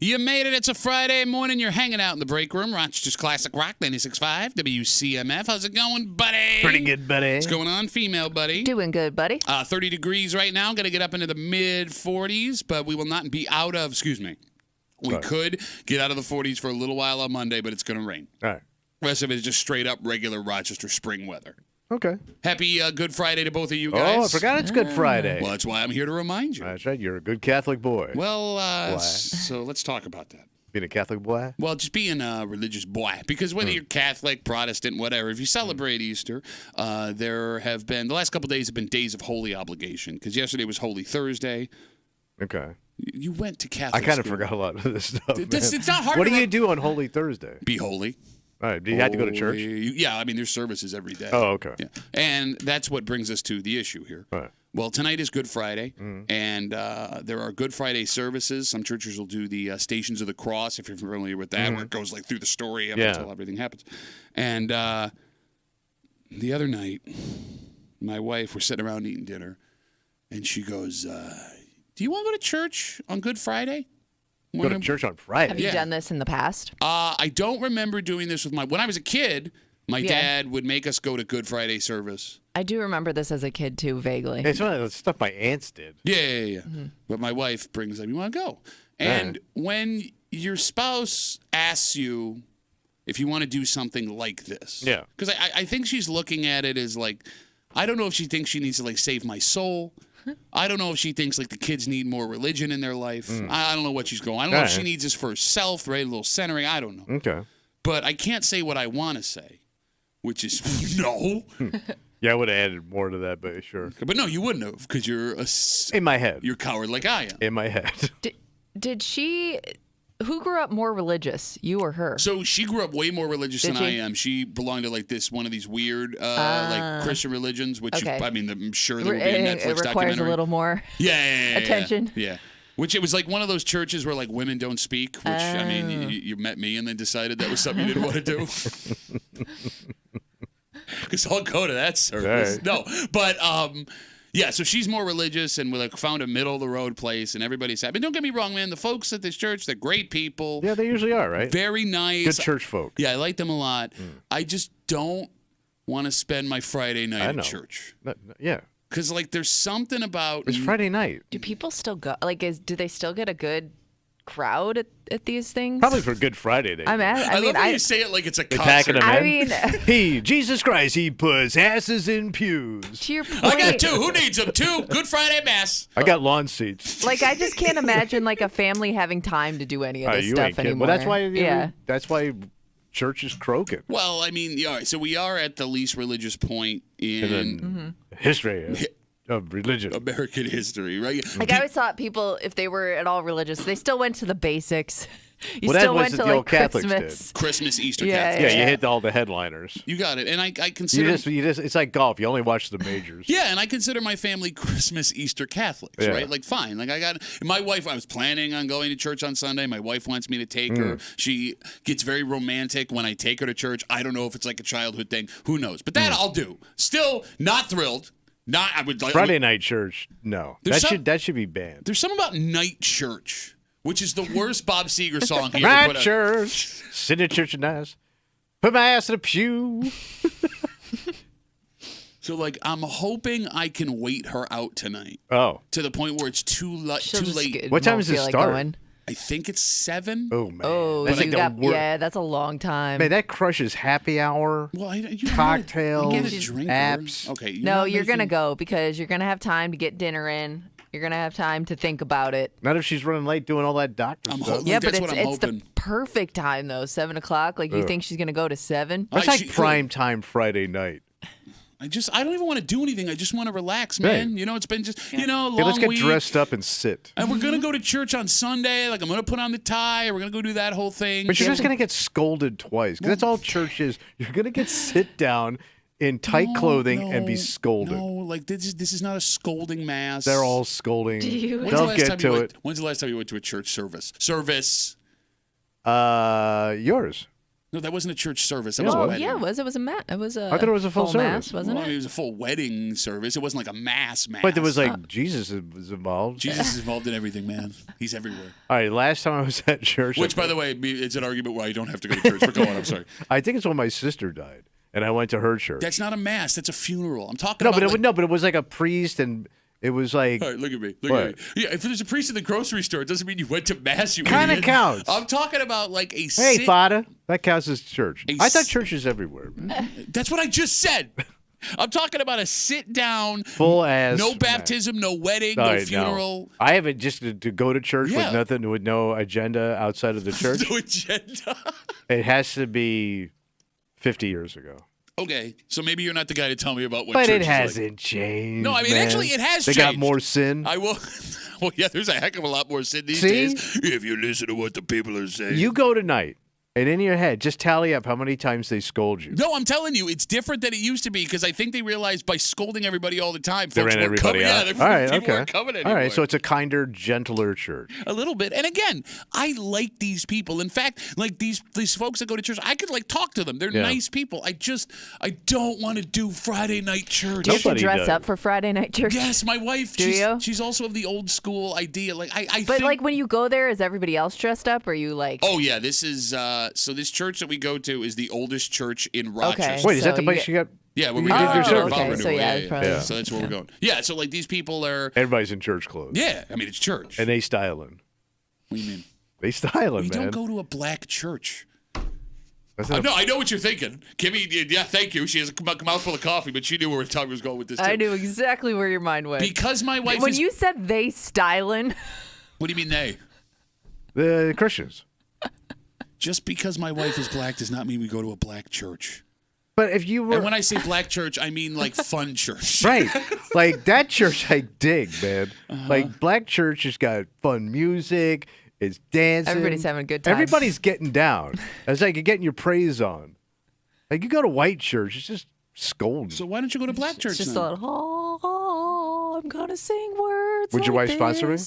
You made it. It's a Friday morning. You're hanging out in the break room. Rochester's Classic Rock 96.5 WCMF. How's it going, buddy? Pretty good, buddy. What's going on, female buddy? Doing good, buddy. 30 degrees right now. Going to get up into the mid-40s, but we will not be out of, we could get out of the 40s for a little while on Monday, but it's going to rain. All right. The rest of it is just straight up regular Rochester spring weather. Okay. Happy Good Friday to both of you guys. Oh, I forgot it's Good Friday. Well, that's why I'm here to remind you. That's right. You're a good Catholic boy. Well, so let's talk about that. Being a Catholic boy? Well, just being a religious boy. Because whether you're Catholic, Protestant, whatever, if you celebrate Easter, there have been, the last couple of days have been days of holy obligation. Because yesterday was Holy Thursday. Okay. You went to Catholic I kind of school. forgot a lot of this stuff. It's not hard What to do you do on Holy Thursday? Be holy. All right. Do you have to go to church? Yeah, I mean, there's services every day. Oh, okay. Yeah. And that's what brings us to the issue here. All right. Well, tonight is Good Friday, and there are Good Friday services. Some churches will do the Stations of the Cross, if you're familiar with that, where it goes like through the story up until everything happens. And the other night, my wife, we're sitting around eating dinner, and she goes, do you want to go to church on Good Friday? Go to church on Friday? Have you done this in the past? I don't remember doing this with when I was a kid, my dad would make us go to Good Friday service. I do remember this as a kid, too, vaguely. It's one of the stuff my aunts did. Yeah. Mm-hmm. But my wife brings up, you want to go? And when your spouse asks you if you want to do something like this, because I think she's looking at it as like, I don't know if she thinks she needs to like save my soul. I don't know if she thinks like the kids need more religion in their life. I don't know what she's going. I don't know if she needs this for herself, right? A little centering. I don't know. Okay. But I can't say what I want to say, which is no. Yeah, I would have added more to that, but sure. But no, you wouldn't have, because you're in my head. You're a coward like I am. In my head. Did she? Who grew up more religious, you or her? So she grew up way more religious than I am. She belonged to like one of these weird like Christian religions, which I mean, I'm sure there will be a Netflix documentary. It requires a little more attention. Yeah. Which it was like one of those churches where like women don't speak, which I mean, you met me and then decided that was something you didn't want to do. Because I'll go to that service. Right. No, but yeah, so she's more religious, and we like found a middle of the road place, and everybody's happy. But don't get me wrong, man. The folks at this church, they're great people. Yeah, they usually are, right? Very nice. Good church folk. Yeah, I like them a lot. I just don't want to spend my Friday night at church. Yeah. Because like, there's something about it's Friday night. Do people still go? Like, do they still get a good crowd at these things? Probably for Good Friday Day. I love when you say it like it's a concert. I mean, Jesus Christ, he puts asses in pews. To your point, I got two. Who needs them? Two. Good Friday Mass. I got lawn seats. Like, I just can't imagine like a family having time to do any of this stuff anymore. Well, that's why. That's why church is croaking. Well, I mean, all right. So we are at the least religious point in history of religion. American history, right? Like, I always thought people, if they were at all religious, they still went to the basics. You well, still that was went to the like old Catholics Christmas. did. Christmas, Easter, Catholics. Yeah, you hit all the headliners. You got it. And I consider you just it's like golf. You only watch the majors. Yeah, and I consider my family Christmas, Easter Catholics, right? Like, fine. Like, my wife, I was planning on going to church on Sunday. My wife wants me to take her. She gets very romantic when I take her to church. I don't know if it's like a childhood thing. Who knows? But that I'll do. Still not thrilled. I would like Friday night church. No, that should be banned. There's something about night church, which is the worst Bob Seger song he ever night put out. Church, sit in church at night, put my ass in a pew. So like, I'm hoping I can wait her out tonight. Oh, to the point where it's too late. What time does it start? I think it's 7. Oh man. Oh, that's that's a long time. Man, that crushes happy hour. Well, cocktails, apps. Okay. No, you're gonna go because you're gonna have time to get dinner in. You're gonna have time to think about it. Not if she's running late doing all that doctor stuff. Yeah, but it's the perfect time though. 7 o'clock. Like, you think she's gonna go to 7? That's like prime time Friday night. I don't even want to do anything. I just want to relax, man. Right. You know, it's been just, long week. Let's get dressed up and sit. And we're going to go to church on Sunday. Like, I'm going to put on the tie. We're going to go do that whole thing. But you're just going to get scolded twice. Because that's all church is. You're going to get sit down in tight clothing and be scolded. No, like, this is not a scolding mass. They're all scolding. Don't get to it. When's the last time you went to a church service? Yours. No, that wasn't a church service. That was a wedding. Yeah, it was. It was a mat. It was a. I thought it was a full service. mass, wasn't Well, it? it was a full wedding service. It wasn't like a mass. But there was like Jesus was involved. Jesus is involved in everything, man. He's everywhere. All right, last time I was at church. Which, by the way, it's an argument why you don't have to go to church. But go on, I'm sorry. I think it's when my sister died, and I went to her church. That's not a mass. That's a funeral. I'm talking about. But it was like a priest, and it was like. All right, look at me. Look at me. Yeah, if there's a priest in the grocery store, it doesn't mean you went to mass. You kind of idiot. counts. I'm talking about like a. Hey, Fada, that counts as church. I thought church is everywhere. That's what I just said. I'm talking about a sit down, full ass. No baptism, no wedding, no funeral. No. I haven't just to go to church with nothing, with no agenda outside of the church. No agenda. It has to be 50 years ago. Okay, so maybe you're not the guy to tell me about what but church it is hasn't like. changed. No, I mean, actually, it has changed. They got more sin. I will. Well, yeah, there's a heck of a lot more sin these days. If you listen to what the people are saying. You go tonight. And in your head, just tally up how many times they scold you. No, I'm telling you, it's different than it used to be because I think they realized by scolding everybody all the time, they ran everybody out. People weren't coming anymore. All right, so it's a kinder, gentler church. A little bit. And again, I like these people. In fact, like these folks that go to church, I could like talk to them. They're nice people. I don't want to do Friday night church. Do you have to dress up for Friday night church? Yes, my wife. She's also of the old school idea. Like But like when you go there, is everybody else dressed up? Or are you like? Oh yeah, this is so this church that we go to is the oldest church in Rochester. Okay, wait, is that the place you got? Yeah, where we did your service. Okay, so yeah. So that's where we're going. Yeah, so like these people are. Everybody's in church clothes. Yeah, I mean it's church. And they styling. What do you mean? They styling, we man. We don't go to a black church. I know what you're thinking. Kimmy, yeah, thank you. She has a mouthful of coffee, but she knew where tongue was going with this, too. I knew exactly where your mind went. Because my wife When you said they styling. What do you mean they? The Christians. Just because my wife is black does not mean we go to a black church. But if you were... And when I say black church, I mean like fun church. Right. Like that church I dig, man. Like black church has got fun music. It's dancing. Everybody's having a good time. Everybody's getting down. It's like you're getting your praise on. Like you go to white church, it's just scolding. So why don't you go to black church? It's just then? a little, I'm gonna sing words. Would your like wife sponsor me?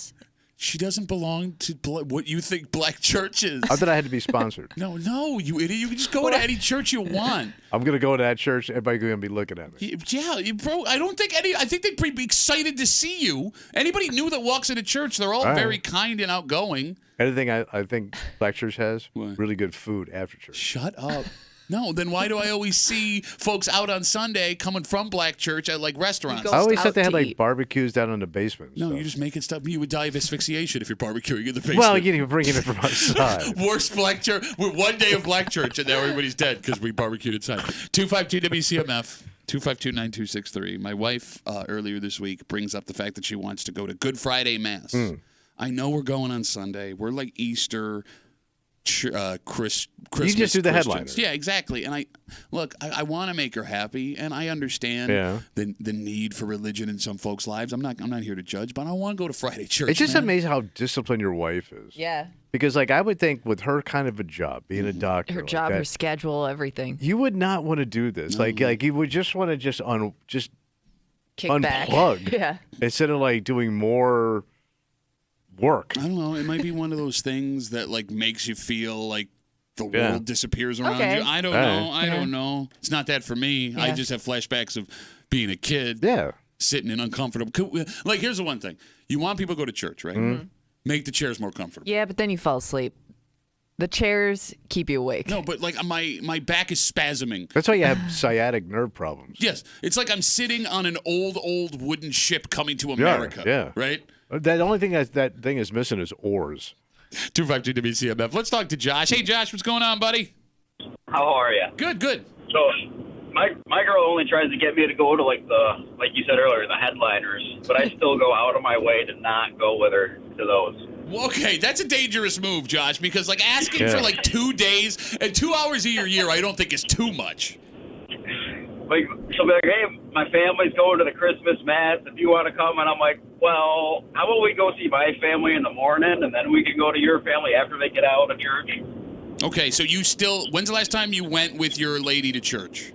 She doesn't belong to what you think black church is. I thought I had to be sponsored. No, you idiot. You can just go to any church you want. I'm going to go to that church. Everybody's going to be looking at me. Yeah, bro. I think they'd be excited to see you. Anybody new that walks into church, they're all very kind and outgoing. Anything I think black church has, what? really good food after church. Shut up. No, then why do I always see folks out on Sunday coming from black church at like restaurants? I always thought they had like barbecues down in the basement. No, you're just making stuff. You would die of asphyxiation if you're barbecuing in the basement. Well, you're bringing it from outside. Worst black church. We're one day of black church, and now everybody's dead because we barbecued inside. 252 WCMF. 252-9263. My wife earlier this week brings up the fact that she wants to go to Good Friday Mass. I know we're going on Sunday. We're like Easter. Christmas. You just do the headliners. Yeah, exactly. And I want to make her happy, and I understand the need for religion in some folks' lives. I'm not here to judge, but I want to go to Friday church. It's just amazing how disciplined your wife is. Yeah. Because like I would think with her kind of a job, being a doctor, her job, her schedule, everything, you would not want to do this. No. Like you would just want to just kick unplug. Yeah. Instead of like doing more work. I don't know. It might be one of those things that like makes you feel like the world disappears around you. I don't know. I don't know. It's not that for me. Yeah. I just have flashbacks of being a kid. Yeah. Sitting in uncomfortable. Like here's the one thing: you want people to go to church, right? Mm-hmm. Make the chairs more comfortable. Yeah, but then you fall asleep. The chairs keep you awake. No, but like my back is spasming. That's why you have sciatic nerve problems. Yes, it's like I'm sitting on an old wooden ship coming to America. Yeah. Right. The only thing that thing is missing is oars. 252 WCMF. Let's talk to Josh. Hey, Josh, what's going on, buddy? How are you? Good. So, my girl only tries to get me to go to like you said earlier, the headliners, but I still go out of my way to not go with her to those. Well, okay, that's a dangerous move, Josh, because like asking for like 2 days and 2 hours of your year, I don't think is too much. Like she'll be like, hey, my family's going to the Christmas Mass. If you want to come, and I'm like, well, how about we go see my family in the morning, and then we can go to your family after they get out of church. Okay, so when's the last time you went with your lady to church?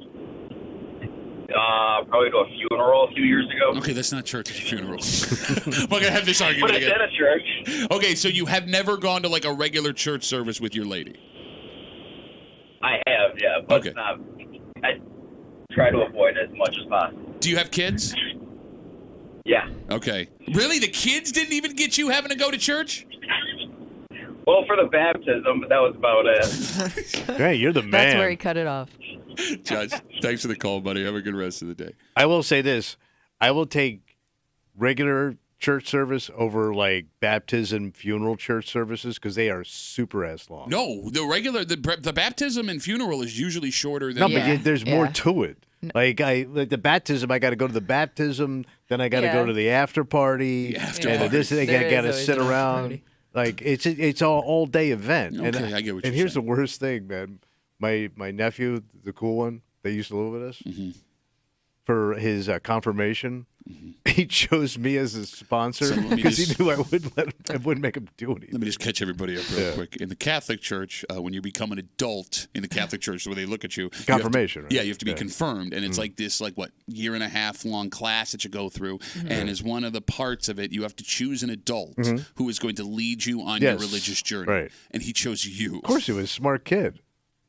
Probably to a funeral a few years ago. Okay, that's not church, it's a funeral. We're going to have this argument again. But it's in a church. Okay, so you have never gone to like a regular church service with your lady? I have, yeah, but Okay. I try to avoid it as much as possible. Do you have kids? Yeah. Okay. Really? The kids didn't even get you having to go to church? Well, for the baptism, but that was about it. Hey, you're the man. That's where he cut it off. Josh, thanks for the call, buddy. Have a good rest of the day. I will say this. I will take regular church service over like baptism, funeral church services because they are super ass long. No, the baptism and funeral is usually shorter than No, Yeah. but there's more to it. Like the baptism, I got to go to the baptism, then I got to go to the after party, The after and party. this thing There I got to is always sit an after around. party. Like it's all day event. Okay, and, I get what and you're here's saying. the worst thing, man. My nephew, the cool one, they used to live with us. Mm-hmm. For his confirmation, he chose me as his sponsor So let me because he just- knew I wouldn't make him do anything. Let me just catch everybody up real Yeah. quick. In the Catholic Church, when you become an adult in the Catholic Church, where they look at you, Confirmation, right? Yeah, you have to be Yeah. confirmed, and it's like this, year and a half long class that you go through. And as one of the parts of it, you have to choose an adult who is going to lead you on your Yes. religious journey. Right. And he chose you. Of course, he was a smart kid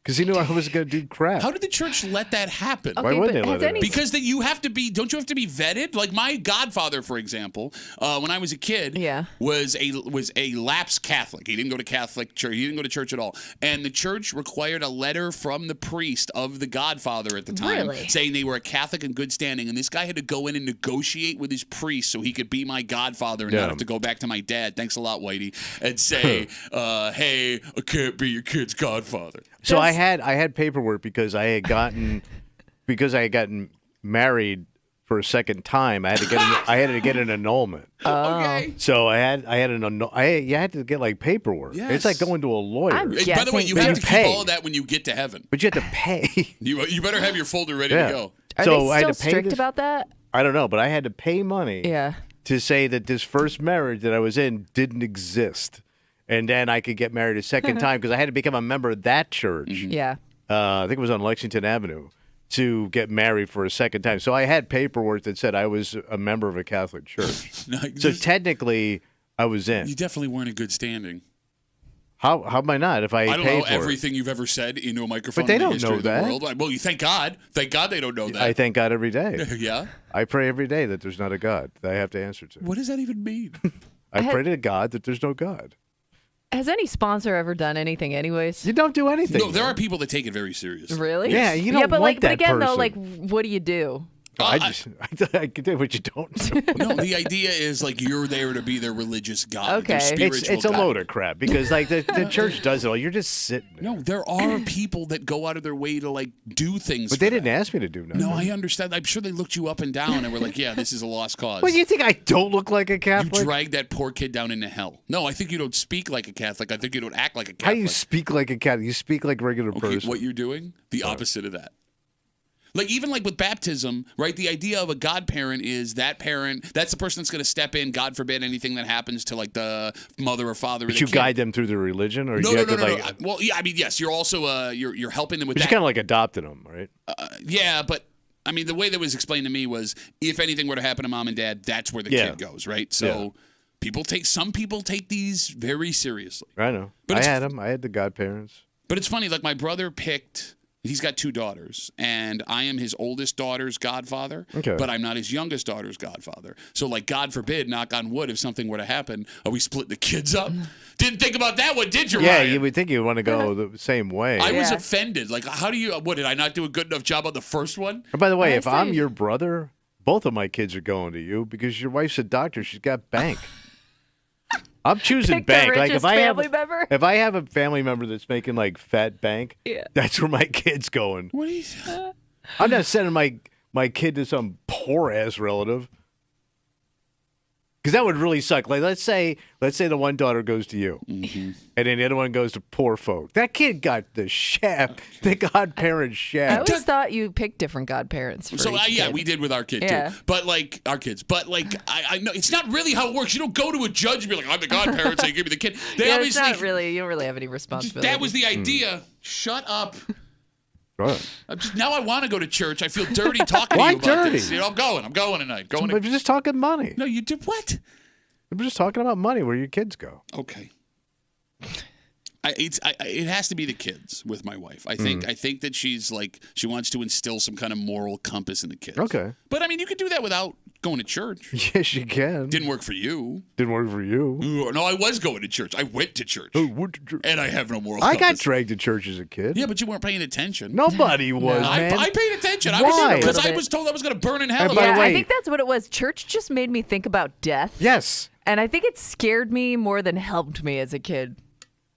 because he knew I was going to do crap. How did the church let that happen? Why wouldn't they let has it any- happen? Because you have to be. Don't you have to be vetted? Like my godfather, for example, when I was a kid, Yeah. was a lapsed Catholic. He didn't go to Catholic church. He didn't go to church at all. And the church required a letter from the priest of the godfather at the time, Really? saying they were a Catholic in good standing. And this guy had to go in and negotiate with his priest so he could be my godfather and Yeah. not have to go back to my dad. Thanks a lot, Whitey, and say, "Hey, I can't be your kid's godfather." So I had paperwork because I had gotten married for a second time. I had to get an annulment. Okay. So you had to get like paperwork. Yes. It's like going to a lawyer. I'm By the way, guessing- you But have you to pay. keep all of that when you get to heaven. But you had to pay. You better have your folder ready Yeah. to go. Are So I they had still to pay strict this- about that? I don't know, but I had to pay money Yeah. to say that this first marriage that I was in didn't exist. And then I could get married a second time because I had to become a member of that church. Yeah. I think it was on Lexington Avenue, to get married for a second time. So I had paperwork that said I was a member of a Catholic church. No, So technically, I was in. you definitely weren't in good standing. How am I not if I, I don't paid know for everything you've ever said into a microphone But they in the don't history know of the that. world. Well, you thank God. Thank God they don't know it? that. I thank God every day. Yeah? I pray every day that there's not a God that I have to answer to. What does that even mean? I pray to God that there's no God. Has any sponsor ever done anything anyways? You don't do anything. No, there man. are people that take it very seriously. Really? Yeah, you don't Yeah, but want but that again though, person. like what do you do? I can do what you don't do. No, the idea is like you're there to be their religious God. Their Okay. spiritual It's a God. load of crap because like the church does it all. You're just sitting there. No, there are people that go out of their way to like do things. But for they didn't that. ask me to do nothing. No, I understand. I'm sure they looked you up and down and were like, "Yeah, this is a lost cause." Well, you think I don't look like a You Catholic? dragged that poor kid down into hell. No, I think you don't speak like a Catholic. I think you don't act like a Catholic. How do you speak like a Catholic? You speak like a regular Okay, person. what you're doing, the opposite of that. Like even like with baptism, right? The idea of a godparent is that parent, that's the person that's going to step in, God forbid anything that happens to like the mother or father of But the you kid. guide them through their religion, or No, you no, have no, to no, like. no. Well, yeah, I mean, yes, you're also you're helping them with But you that. kind of like adopted them, right? Yeah, but I mean, the way that was explained to me was if anything were to happen to mom and dad, that's where the Yeah. kid goes, right? So some people take these very seriously. I know. But I it's- had them. I had the godparents. But it's funny, like my brother picked. He's got 2 daughters, and I am his oldest daughter's godfather, Okay. but I'm not his youngest daughter's godfather. So, like, God forbid, knock on wood, if something were to happen, are we splitting the kids up? Didn't think about that one, did you, Yeah, Ryan? you would think you want to go the same way. I was Yeah. offended. Like, how do you, what, did I not do a good enough job on the first one? And by the way, I if I'm see. your brother, both of my kids are going to you because your wife's a doctor. She's got bank. I'm choosing Pick the bank. Like richest if I have family member? if I have a family member that's making like fat bank, Yeah. that's where my kid's going. What do you, I'm not sending my kid to some poor ass relative. Because that would really suck. Like let's say the one daughter goes to you, and then the other one goes to poor folk. That kid got the shaft, the godparent I shaft. always thought you picked different godparents for So each yeah, kid. we did with our kid Yeah. too. But like our kids, but like I know it's not really how it works. You don't go to a judge and be like, "I'm the godparent, so you give me the kid." They Yeah, it's obviously not really. You don't really have any responsibility. that was the idea. Shut up. Right. Now I want to go to church. I feel dirty talking Why to you about dirty? this. You know, I'm going tonight. Going. We're just talking money. No, you did what? We're just talking about money where your kids go. Okay. It has to be the kids with my wife. I think that she's like she wants to instill some kind of moral compass in the kids. Okay. But I mean, you could do that without going to church. Yes, you can. Didn't work for you. Didn't work for you. No, I was going to church. I went to church. Oh, went to church. And I have no moral I compass. got dragged to church as a kid. Yeah, but you weren't paying attention. Nobody was, man. I paid attention. Why? Because I was told I was going to burn in hell. And by the way- I think that's what it was. Church just made me think about death. Yes. And I think it scared me more than helped me as a kid.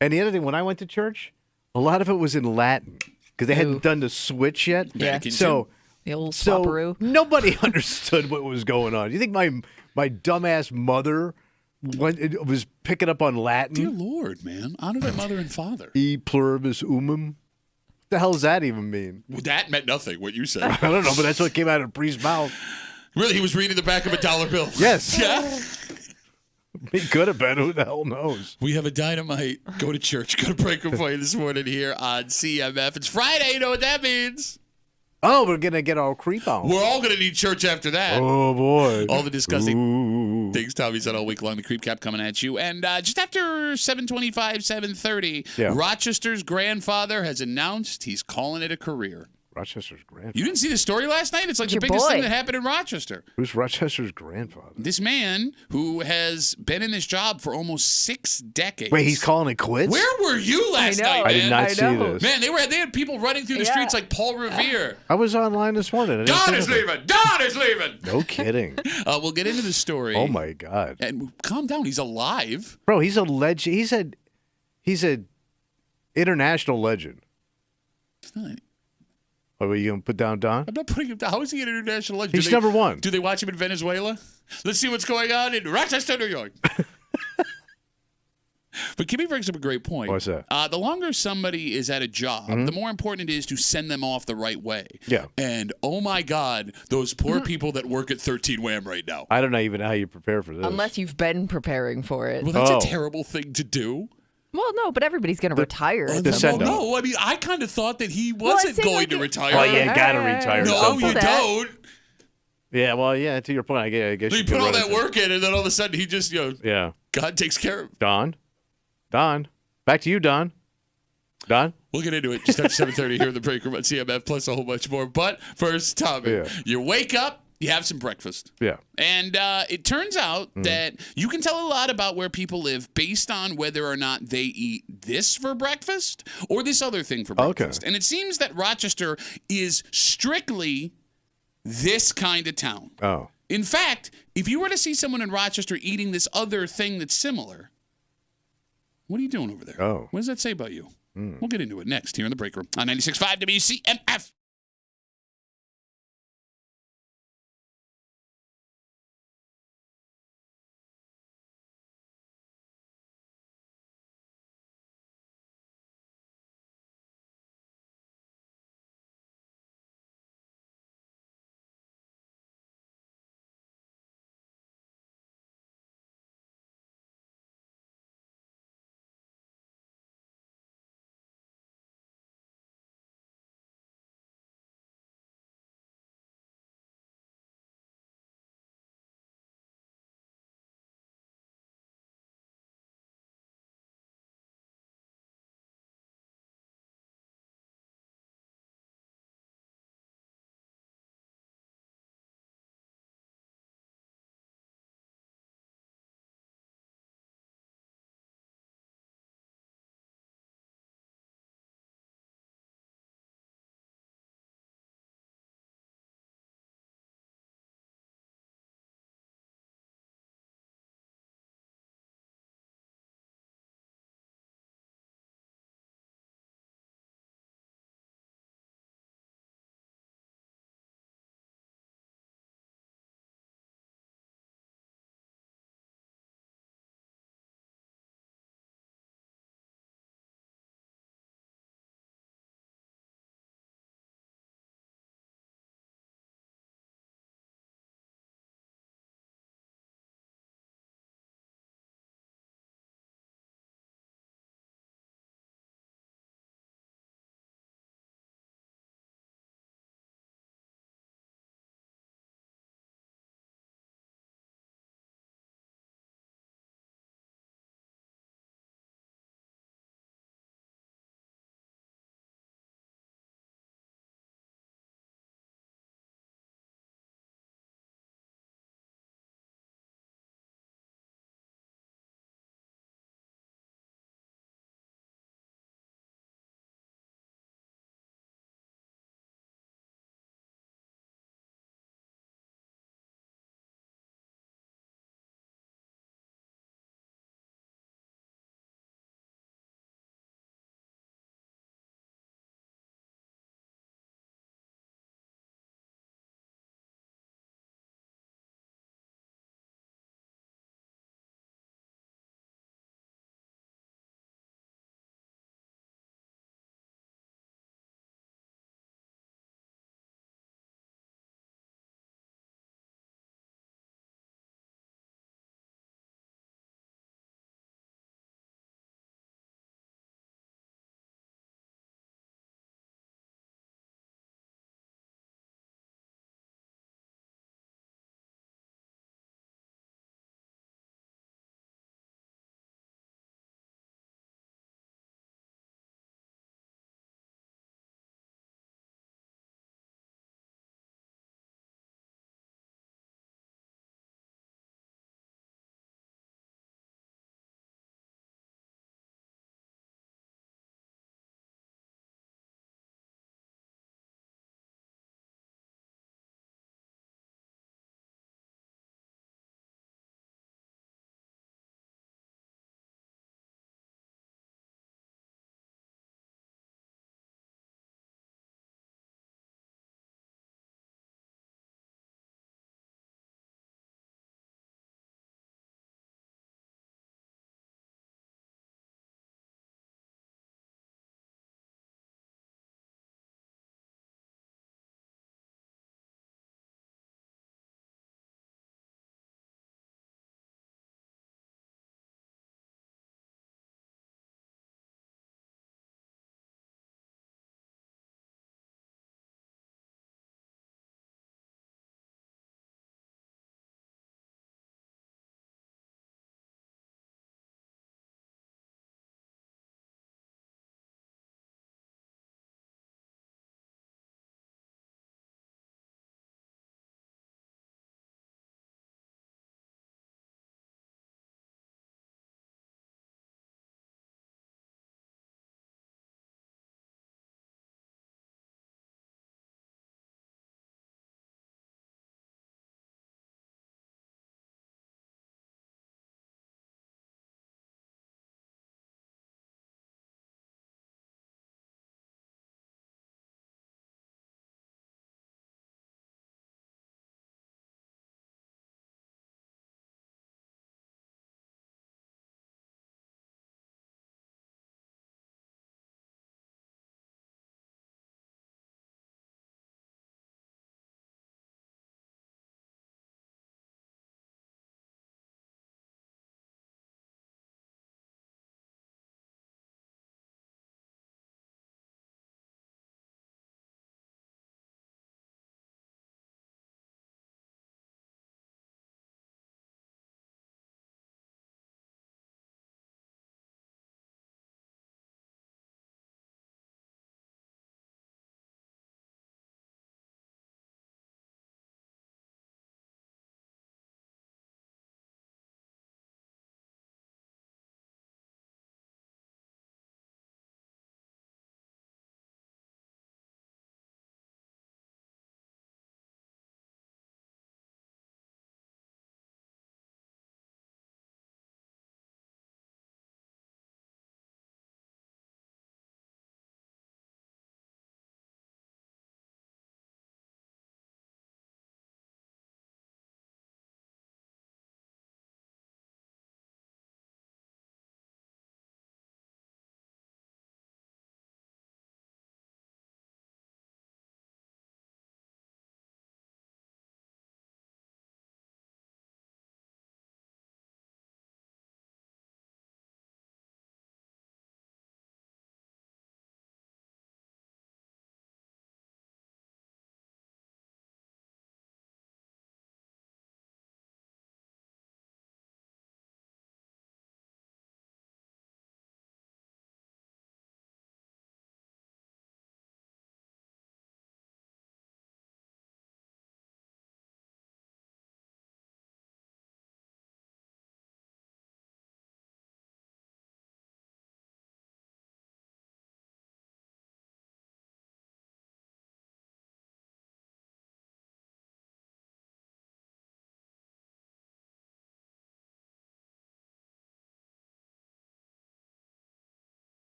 And the other thing, when I went to church, a lot of it was in Latin because they hadn't done the switch yet. Yeah. So The old swapperoo. nobody understood what was going on. You think my dumbass mother was picking up on Latin? Dear Lord, man. Honor thy mother and father. E pluribus umum. What the hell does that even mean? Well, that meant nothing, what you said. I don't know, but that's what came out of the priest's mouth. Really, he was reading the back of a dollar bill. Yes. Yeah. He could have been. Who the hell knows? We have a dynamite. Go to church. Go to break for you this morning here on CMF. It's Friday. You know what that means? Oh, we're going to get all creep on. We're all going to need church after that. Oh, boy. All the disgusting Ooh. things Tommy said all week long. The creep cap coming at you. And just after 7:25, 7:30, Rochester's grandfather has announced he's calling it a career. Rochester's grandfather. You didn't see the story last night? It's like the biggest thing that happened in Rochester. Who's Rochester's grandfather? This man who has been in this job for almost 6 decades. Wait, he's calling it quits? Where were you last night, man? I did not see this. Man, they had people running through the streets like Paul Revere. I was online this morning. Don is leaving! Don is leaving! No kidding. We'll get into the story. Oh, my God. And calm down. He's alive. Bro, he's a legend. He's a international legend. It's not. Are you going to put down Don? I'm not putting him down. How is he an international legend? He's number one. Do they watch him in Venezuela? Let's see what's going on in Rochester, New York. But Kimmy brings up a great point. What's that? The longer somebody is at a job, the more important it is to send them off the right way. Yeah. And, oh, my God, those poor people that work at 13 Wham right now. I don't know even how you prepare for this. Unless you've been preparing for it. Well, that's a terrible thing to do. Well, no, but everybody's going to retire. No, I mean, I kind of thought that he wasn't going to retire. Oh, yeah, got to retire. No, you don't. Yeah, well, yeah, to your point, I guess you put all that work in, and then all of a sudden he just, God takes care of him. Don. Back to you, Don. Don? We'll get into it just after 7:30 here in the break room at CMF, plus a whole bunch more. But first, Tommy, you wake up, you have some breakfast. Yeah. And it turns out that you can tell a lot about where people live based on whether or not they eat this for breakfast or this other thing for breakfast. And it seems that Rochester is strictly this kind of town. Oh. In fact, if you were to see someone in Rochester eating this other thing that's similar, what are you doing over there? Oh. What does that say about you? We'll get into it next here in the break room on 96.5 WCMF.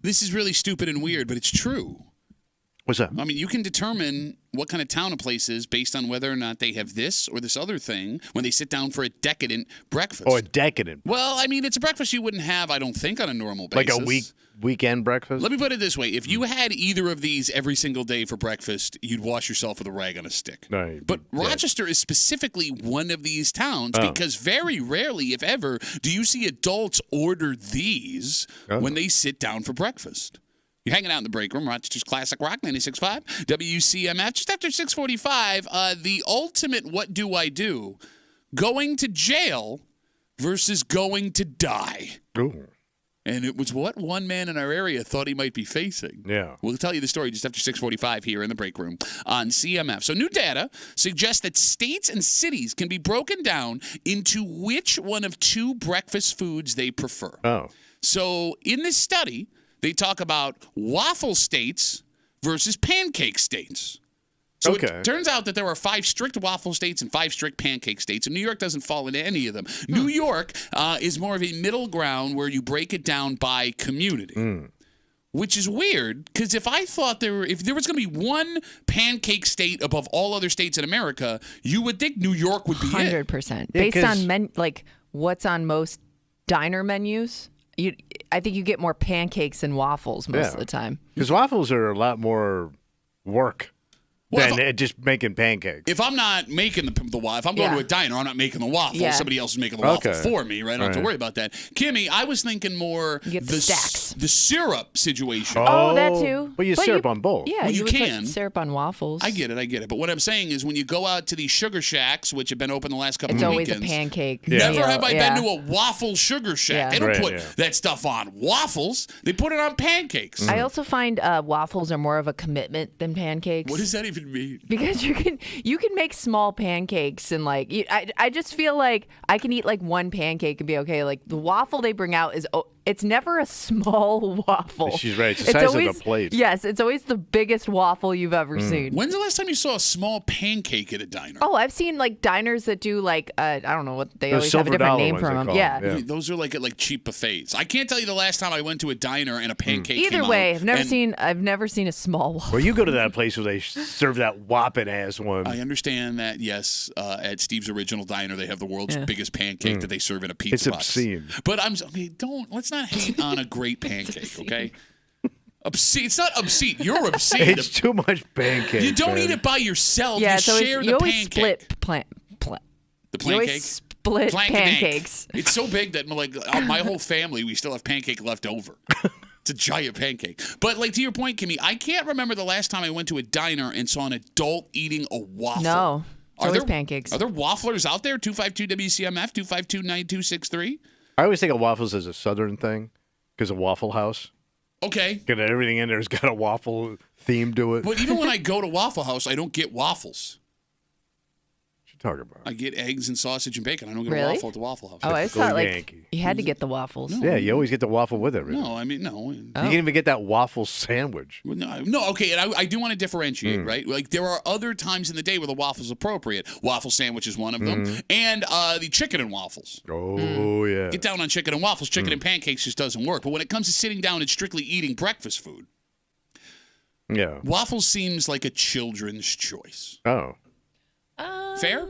This is really stupid and weird, but it's true. What's that? I mean, you can determine what kind of town a place is based on whether or not they have this or this other thing when they sit down for a decadent breakfast. Oh, a decadent. Well, I mean, it's a breakfast you wouldn't have, I don't think, on a normal basis. Like a weekend breakfast? Let me put it this way. If you had either of these every single day for breakfast, you'd wash yourself with a rag on a stick. No, but Rochester is specifically one of these towns because very rarely, if ever, do you see adults order these when they sit down for breakfast. You're hanging out in the break room, Rochester's Classic Rock, 96.5, WCMF. Just after 6:45, the ultimate what do I do? Going to jail versus going to die. Ooh. And it was what one man in our area thought he might be facing. Yeah. We'll tell you the story just after 6:45 here in the break room on CMF. So new data suggests that states and cities can be broken down into which one of two breakfast foods they prefer. Oh. So in this study, they talk about waffle states versus pancake states. So it turns out that there are 5 strict waffle states and 5 strict pancake states, and New York doesn't fall into any of them. New York is more of a middle ground where you break it down by community, which is weird because if I thought if there was going to be one pancake state above all other states in America, you would think New York would be 100%. Based on what's on most diner menus. I think you get more pancakes than waffles most of the time. Because waffles are a lot more work than just making pancakes. If I'm not making the waffle, if I'm going to a diner, I'm not making the waffle. Yeah. Somebody else is making the waffle for me, right? I don't have to worry about that. Kimmy, I was thinking more the stacks. The syrup situation. Oh, that too. Well, you syrup on both. Yeah, well, you you would can. put syrup on waffles. I get it. But what I'm saying is when you go out to these sugar shacks, which have been open the last couple it's of always weekends. a pancake. Never meal. have I been to a waffle sugar shack. They don't put that stuff on waffles. They put it on pancakes. I also find waffles are more of a commitment than pancakes. What does that even mean? Because you can make small pancakes and I just feel like I can eat like one pancake and be okay. Like the waffle they bring out it's never a small waffle. She's right. It's the size of the plate. Yes, it's always the biggest waffle you've ever seen. When's the last time you saw a small pancake at a diner? Oh, I've seen like diners that do like I don't know what they Those always have a silver different dollar name ones, for they them. call Yeah. them. Those are like at like cheap buffets. I can't tell you the last time I went to a diner and a pancake Either came way, out, I've never seen a small waffle. Well, you go to that place where they serve that whopping ass one. I understand that, yes, at Steve's Original Diner, they have the world's biggest pancake that they serve in a pizza It's box. obscene. But let's not hate on a great pancake, okay? Obscene. It's not obscene. You're obscene. It's too much pancake. You don't eat it by yourself. Yeah, you so share you the always pancake. split The You always pancake? split pancakes. It's so big that my whole family, we still have pancake left over. It's a giant pancake. But to your point, Kimmy, I can't remember the last time I went to a diner and saw an adult eating a waffle. No, it's always pancakes. Are there wafflers out there? 252 WCMF, 252-9263? I always think of waffles as a southern thing because of Waffle House. Okay. Because everything in there's got a waffle theme to it. But even when I go to Waffle House, I don't get waffles. Talking about? I get eggs and sausage and bacon. I don't get a Really? waffle at the Waffle House. Oh, I Go thought Yankee. you had to get the waffles. Yeah, you always get the waffle with it. Really. No, I mean, no. You can even get that waffle sandwich. No, okay, and I do want to differentiate, right? Like, there are other times in the day where the waffle's appropriate. Waffle sandwich is one of them. And the chicken and waffles. Oh, yeah. Get down on chicken and waffles. Chicken and pancakes just doesn't work. But when it comes to sitting down and strictly eating breakfast food, yeah, waffles seems like a children's choice. Oh. Fair?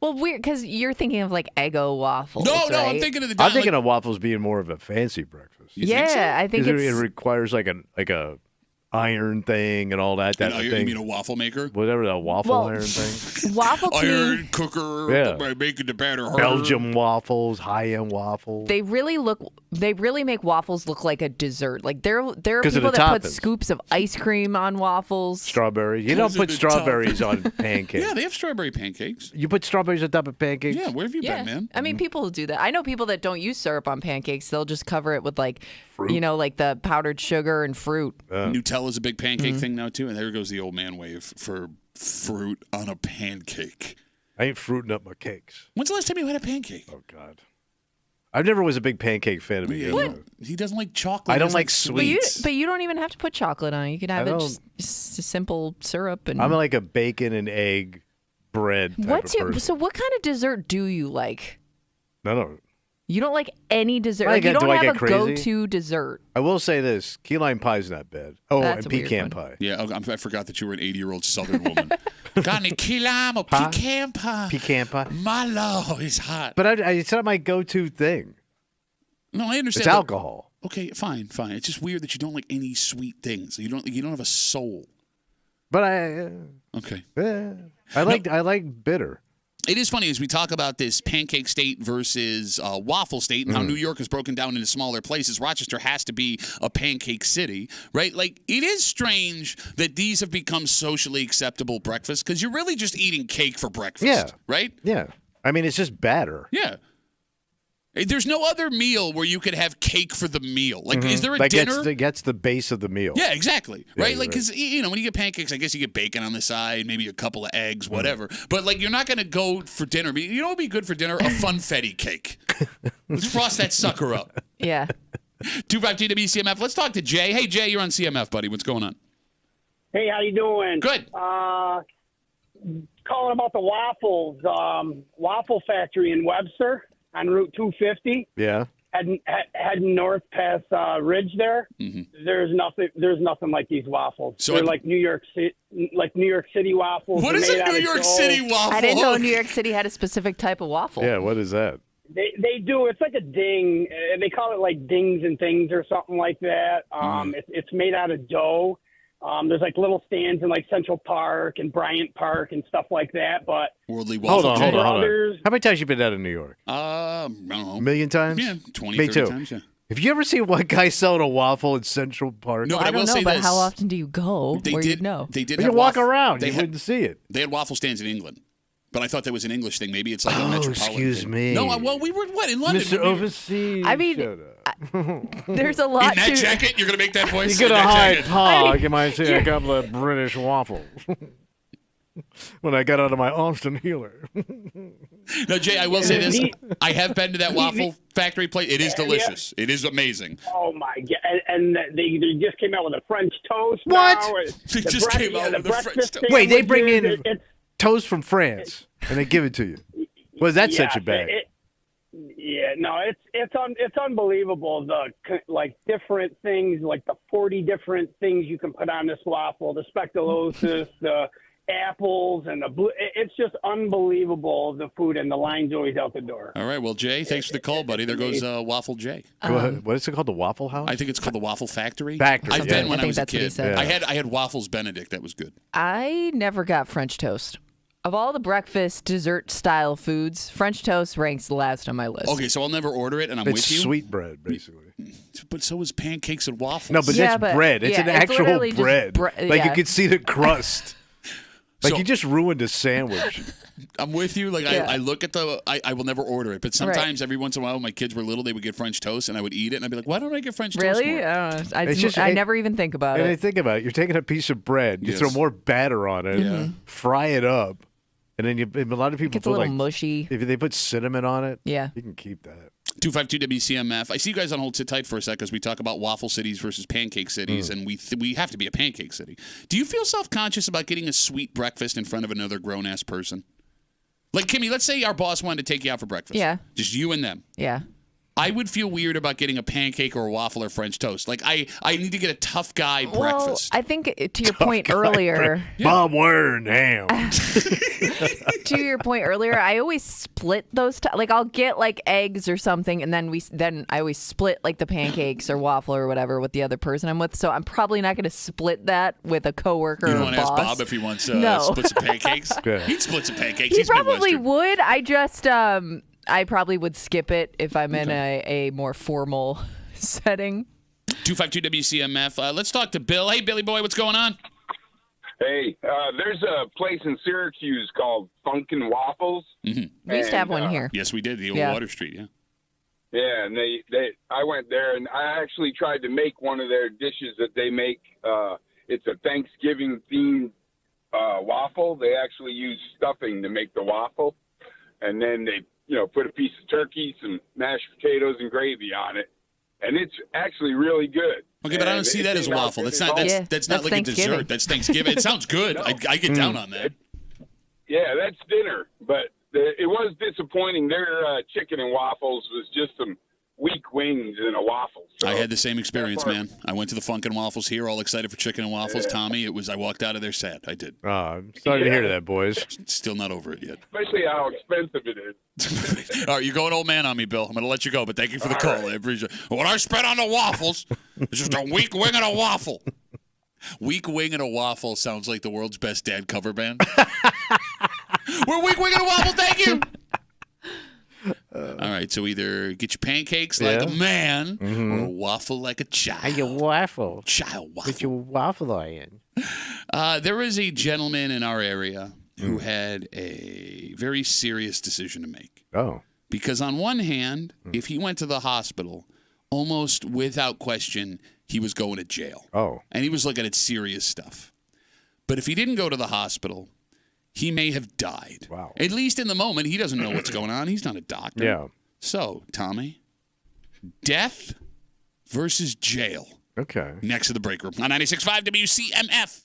Well, weird because you're thinking of like Eggo waffles. No, right? I'm thinking of the. I'm thinking of waffles being more of a fancy breakfast. You think so? I think Because it's. it requires like a iron thing and all that type of You thing. mean a waffle maker? Whatever that waffle Well, iron thing. Waffle to Iron me, cooker, Yeah. making the batter harder. Belgium waffles, high-end waffles. they really make waffles look like a dessert. Like there are 'Cause of people the that put toppings. scoops of ice cream on waffles. Strawberries. You don't Those are put the strawberries on pancakes. Yeah, they have strawberry pancakes. You put strawberries on top of pancakes? Yeah, where have you Yeah, been, man? I mean, people do that. I know people that don't use syrup on pancakes. They'll just cover it with like the powdered sugar and fruit. Nutella's a big pancake thing now too, and there goes the old man wave for fruit on a pancake. I ain't fruiting up my cakes. When's the last time you had a pancake? Oh, God. I never was a big pancake fan to begin with. He doesn't like chocolate. I He don't doesn't like But you, sweets. but you don't even have to put chocolate on it. You can have I it don't- just a simple syrup and. I'm like a bacon and egg bread type of person. So what kind of dessert do you like? No. You don't like any dessert. Like, You don't do I have get a crazy? go-to dessert. I will say this: key lime pie is not bad. Oh, That's and a weird pecan one. pie. Yeah, I forgot that you were an 80-year-old Southern woman. Got any key lime or pecan pie? Pecan pie. My love is hot. But it's not my go-to thing. No, I understand. It's alcohol. Okay, fine. It's just weird that you don't like any sweet things. You don't have a soul. But Okay. I like bitter. It is funny as we talk about this pancake state versus waffle state and how New York is broken down into smaller places. Rochester has to be a pancake city, right? Like, it is strange that these have become socially acceptable breakfasts because you're really just eating cake for breakfast, Yeah. right? Yeah. I mean, it's just batter. Yeah. There's no other meal where you could have cake for the meal. Like, is there a That dinner? gets the base of the meal. Yeah, exactly. Right? you're Like, because, when you get pancakes, I guess you get bacon on the side, maybe a couple of eggs, whatever. But, like, you're not going to go for dinner. You know what would be good for dinner? A funfetti cake. Let's frost that sucker up. Yeah. 252 WCMF. Let's talk to Jay. Hey, Jay, you're on CMF, buddy. What's going on? Hey, how you doing? Good. Calling about the waffles. Waffle Factory in Webster on Route 250. Yeah. Heading north past Ridge there. Mm-hmm. There's nothing like these waffles. So They're like New York City waffles. What They're is made a out New of York dough. City waffle? I didn't know New York City had a specific type of waffle. Yeah, what is that? They do. It's like a ding. They call it like dings and things or something like that. It's made out of dough. There's like little stands in like Central Park and Bryant Park and stuff like that. But Worldly Hold waffle. on. Jay. hold on. How many times you been out of New York? I don't know. A million times? Yeah, 20, Me 30 too. times, yeah. Have you ever seen one guy selling a waffle in Central Park? No, but I I will don't know, say but this. how often do you go They where did, you'd know? They did You have walk waffle- around. They You had, wouldn't see it. They had waffle stands in England. But I thought that was an English thing. Maybe it's like a Oh, metropolitan excuse thing. me. No, well, we were, in London? Mr. We were- Overseas. I mean, shut up. There's a lot In that to jacket? You're going to make that voice? You're In going to that hide jacket? Pog. You might see a couple of British waffles. When I got out of my Austin Healer. No, Jay, I will say this. I have been to that waffle factory place. It is delicious. It is amazing. oh my god! And they just came out with a French toast. What? Now. They just came out with a French breakfast toast. Wait, they bring in sandwiches, it's- toast from France, and they give it to you. Was that such a bag? It's unbelievable. The different things, like the 40 different things you can put on this waffle, the speculosis, the apples, and the blue. It's just unbelievable, the food, and the line's always out the door. All right. Well, Jay, thanks for the call, buddy. There goes Waffle Jay. What is it called? The Waffle House? I think it's called the Waffle Factory. Factory, I've yeah. been when I I think was a that's what he kid. said. Yeah. I had Waffles Benedict. That was good. I never got French toast. Of all the breakfast dessert style foods, French toast ranks last on my list. Okay, so I'll never order it, and I'm It's with you. sweet bread, basically. But so is pancakes and waffles. No, but Yeah, it's but- bread. It's yeah, an it's actual literally just bread. Like you yeah. could see the crust. Like So- you just ruined a sandwich. I'm with you. Like Yeah. I look at I will never order it, but sometimes every once in a while when my kids were little, they would get French toast, and I would eat it, and I'd be like, why don't I get French toast Really? more? I don't know. It's just- I it- never even think about And it. think about it. You're taking a piece of bread, you Yes. throw more batter on it, Yeah. fry it up, and then a lot of people Gets a put little like mushy. if they put cinnamon on it, Yeah. you can keep that. 252 WCMF. I see you guys on hold. Sit tight for a sec as we talk about waffle cities versus pancake cities, and we have to be a pancake city. Do you feel self-conscious about getting a sweet breakfast in front of another grown-ass person? Like, Kimmy, let's say our boss wanted to take you out for breakfast. Yeah. Just you and them. Yeah. I would feel weird about getting a pancake or a waffle or French toast. Like, I need to get a tough guy breakfast. Well, I think to your point earlier, Bob Ware and ham. to your point earlier, I always split those. Like I'll get like eggs or something, and then I always split like the pancakes or waffle or whatever with the other person I'm with. So I'm probably not going to split that with a coworker You or don't a want to ask boss. Bob if he wants to No. split some pancakes? Good. He'd split some pancakes. He He's probably Midwestern. would. I just I probably would skip it if I'm in a more formal setting. 252 WCMF. Let's talk to Bill. Hey, Billy boy, what's going on? Hey, there's a place in Syracuse called Funkin' Waffles. Mm-hmm. We used to have And, one here. Yes, we did. The old Yeah. Water Street, yeah. Yeah, and I went there and I actually tried to make one of their dishes that they make. It's a Thanksgiving themed waffle. They actually use stuffing to make the waffle, and then they put a piece of turkey, some mashed potatoes, and gravy on it, and it's actually really good. Okay, but I don't And see it that as a came out waffle. good That's at not home. Yeah, that's not that's like a Thanksgiving. dessert. That's Thanksgiving. It sounds good. I get down on that. Yeah, that's dinner, but it was disappointing. Their chicken and waffles was just some weak wings in a waffle. So I had the same experience, man. I went to the Funkin' Waffles here, all excited for chicken and waffles. Yeah. Tommy, I walked out of there sad. I did. I'm sorry to hear that, boys. Still not over it yet. Especially how expensive it is. All right, you're going old man on me, Bill. I'm going to let you go, but thank you for the call. Right. I appreciate it. What I spent on the waffles is just a weak wing and a waffle. Weak wing and a waffle sounds like the world's best dad cover band. We're weak wing and a waffle, thank you. All right, so either get your pancakes like a man or waffle like a child. You waffle. Child waffle. Put your waffle iron. There is a gentleman in our area who had a very serious decision to make. Oh. Because on one hand, if he went to the hospital, almost without question, he was going to jail. Oh. And he was looking at serious stuff. But if he didn't go to the hospital, he may have died. Wow. At least in the moment, he doesn't know what's going on. He's not a doctor. Yeah. So, Tommy, death versus jail. Okay. Next to the break room on 96.5 WCMF.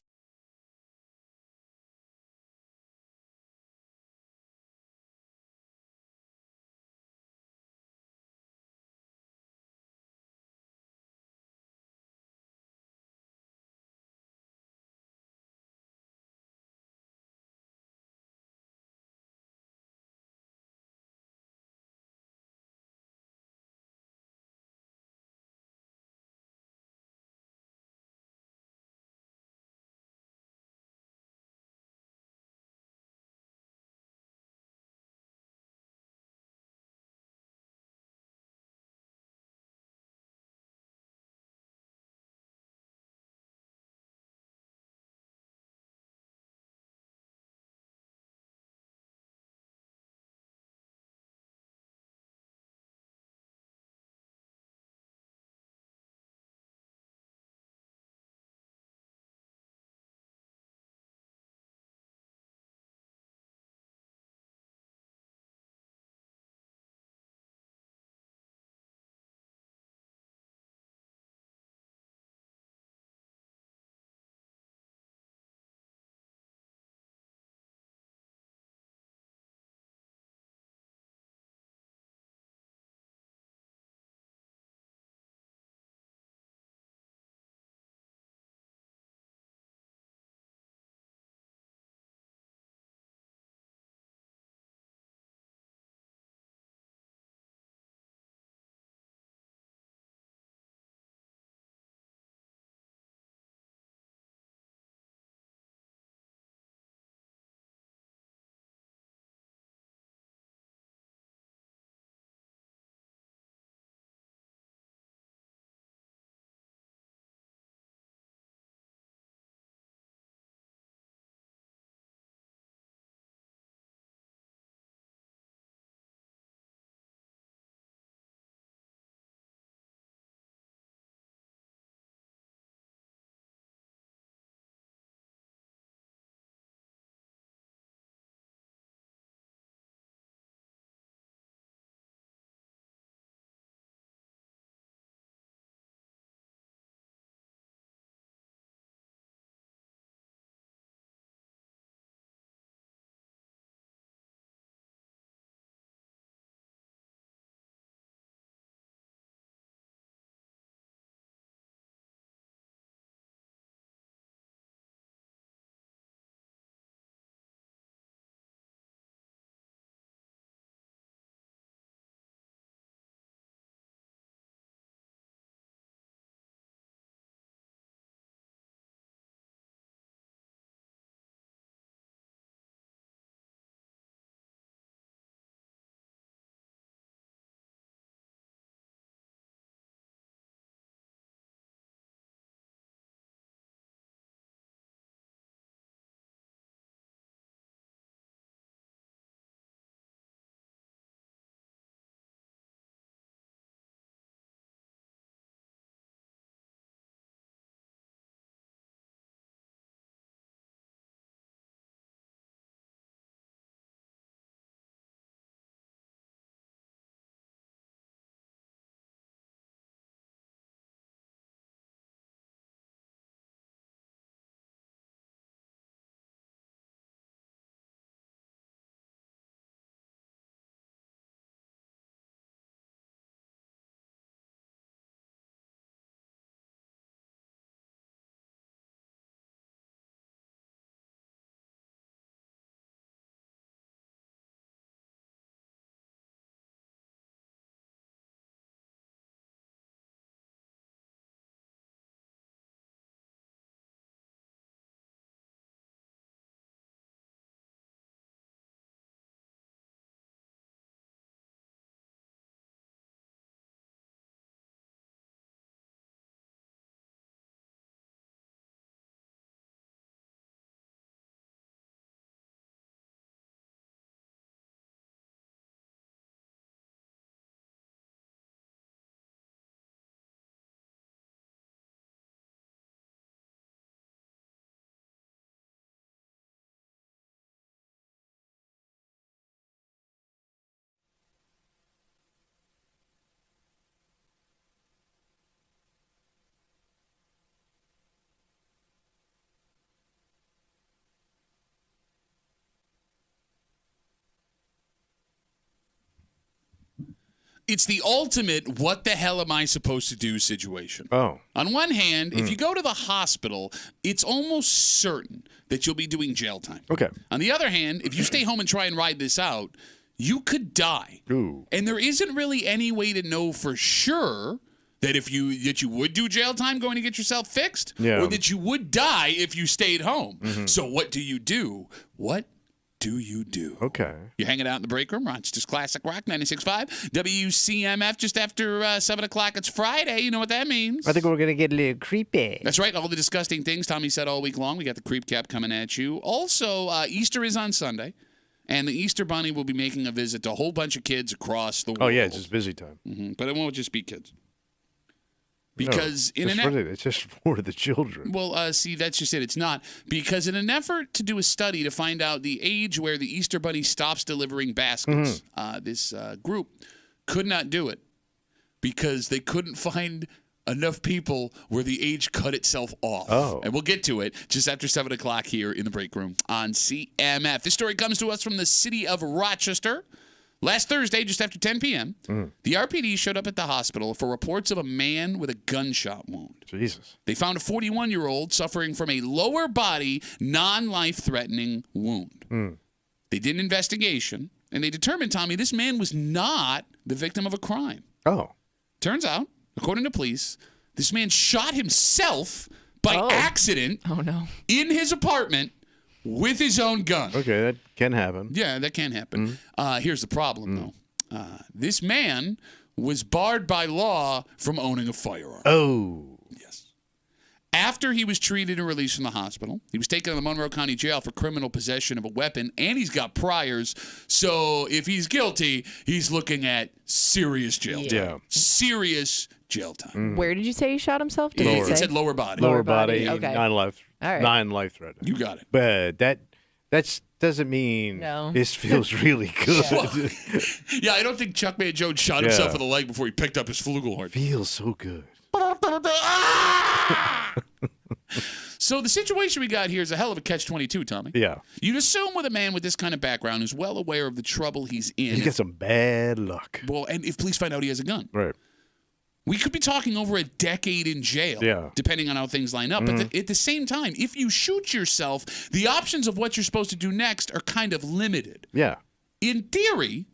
it's the ultimate what the hell am I supposed to do situation. Oh. On one hand, if you go to the hospital, it's almost certain that you'll be doing jail time. Okay. On the other hand, if you stay home and try and ride this out, you could die. Ooh. And there isn't really any way to know for sure that you would do jail time going to get yourself fixed, or that you would die if you stayed home. So what do you do? What do you do? Okay. You're hanging out in the break room. Rochester's Classic Rock 96.5. WCMF just after 7 o'clock. It's Friday. You know what that means. I think we're going to get a little creepy. That's right. All the disgusting things Tommy said all week long. We got the creep cap coming at you. Also, Easter is on Sunday. And the Easter Bunny will be making a visit to a whole bunch of kids across the world. Oh, yeah. It's just busy time. But it won't just be kids. Because it's just for the children. Well, see, that's just it. It's not. Because in an effort to do a study to find out the age where the Easter Bunny stops delivering baskets, this group could not do it because they couldn't find enough people where the age cut itself off. Oh. And we'll get to it just after 7 o'clock here in the break room on CMF. This story comes to us from the city of Rochester. Last Thursday, just after 10 p.m., the RPD showed up at the hospital for reports of a man with a gunshot wound. Jesus. They found a 41-year-old suffering from a lower body, non-life-threatening wound. They did an investigation, and they determined, Tommy, this man was not the victim of a crime. Oh. Turns out, according to police, this man shot himself by accident in his apartment with his own gun. Okay, that can happen. Yeah, that can happen. Here's the problem, though. This man was barred by law from owning a firearm. Oh. Yes. After he was treated and released from the hospital, he was taken to the Monroe County Jail for criminal possession of a weapon, and he's got priors. So if he's guilty, he's looking at serious jail time. Yeah. Serious jail time. Where did you say he shot himself? Did It said lower body. Lower body, okay. non-life, All right. non-life-threatening. You got it. But that doesn't mean this feels really good. Yeah, I don't think Chuckman Jones shot himself in the leg before he picked up his flugelhorn. Feels so good. So the situation we got here is a hell of a catch-22, Tommy. Yeah. You'd assume with a man with this kind of background who's well aware of the trouble he's in. He got some bad luck. Well, and if police find out he has a gun. Right. We could be talking over a decade in jail, depending on how things line up. But at the same time, if you shoot yourself, the options of what you're supposed to do next are kind of limited. Yeah. In theory,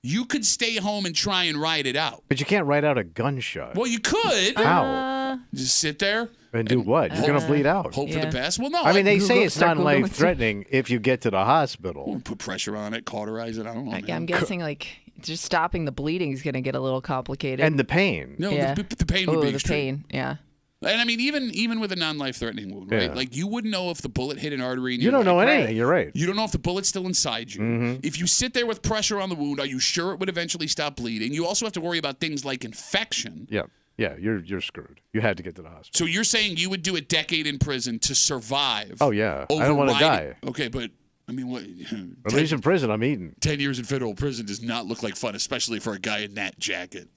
you could stay home and try and ride it out. But you can't write out a gunshot. Well, you could. How? Just sit there. And do what? You're going to bleed out. Hope for the best. Well, no. I mean, they say it's not life-threatening if you get to the hospital. Put pressure on it, cauterize it. I don't know. I'm guessing, just stopping the bleeding is going to get a little complicated. And the pain. No, the pain would be extreme. The pain, yeah. And I mean, even with a non-life-threatening wound, right? Like, you wouldn't know if the bullet hit an artery in your You don't know leg. anything. You're right. You don't know if the bullet's still inside you. If you sit there with pressure on the wound, are you sure it would eventually stop bleeding? You also have to worry about things like infection. Yeah. Yeah, you're scred. You had to get to the hospital. So you're saying you would do a decade in prison to survive? Oh, yeah. I don't want to die. Okay, but, I mean, what? At least in prison, I'm eating. 10 years in federal prison does not look like fun, especially for a guy in that jacket.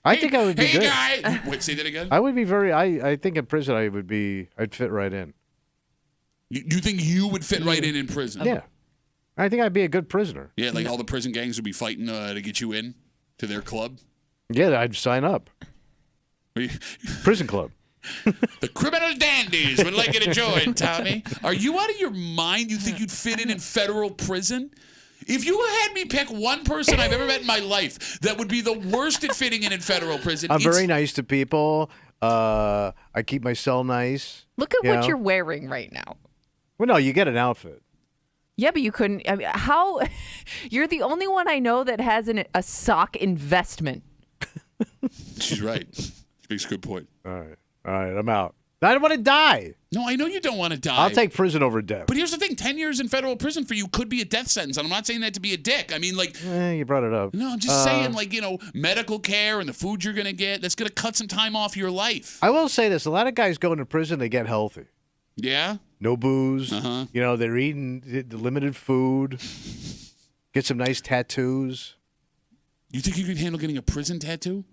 I think I would be good. Hey, guy! Wait, say that again? I would be I think in prison I'd fit right in. You think you would fit right in prison? Yeah. I think I'd be a good prisoner. Yeah, like all the prison gangs would be fighting to get you in to their club? Yeah, I'd sign up. Prison club. The criminal dandies would like you to join, Tommy. Are you out of your mind? You think you'd fit in federal prison? If you had me pick one person I've ever met in my life that would be the worst at fitting in federal prison, I'm very nice to people. I keep my cell nice. Look at what you're wearing right now. Well, no, you get an outfit. Yeah, but you couldn't. I mean, how? You're the only one I know that has a sock investment. She's right. She makes a good point. All right, I'm out. I don't want to die. No, I know you don't want to die. I'll take prison over death. But here's the thing: 10 years in federal prison for you could be a death sentence. And I'm not saying that to be a dick. I mean, like, you brought it up. No, I'm just saying, like, medical care and the food you're gonna get, that's gonna cut some time off your life. I will say this: a lot of guys go into prison, they get healthy. Yeah. No booze. They're eating the limited food. Get some nice tattoos. You think you could handle getting a prison tattoo?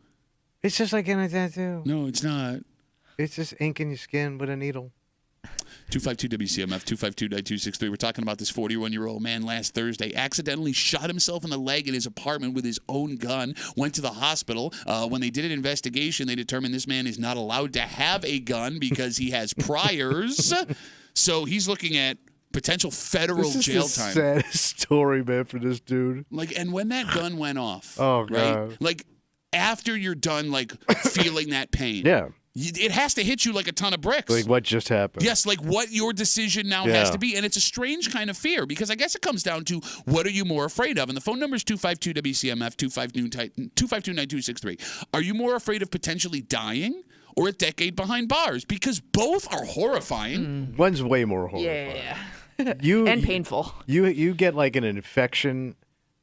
It's just like getting a tattoo. No, it's not. It's just ink in your skin with a needle. 252 WCMF 252-9263. We're talking about this 41-year-old man last Thursday accidentally shot himself in the leg in his apartment with his own gun. Went to the hospital. When they did an investigation, they determined this man is not allowed to have a gun because he has priors. So he's looking at potential federal jail time. Saddest story, man, for this dude. And when that gun went off, oh right? God. After you're done, feeling that pain, yeah, it has to hit you like a ton of bricks. Like what just happened? Yes, like what your decision now has to be, and it's a strange kind of fear because I guess it comes down to what are you more afraid of? And the phone number is 252 WCMF 252-9263. Are you more afraid of potentially dying or a decade behind bars? Because both are horrifying. One's way more horrifying. Yeah. And painful. You get like an infection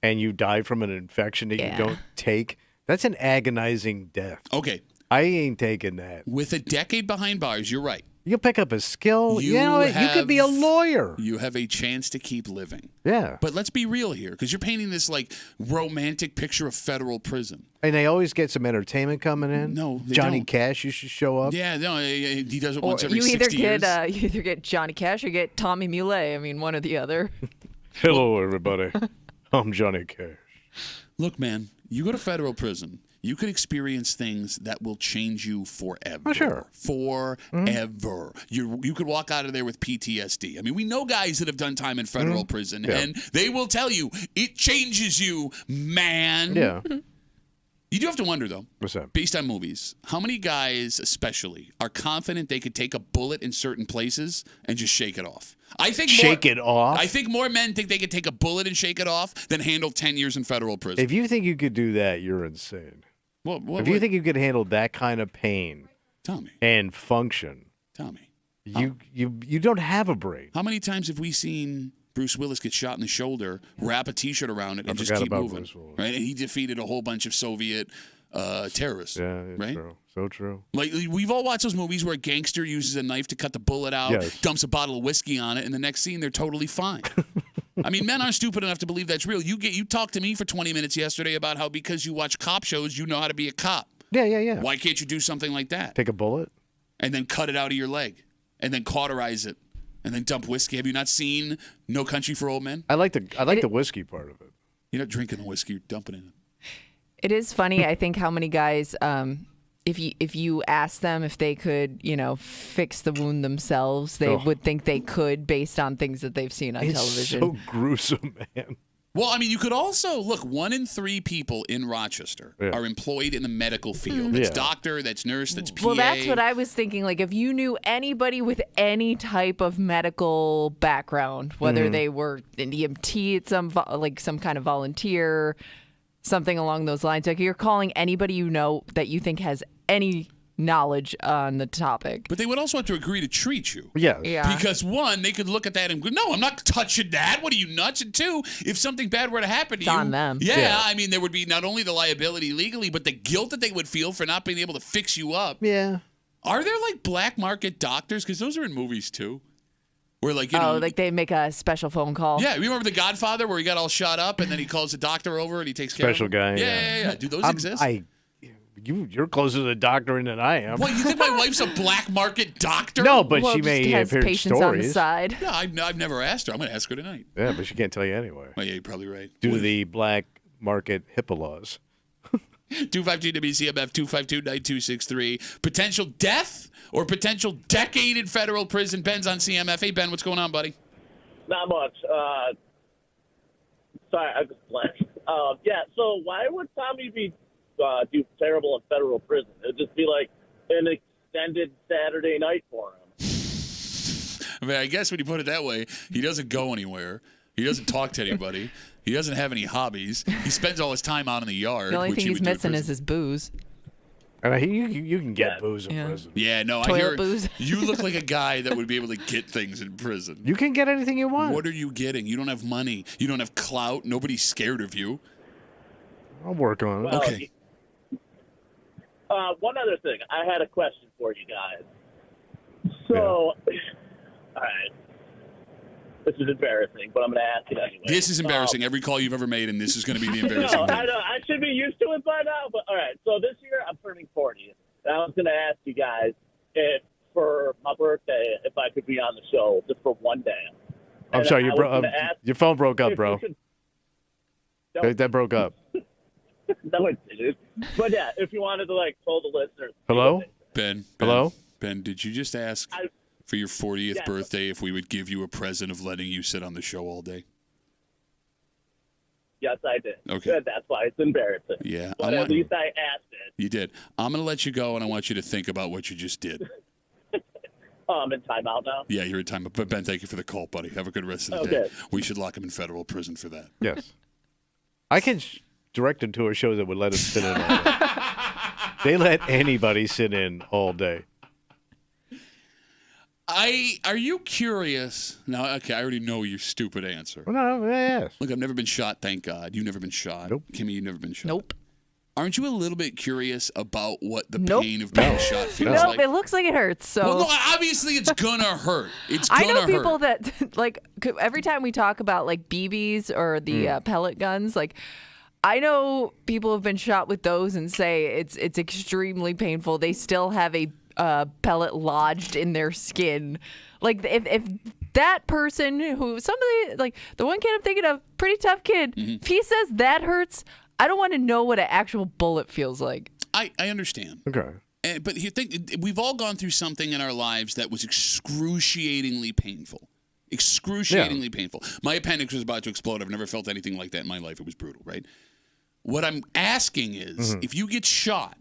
and you die from an infection that you don't take. That's an agonizing death. Okay. I ain't taking that. With a decade behind bars, you're right. You pick up a skill. You could be a lawyer. You have a chance to keep living. Yeah. But let's be real here, because you're painting this romantic picture of federal prison. And they always get some entertainment coming in. No, they Johnny don't. Cash used to show up. Yeah, no, he does it once every 60 years. You either get Johnny Cash or get Tommy Muley. I mean, one or the other. Hello, everybody. I'm Johnny Cash. Look, man, you go to federal prison. You could experience things that will change you forever. Oh, sure. Forever. You could walk out of there with PTSD. I mean, we know guys that have done time in federal prison, and they will tell you it changes you, man. Yeah. You do have to wonder, though, what's that? Based on movies, how many guys especially are confident they could take a bullet in certain places and just shake it off? I think it off? I think more men think they could take a bullet and shake it off than handle 10 years in federal prison. If you think you could do that, you're insane. If you think you could handle that kind of pain and function, you don't have a brain. How many times have we seen Bruce Willis get shot in the shoulder, wrap a T-shirt around it, and just keep moving? Right? And he defeated a whole bunch of Soviet terrorists. Yeah, it's right? true. So true. Like we've all watched those movies where a gangster uses a knife to cut the bullet out, dumps a bottle of whiskey on it, and the next scene they're totally fine. I mean, men aren't stupid enough to believe that's real. You talked to me for 20 minutes yesterday about how because you watch cop shows, you know how to be a cop. Yeah. Why can't you do something like that? Take a bullet? And then cut it out of your leg. And then cauterize it. And then dump whiskey. Have you not seen No Country for Old Men? I like the whiskey part of it. You're not drinking the whiskey, you're dumping it in. It is funny, I think, how many guys, if you ask them if they could, fix the wound themselves, they would think they could based on things that they've seen on television. It's so gruesome, man. Well, I mean, you could also, look, 1 in 3 people in Rochester are employed in the medical field. That's doctor, that's nurse, that's PA. Well, that's what I was thinking. Like, if you knew anybody with any type of medical background, whether they were an EMT at some kind of volunteer, something along those lines, like you're calling anybody you know that you think has any knowledge on the topic. But they would also have to agree to treat you. Yeah. Because 1, they could look at that and go, no, I'm not touching that. What are you, nuts? And 2, if something bad were to happen to you. It's on them. Yeah, I mean, there would be not only the liability legally, but the guilt that they would feel for not being able to fix you up. Yeah. Are there black market doctors? Because those are in movies too. Where like they make a special phone call. Yeah, you remember The Godfather where he got all shot up and then he calls the doctor over and he takes care of him? Special guy. Yeah. Do those exist? You're closer to the doctor than I am. What, you think my wife's a black market doctor? No, but she may have heard patients stories. on the side. No, I've never asked her. I'm going to ask her tonight. Yeah, but she can't tell you anyway. Oh, yeah, you're probably right. Due to the black market HIPAA laws. 252 WCMF 252-9263. Potential death or potential decade in federal prison? Ben's on CMF. Hey, Ben, what's going on, buddy? Not much. Sorry, I just blanked. So why would Tommy do terrible in federal prison? It'd just be like an extended Saturday night for him. I mean, I guess when you put it that way, he doesn't go anywhere. He doesn't talk to anybody. He doesn't have any hobbies. He spends all his time out in the yard. The only thing he's missing is his booze. You can get booze in prison. Yeah, no, Toilet I hear booze. You look like a guy that would be able to get things in prison. You can get anything you want. What are you getting? You don't have money. You don't have clout. Nobody's scared of you. I'll work on it. Well, okay. One other thing. I had a question for you guys. So, all right. This is embarrassing, but I'm going to ask it anyway. This is embarrassing. Every call you've ever made, and this is going to be the embarrassing No, thing. I know. I should be used to it by now, but all right. So this year I'm turning 40. And I was going to ask you guys if for my my birthday if I could be on the show just for one day. I'm sorry, your phone broke up, bro. That broke up. No, it didn't. But yeah, if you wanted to tell the listeners. Hello? Ben. Hello? Ben, did you just ask for your 40th birthday if we would give you a present of letting you sit on the show all day? Yes, I did. Okay. Good, that's why it's embarrassing. Yeah. But at least I asked it. You did. I'm going to let you go, and I want you to think about what you just did. I'm in timeout now. Yeah, you're in timeout. But, Ben, thank you for the call, buddy. Have a good rest of the day. We should lock him in federal prison for that. Yes. I can direct him to a show that would let him sit in all day. They let anybody sit in all day. Are you curious? Now, okay, I already know your stupid answer. Well, no, yes. Look, I've never been shot, thank God. You've never been shot. Nope. Kimmy, you've never been shot. Nope. Aren't you a little bit curious about what the pain of being shot feels Nope, like? it looks like it hurts. So Well, no, obviously it's gonna hurt. It's gonna hurt. I know people that every time we talk about BBs or the pellet guns, I know people have been shot with those and say it's extremely painful. They still have a pellet lodged in their skin. If that person somebody the one kid I'm thinking of, pretty tough kid, if he says that hurts, I don't want to know what an actual bullet feels like. I understand. Okay. But you think we've all gone through something in our lives that was excruciatingly painful. Excruciatingly painful. My appendix was about to explode. I've never felt anything like that in my life. It was brutal, right? What I'm asking is, if you get shot,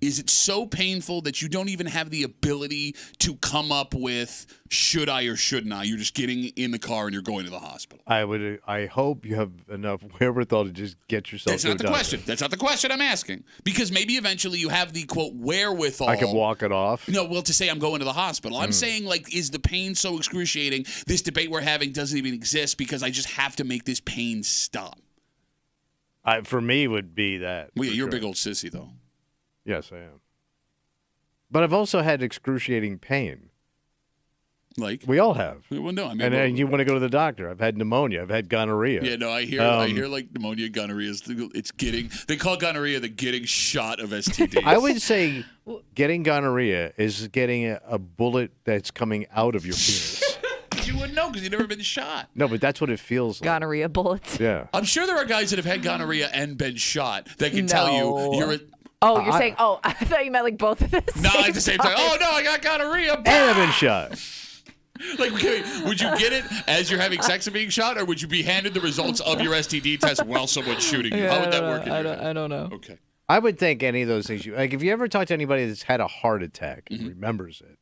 is it so painful that you don't even have the ability to come up with should I or shouldn't I? You're just getting in the car and you're going to the hospital. I hope you have enough wherewithal to just get yourself. That's not the question. That's not the question I'm asking. Because maybe eventually you have the quote wherewithal. I can walk it off. No, well, to say I'm going to the hospital. I'm saying is the pain so excruciating? This debate we're having doesn't even exist because I just have to make this pain stop. For me, it would be that. Well, yeah, you're a big old sissy though. Yes, I am. But I've also had excruciating pain. We all have. Well, no, I mean, and then you want to go to the doctor. I've had pneumonia. I've had gonorrhea. Yeah, no, I hear pneumonia, gonorrhea. They call gonorrhea the getting shot of STDs. I would say getting gonorrhea is getting a bullet that's coming out of your penis. You wouldn't know because you've never been shot. No, but that's what it feels like. Gonorrhea bullets. Yeah. I'm sure there are guys that have had gonorrhea and been shot that can tell you you're a... Oh, you're saying, I thought you meant both of this. No, at the same time. Oh, no, I got gonorrhea. And I've been shot. Would you get it as you're having sex and being shot, or would you be handed the results of your STD test while someone's shooting you? How would that work? I don't know. Okay. I would think any of those things. If you ever talk to anybody that's had a heart attack and remembers it,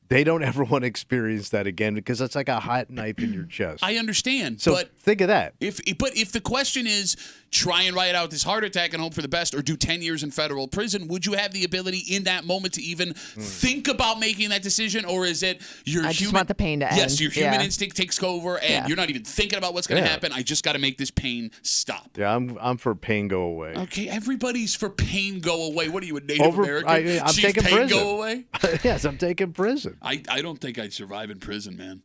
they don't ever want to experience that again because it's like a hot knife in your chest. I understand. So but think of that. If the question is try and ride out this heart attack and hope for the best or do 10 years in federal prison, would you have the ability in that moment to even think about making that decision? Or is it I just want the pain to end. Yes, your human instinct takes over and you're not even thinking about what's going to happen. I just got to make this pain stop. Yeah, I'm for pain go away. Okay, everybody's for pain go away. What are you, a Native American? I'm taking pain prison. Go away? Yes, I'm taking prison. I don't think I'd survive in prison, man.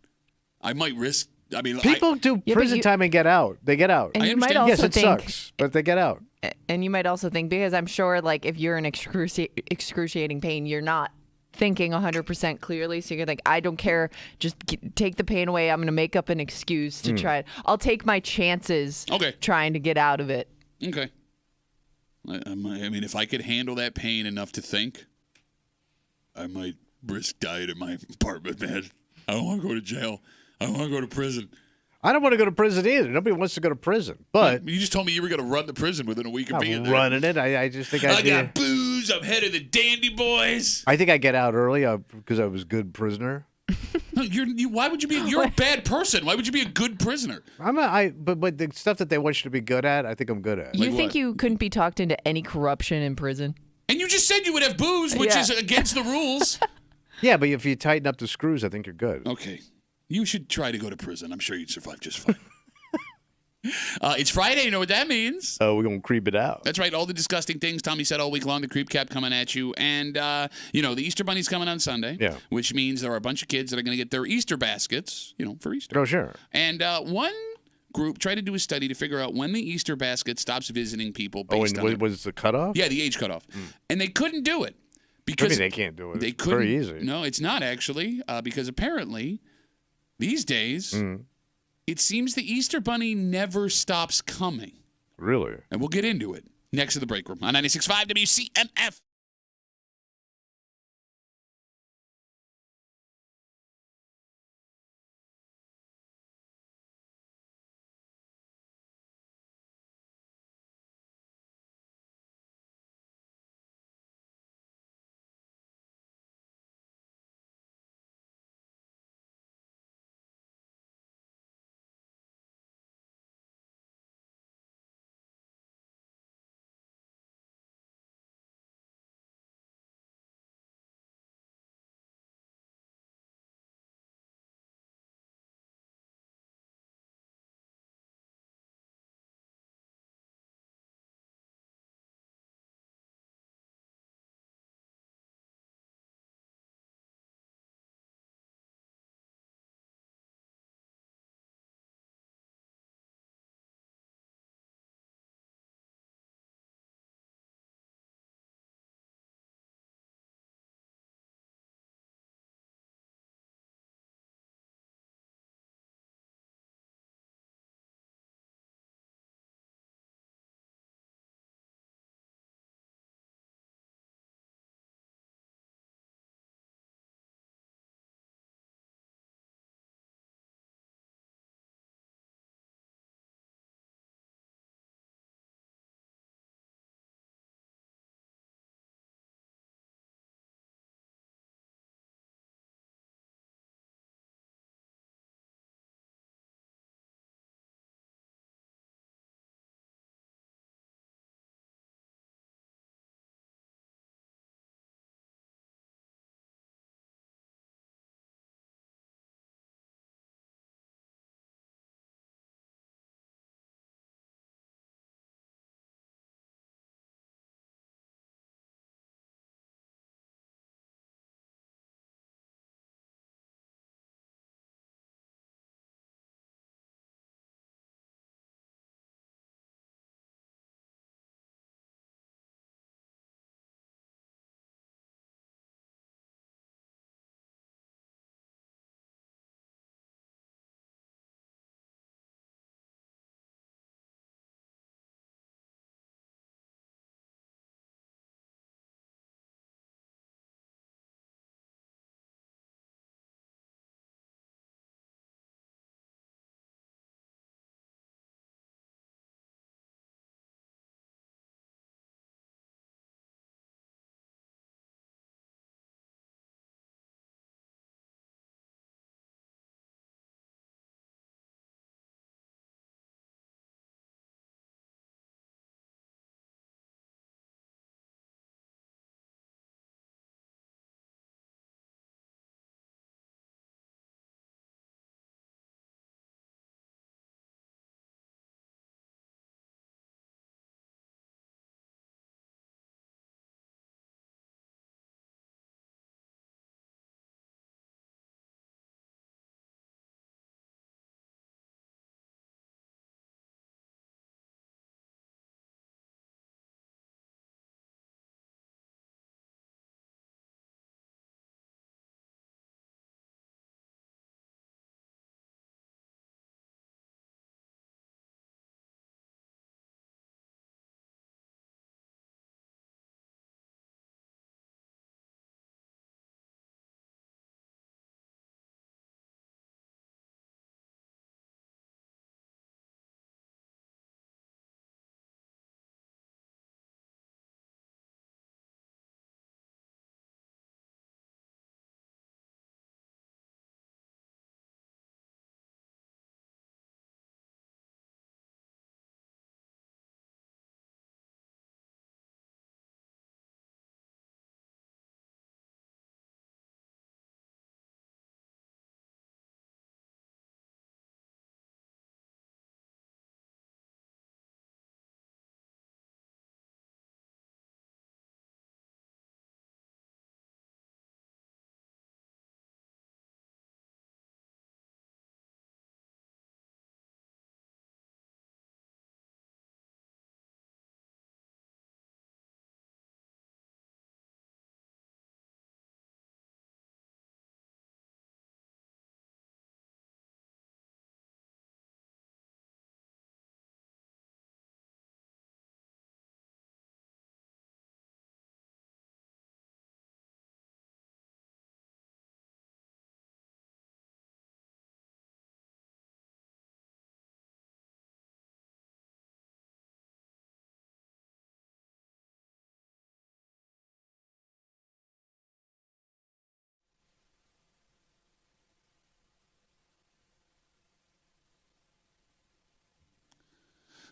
I might risk. I mean, people do prison time and get out. They get out. And you might also yes, it sucks, but they get out. And you might also think, because I'm sure, if you're in excruciating pain, you're not thinking 100% clearly. So you're like, I don't care. Just take the pain away. I'm going to make up an excuse to try it. I'll take my chances trying to get out of it. Okay. I mean, if I could handle that pain enough to think, I might risk dying in my apartment, man. I don't want to go to jail. I don't want to go to prison. I don't want to go to prison either. Nobody wants to go to prison. But you just told me you were going to run the prison within a week of being there. I'm running it. I just think I got booze. I'm head of the Dandy Boys. I think I get out early because I was a good prisoner. No, why would you be? You're a bad person. Why would you be a good prisoner? But the stuff that they want you to be good at, I think I'm good at. You think you couldn't be talked into any corruption in prison? And you just said you would have booze, which is against the rules. Yeah, but if you tighten up the screws, I think you're good. Okay. You should try to go to prison. I'm sure you'd survive just fine. It's Friday. You know what that means. Oh, we're going to creep it out. That's right. All the disgusting things Tommy said all week long, the creep cap coming at you. And, the Easter Bunny's coming on Sunday. Yeah. Which means there are a bunch of kids that are going to get their Easter baskets, for Easter. Oh, sure. And one group tried to do a study to figure out when the Easter basket stops visiting people based on... was the cutoff? Yeah, the age cutoff. And they couldn't do it Because they can't do it. They It's couldn't. very easy. No, it's not actually, because apparently these days it seems the Easter Bunny never stops coming. Really? And we'll get into it next to the break room on 96.5 WCMF.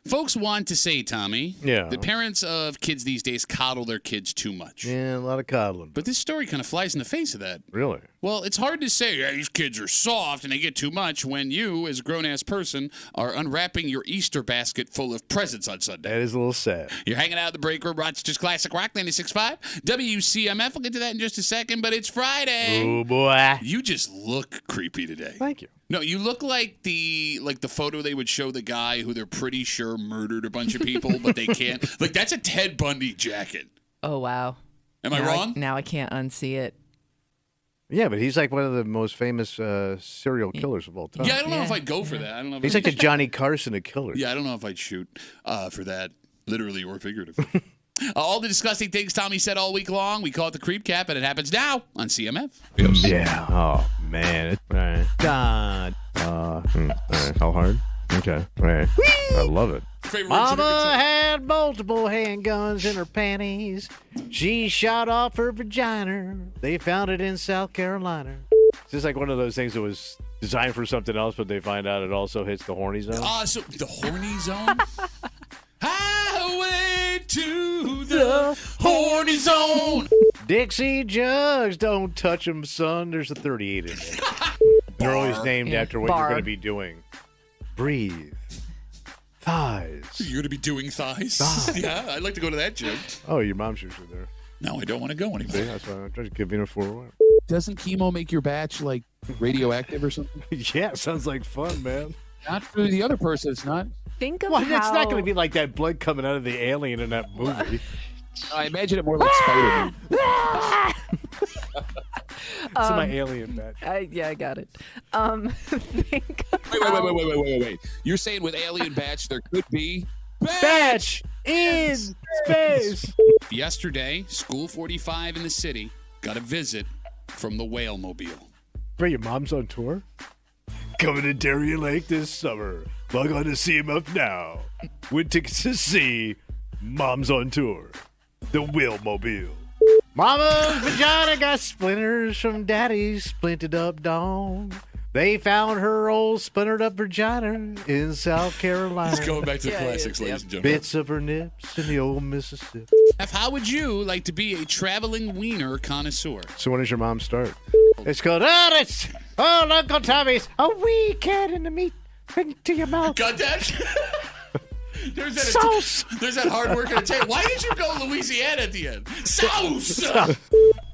Folks want to say, Tommy, Yeah. the parents of kids these days coddle their kids too much. Yeah, a lot of coddling. But this story kind of flies in the face of that. Really? Well, it's hard to say, these kids are soft and they get too much when you, as a grown-ass person, are unwrapping your Easter basket full of presents on Sunday. That is a little sad. You're hanging out at the break room, Rochester's Classic Rock 96.5, WCMF. We'll get to that in just a second, but it's Friday. Oh, boy. You just look creepy today. Thank you. No, you look like the photo they would show the guy who they're pretty sure murdered a bunch of people, but they can't. Like, that's a Ted Bundy jacket. Oh, wow. Am I wrong? Now I can't unsee it. Yeah, but he's like one of the most famous serial killers of all time. Yeah, I don't know if I'd go for that. I don't know. If He's like the Johnny Carson of killers. Yeah, I don't know if I'd shoot for that, literally or figuratively. All the disgusting things Tommy said all week long, we call it the Creep Cap, and it happens now on CMF. Yeah. Oh, man. All right. God. All right. How hard? Okay. All right. I love it. Favorite words of Mama every had multiple handguns in her panties. She shot off her vagina. They found it in South Carolina. It's just like one of those things that was designed for something else, but they find out it also hits the horny zone. So the horny zone? Highway to the horny zone. Dixie jugs, don't touch them, son. There's a 38 in there. They're always named after what you're Bar. going to be doing. Breathe. Thighs. You're going to be doing thighs? Yeah, I'd like to go to that gym. Oh, your mom's usually there. No, I don't want to go anymore. See, that's why I'm trying to give you a 401. Doesn't chemo make your batch like radioactive or something? Yeah, sounds like fun, man. Not for the other person, it's not. Think of Well, how... it's not going to be like that blood coming out of the alien in that movie. I imagine it more like Spider-Man. It's my alien batch. I got it. Think of Wait. You're saying with alien batch there could be Batch in space. Yesterday, School 45 in the city got a visit from the Whale Mobile. Bro, your mom's on tour? Coming to Darien Lake this summer. Log on to CMF now. Win tickets to see Mom's on Tour. The Whale Mobile. Mama's vagina got splinters from Daddy's splintered up dong. They found her old splintered up vagina in South Carolina. It's going back to the classics, ladies and gentlemen. Bits of her nips in the old Mississippi. How would you like to be a traveling wiener connoisseur? So when does your mom start? It's called, Uncle Tommy's a wee cat in the meat. Bring it to your mouth. Got that? There's that Sauce. There's that hard work in Italian. Why did you go Louisiana at the end? Sauce.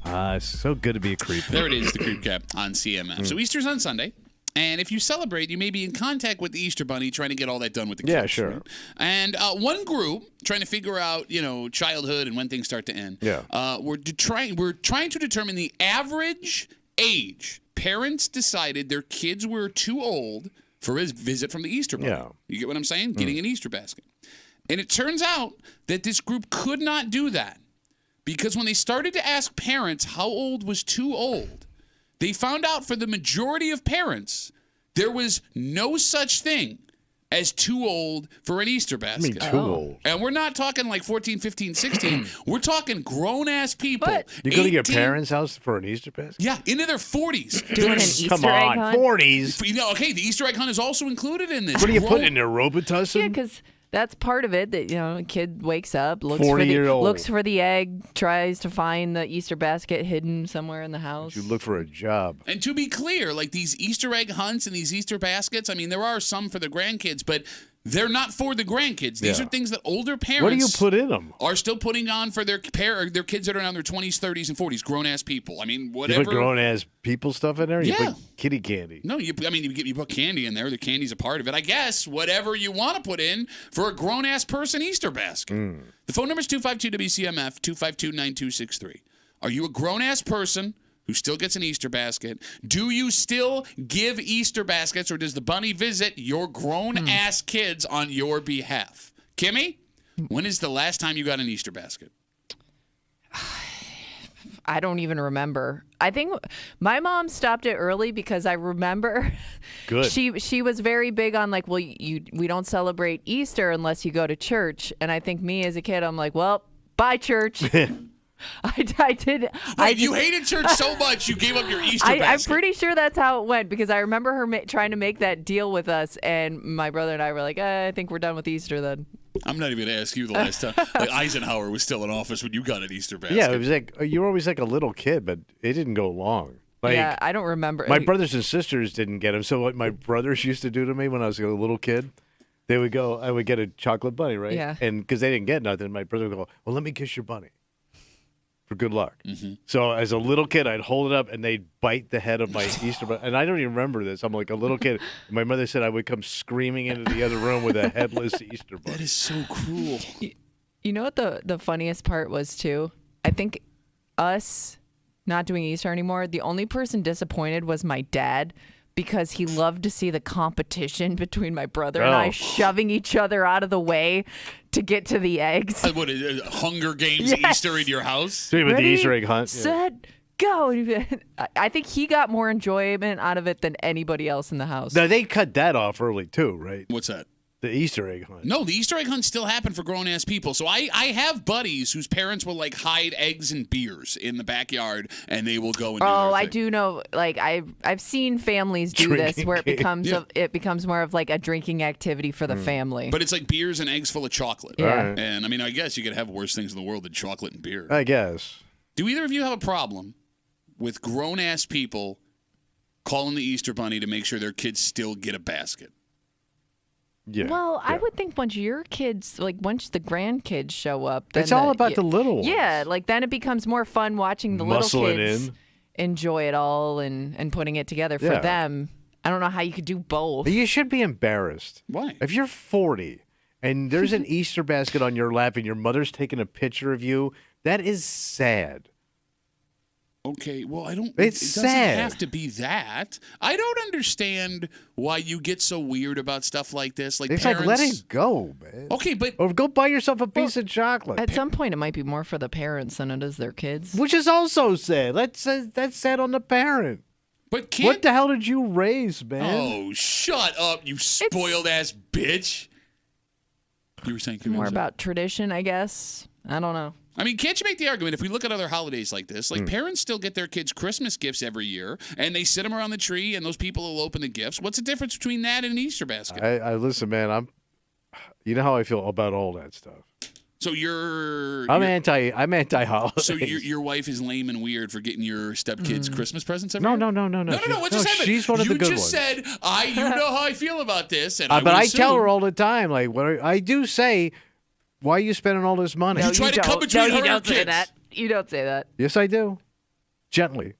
It's so good to be a creep. There it is, the Creep Cap on CMF. So Easter's on Sunday. And if you celebrate, you may be in contact with the Easter Bunny trying to get all that done with the kids. Yeah, sure. Right? And one group trying to figure out, childhood and when things start to end. Yeah. We're trying to determine the average age parents decided their kids were too old for his visit from the Easter Bunny. Yeah. You get what I'm saying? Getting an Easter basket. And it turns out that this group could not do that because when they started to ask parents how old was too old, they found out for the majority of parents, there was no such thing as too old for an Easter basket. Too old. And we're not talking like 14, 15, 16. We're talking grown-ass people. But- You go to your 18 parents' house for an Easter basket? Yeah, into their 40s. doing an Easter Come egg on, hunt? 40s. Okay, the Easter egg hunt is also included in this. What are you Grown- putting in there, Robitussin? Yeah, because that's part of it. That a kid wakes up, looks 40-year-old. looks for the egg, tries to find the Easter basket hidden somewhere in the house. You look for a job. And to be clear, like these Easter egg hunts and these Easter baskets, I mean, there are some for the grandkids, but they're not for the grandkids. These Yeah. are things that older parents What do you put in them? are still putting on for their kids that are in their 20s, 30s, and 40s, grown-ass people. I mean, You whatever. put grown-ass people stuff in there? You Yeah. put kitty candy. No, you put candy in there. The candy's a part of it. I guess whatever you want to put in for a grown-ass person Easter basket. The phone number is 252-WCMF, 252-9263. Are you a grown-ass person who still gets an Easter basket? Do you still give Easter baskets, or does the bunny visit your grown-ass kids on your behalf? Kimmy, when is the last time you got an Easter basket? I don't even remember. I think my mom stopped it early because I remember Good. she was very big on like, well, we don't celebrate Easter unless you go to church. And I think me as a kid, I'm like, well, bye church. I did. Wait, you hated church so much you gave up your Easter basket. I'm pretty sure that's how it went because I remember her trying to make that deal with us, and my brother and I were like, I think we're done with Easter then. I'm not even going to ask you the last time. Like Eisenhower was still in office when you got an Easter basket. Yeah, it was like you were always like a little kid, but it didn't go long. Like, yeah, I don't remember. My brothers and sisters didn't get them. So what my brothers used to do to me when I was a little kid, I would get a chocolate bunny, right? Yeah. And because they didn't get nothing, my brother would go, well, let me kiss your bunny for good luck. Mm-hmm. So as a little kid, I'd hold it up and they'd bite the head of my Easter bunny. And I don't even remember this. I'm like a little kid. My mother said I would come screaming into the other room with a headless Easter bunny. That is so cruel. You know what the funniest part was, too? I think us not doing Easter anymore, the only person disappointed was my dad because he loved to see the competition between my brother and I shoving each other out of the way to get to the eggs. What, Hunger Games Easter in your house? With the Easter egg hunt. Set, go. I think he got more enjoyment out of it than anybody else in the house. Now, they cut that off early, too, right? What's that? The Easter egg hunt. No, the Easter egg hunt still happened for grown-ass people. So I have buddies whose parents will, like, hide eggs and beers in the backyard, and they will go and do their I thing. do know. Like, I've seen families do Drinking this where it becomes Yeah. it becomes more of like a drinking activity for the family. But it's like beers and eggs full of chocolate. Yeah. All right. And, I mean, I guess you could have worse things in the world than chocolate and beer. I guess. Do either of you have a problem with grown-ass people calling the Easter Bunny to make sure their kids still get a basket? Yeah. Well, I yeah. would think once your kids, like once the grandkids show up, then It's all about the little ones. Yeah, like then it becomes more fun watching the Muscle little it kids in. enjoy it all and putting it together for Yeah. them. I don't know how you could do both. You should be embarrassed. Why? If you're 40 and there's an Easter basket on your lap and your mother's taking a picture of you, that is sad. Okay, well, I don't. It's it doesn't sad. have to be that. I don't understand why you get so weird about stuff like this. Like It's parents. like, let it go, man. Okay, but Or go buy yourself a piece of chocolate. At some point, it might be more for the parents than it is their kids. Which is also sad. That's sad on the parent. can't. What the hell did you raise, man? Oh, shut up, you spoiled ass bitch. You were saying More about tradition, I guess. I don't know. I mean, can't you make the argument if we look at other holidays like this? Like, parents still get their kids Christmas gifts every year, and they sit them around the tree, and those people will open the gifts. What's the difference between that and an Easter basket? I listen, man. You know how I feel about all that stuff. So I'm anti-holiday. So your wife is lame and weird for getting your stepkids Christmas presents every No. year? No. What just happened? She's one of the good ones. You just said, you know how I feel about this, and but I tell her all the time, like, I do say, why are you spending all this money? You try to come between her and her say kids. that. You don't say that. Yes, I do. Gently.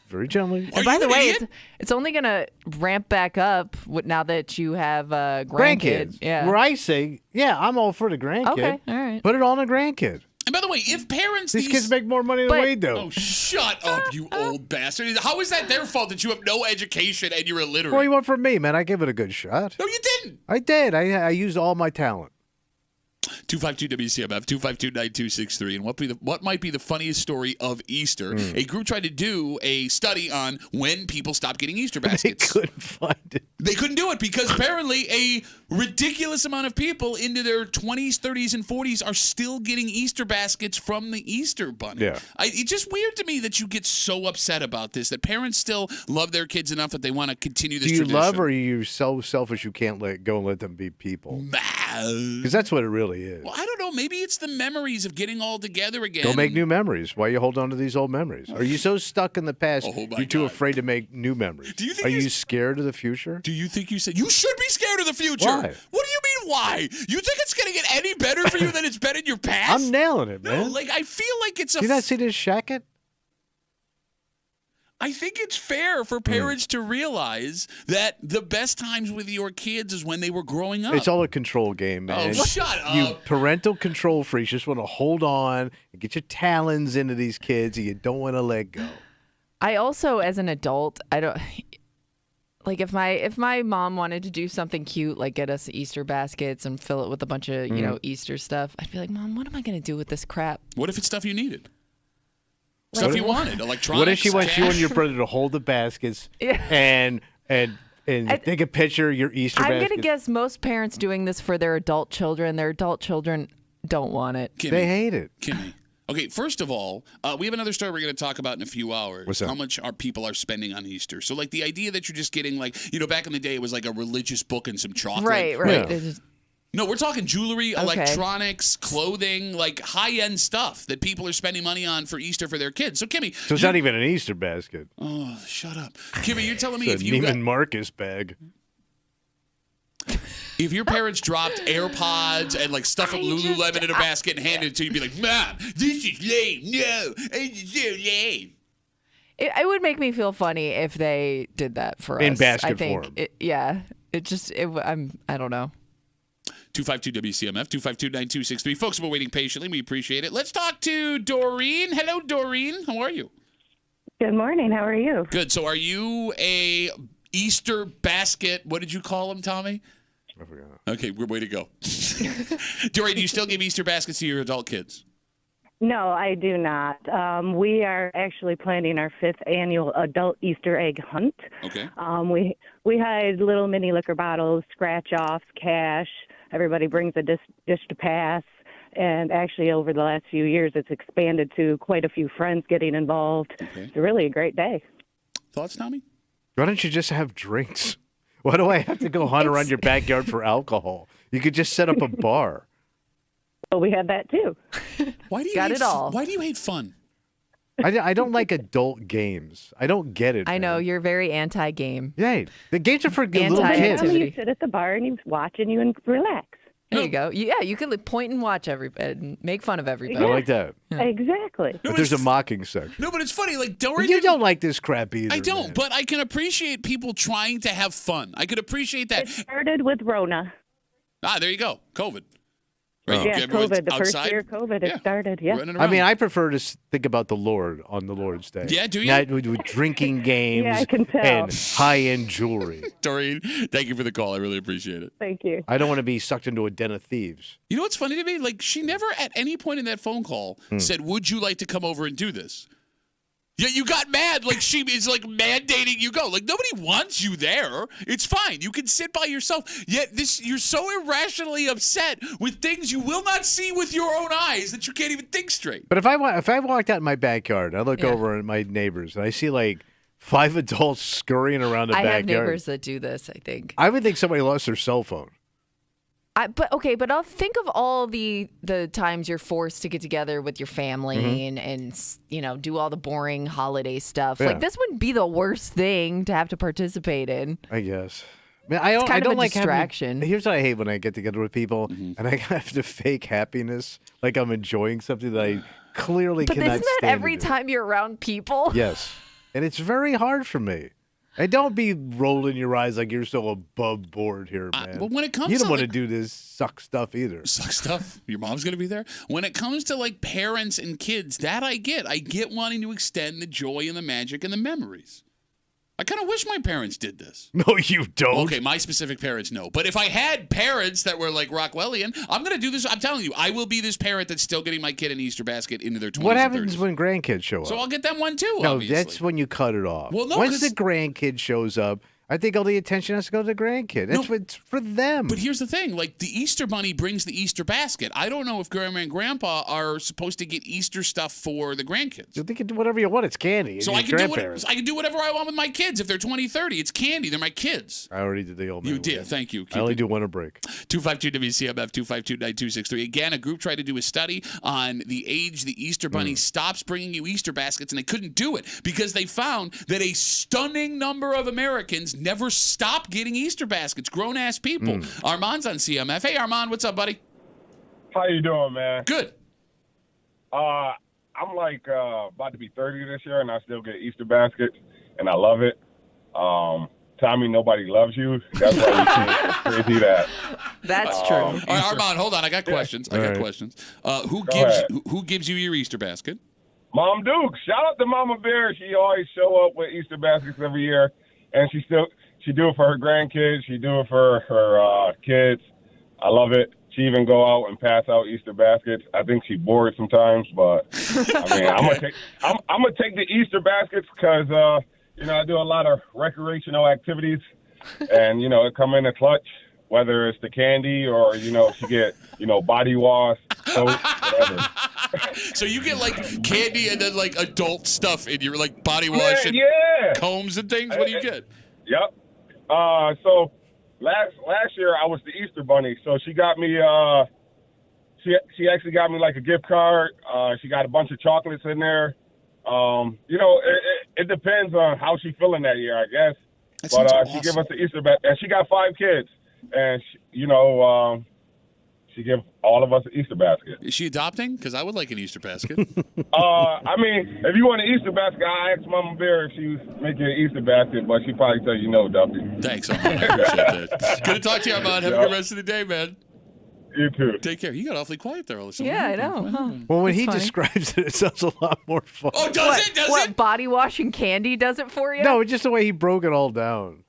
Very gently. Are And by you the an way, idiot? it's only going to ramp back up now that you have a grandkid. Yeah. Where I say, yeah, I'm all for the grandkid. Okay, all right. Put it on a grandkid. And by the way, if parents These kids make more money than we do. Oh, shut up, you old bastard! How is that their fault that you have no education and you're illiterate? What do you want from me, man? I give it a good shot. No, you didn't. I did. I used all my talent. 252 WCMF 252-9263. And what might be the funniest story of Easter? A group tried to do a study on when people stop getting Easter They baskets. couldn't find it. They couldn't do it because apparently a ridiculous amount of people into their 20s, 30s, and 40s are still getting Easter baskets from the Easter Bunny. Yeah. It's just weird to me that you get so upset about this, that parents still love their kids enough that they want to continue this Do you tradition. love or are you so selfish you can't let go and let them be people? Because that's what it really is. Well, I don't know. Maybe it's the memories of getting all together again. Go make new memories. Why you hold on to these old memories? Are you so stuck in the past Oh, my you're too God. afraid to make new memories? Do you think Are you're- you scared of the future? Do you think you said you should be scared of the future? Why? What do you mean why? You think it's going to get any better for you than it's been in your past? I'm nailing it, No, man. like I feel like it's a Do you not see this shacket? I think it's fair for parents to realize that the best times with your kids is when they were growing up. It's all a control game, man. Oh, shut up. You parental control freaks just want to hold on and get your talons into these kids and you don't want to let go. I also, as an adult, I don't like if my mom wanted to do something cute, like get us Easter baskets and fill it with a bunch of Easter stuff. I'd be like, Mom, what am I going to do with this crap? What if it's stuff you needed? Stuff you wanted, electronics. What if she wants you and cash? your brother to hold the baskets Yeah. and take a picture of your Easter I'm basket? going to guess most parents doing this for their adult children. Their adult children don't want it. Kimmy, They hate it. Kimmy. Okay, first of all, we have another story we're going to talk about in a few hours. What's that? How much our people are spending on Easter. So, like, the idea that you're just getting, like, back in the day, it was like a religious book and some chocolate. Right. Yeah. No, we're talking jewelry, Okay. electronics, clothing, like high-end stuff that people are spending money on for Easter for their kids. So, Kimmy. So it's not even an Easter basket. Oh, shut up. Kimmy, you're telling me It's if a you Neiman Marcus bag. If your parents dropped AirPods and like stuff from Lululemon in a basket and handed it to you, you'd be like, Mom, this is lame. No, it's so lame. It would make me feel funny if they did that for us. In basket I think. form. I don't know. 252 WCMF, 252-9263. Folks, we're waiting patiently. We appreciate it. Let's talk to Doreen. Hello, Doreen. How are you? Good morning. How are you? Good. So are you a Easter basket, what did you call them, Tommy? I forgot. Okay, way to go. Doreen, do you still give Easter baskets to your adult kids? No, I do not. We are actually planning our 5th annual adult Easter egg hunt. Okay. We hide little mini liquor bottles, scratch-offs, cash. Everybody brings a dish to pass. And actually, over the last few years, it's expanded to quite a few friends getting involved. Okay. It's really a great day. Thoughts, Tommy? Why don't you just have drinks? Why do I have to go hunt around your backyard for alcohol? You could just set up a bar. Well, we have that too. Why do you Got hate it all. Why do you hate fun? I don't like adult games. I don't get it. I know man. you're very anti-game. Yeah, the games are for little Anti- kids. activity. You sit at the bar and you watch and you relax. There you go. Yeah, you can point and watch and make fun of everybody. I like that. Exactly. But there's a mocking section. No, but it's funny. Like, Doreen, You don't like this crap either. I don't, man. but I can appreciate people trying to have fun. I could appreciate that. It started with Rona. There you go. COVID. Right? Yeah, Everyone's COVID. The outside. first year of COVID, Yeah. it started. Yeah. Running I mean, around. I prefer to think about the Lord on the Lord's Day. Yeah, do you? Not with drinking games Yeah, I can tell. and high-end jewelry. Doreen, thank you for the call. I really appreciate it. Thank you. I don't want to be sucked into a den of thieves. You know what's funny to me? Like, she never at any point in that phone call said, would you like to come over and do this? Yet you got mad. Like, she is like mandating you go. Like, nobody wants you there. It's fine. You can sit by yourself. Yet you're so irrationally upset with things you will not see with your own eyes that you can't even think straight. But if I walked out in my backyard, I look over at my neighbors, and I see like 5 adults scurrying around the I backyard. have neighbors that do this, I think. I would think somebody lost their cell phone. But I'll think of all the times you're forced to get together with your family and do all the boring holiday stuff. Yeah. Like, this wouldn't be the worst thing to have to participate in. I guess. Man, I don't. kind I of don't a like distraction. Here's what I hate when I get together with people, and I have to fake happiness, like I'm enjoying something that I clearly But cannot isn't that stand every to do. time you're around people? Yes, and it's very hard for me. And don't be rolling your eyes like you're so above board here, man. But when it comes you don't to want to like, do this suck stuff either. suck stuff, your mom's going to be there. When it comes to like parents and kids, that I get. I get wanting to extend the joy and the magic and the memories. I kind of wish my parents did this. No, you don't. Okay, my specific parents, no. But if I had parents that were like Rockwellian, I'm going to do this. I'm telling you, I will be this parent that's still getting my kid an Easter basket into their 20s What and happens 30s. when grandkids show up? So I'll get them one too, No, obviously. that's when you cut it off. Well, no, once 'cause- the grandkid shows up, I think all the attention has to go to the grandkid. That's what's for them. But here's the thing, like the Easter bunny brings the Easter basket. I don't know if grandma and grandpa are supposed to get Easter stuff for the grandkids. You can do whatever you want. It's candy. So and I your can do grandparents. I can do whatever I want with my kids. If they're 20, 30, it's candy. They're my kids. I already did the old man. You did. one. Thank you. I only do one a break. 252 WCMF 252-9263. Again, a group tried to do a study on the age the Easter bunny stops bringing you Easter baskets, and they couldn't do it because they found that a stunning number of Americans never stop getting Easter baskets. Grown-ass people. Armand's on CMF. Hey, Armand, what's up, buddy? How you doing, man? Good. I'm like about to be 30 this year, and I still get Easter baskets, and I love it. Tommy, nobody loves you. That's why you can't crazy that. That's true. All right, Armand, hold on. I got questions. I got right. questions. Who ahead. gives you your Easter basket? Mom Duke, shout out to Mama Bear. She always show up with Easter baskets every year, and she do it for her grandkids. She do it for her kids. I love it. She even go out and pass out Easter baskets. I think she's bored sometimes, but I mean, I'm gonna take the Easter baskets because I do a lot of recreational activities, and it come in a clutch. Whether it's the candy or she get body wash, soap, whatever. So you get like candy and then like adult stuff in your like body wash and combs and things. What do you get? Yep. So last year I was the Easter bunny, so she got me. She actually got me like a gift card. She got a bunch of chocolates in there. It depends on how she's feeling that year, I guess. But she gave us the Easter basket, and she got 5 kids, and she gave all of us an Easter basket. Is she adopting? Because I would like an Easter basket. I mean, if you want an Easter basket, I asked Mama Bear if she was making an Easter basket, but she probably tell you no, Duffy. Thanks, I appreciate that. Good to talk to you, Armand. Have a good rest of the day, man. You too. Take care. You got awfully quiet there all of a sudden. Yeah, I know. Huh. Well, when That's he funny. describes it, it sounds a lot more fun. Oh, does it? What, body wash and candy does it for you? No, it's just the way he broke it all down.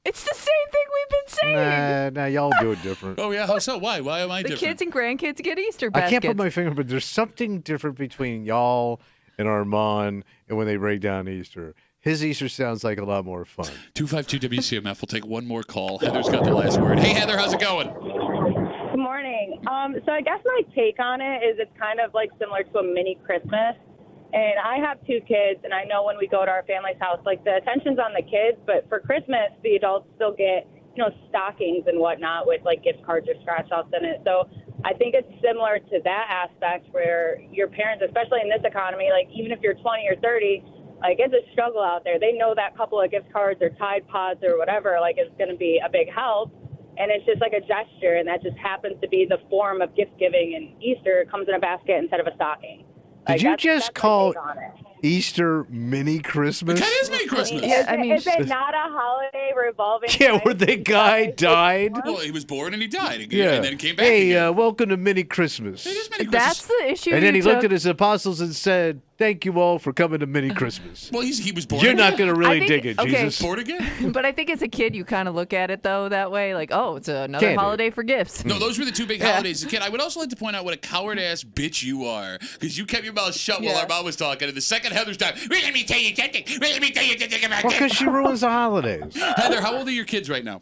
It's the same thing we've been saying. Nah, y'all do it different. Oh, yeah? How so? Why? Why am I The different? kids and grandkids get Easter I baskets. can't put my finger, but there's something different between y'all and Armand and when they break down Easter. His Easter sounds like a lot more fun. 252 WCMF. We'll take one more call. Heather's got the last word. Hey, Heather, how's it going? Good morning. So I guess my take on it is it's kind of like similar to a mini Christmas. And I have 2 kids, and I know when we go to our family's house, like the attention's on the kids, but for Christmas, the adults still get, stockings and whatnot with like gift cards or scratch-offs in it. So I think it's similar to that aspect where your parents, especially in this economy, like even if you're 20 or 30, like it's a struggle out there. They know that couple of gift cards or Tide Pods or whatever, like it's going to be a big help. And it's just like a gesture, and that just happens to be the form of gift giving. And Easter comes in a basket instead of a stocking. Did you just call Easter mini Christmas? That is mini Christmas. Is it not a holiday revolving? Yeah, where the guy died. Well, he was born and he died. Yeah. And then came back Hey, again. welcome to mini Christmas. It is mini Christmas. That's the issue. And then he you looked took. at his apostles and said, "Thank you all for coming to mini Christmas." Well, he was born You're again. not going to really I think- dig it, okay. Jesus. Born again? But I think as a kid, you kind of look at it, though, that way. Like, oh, it's another Candy. holiday for gifts. No, those were the 2 big holidays as a kid. I would also like to point out what a coward-ass bitch you are, because you kept your mouth shut while our mom was talking, and the second Heather's time, let me tell you something. Let me tell you something about Well, because she ruins the holidays. Heather, how old are your kids right now?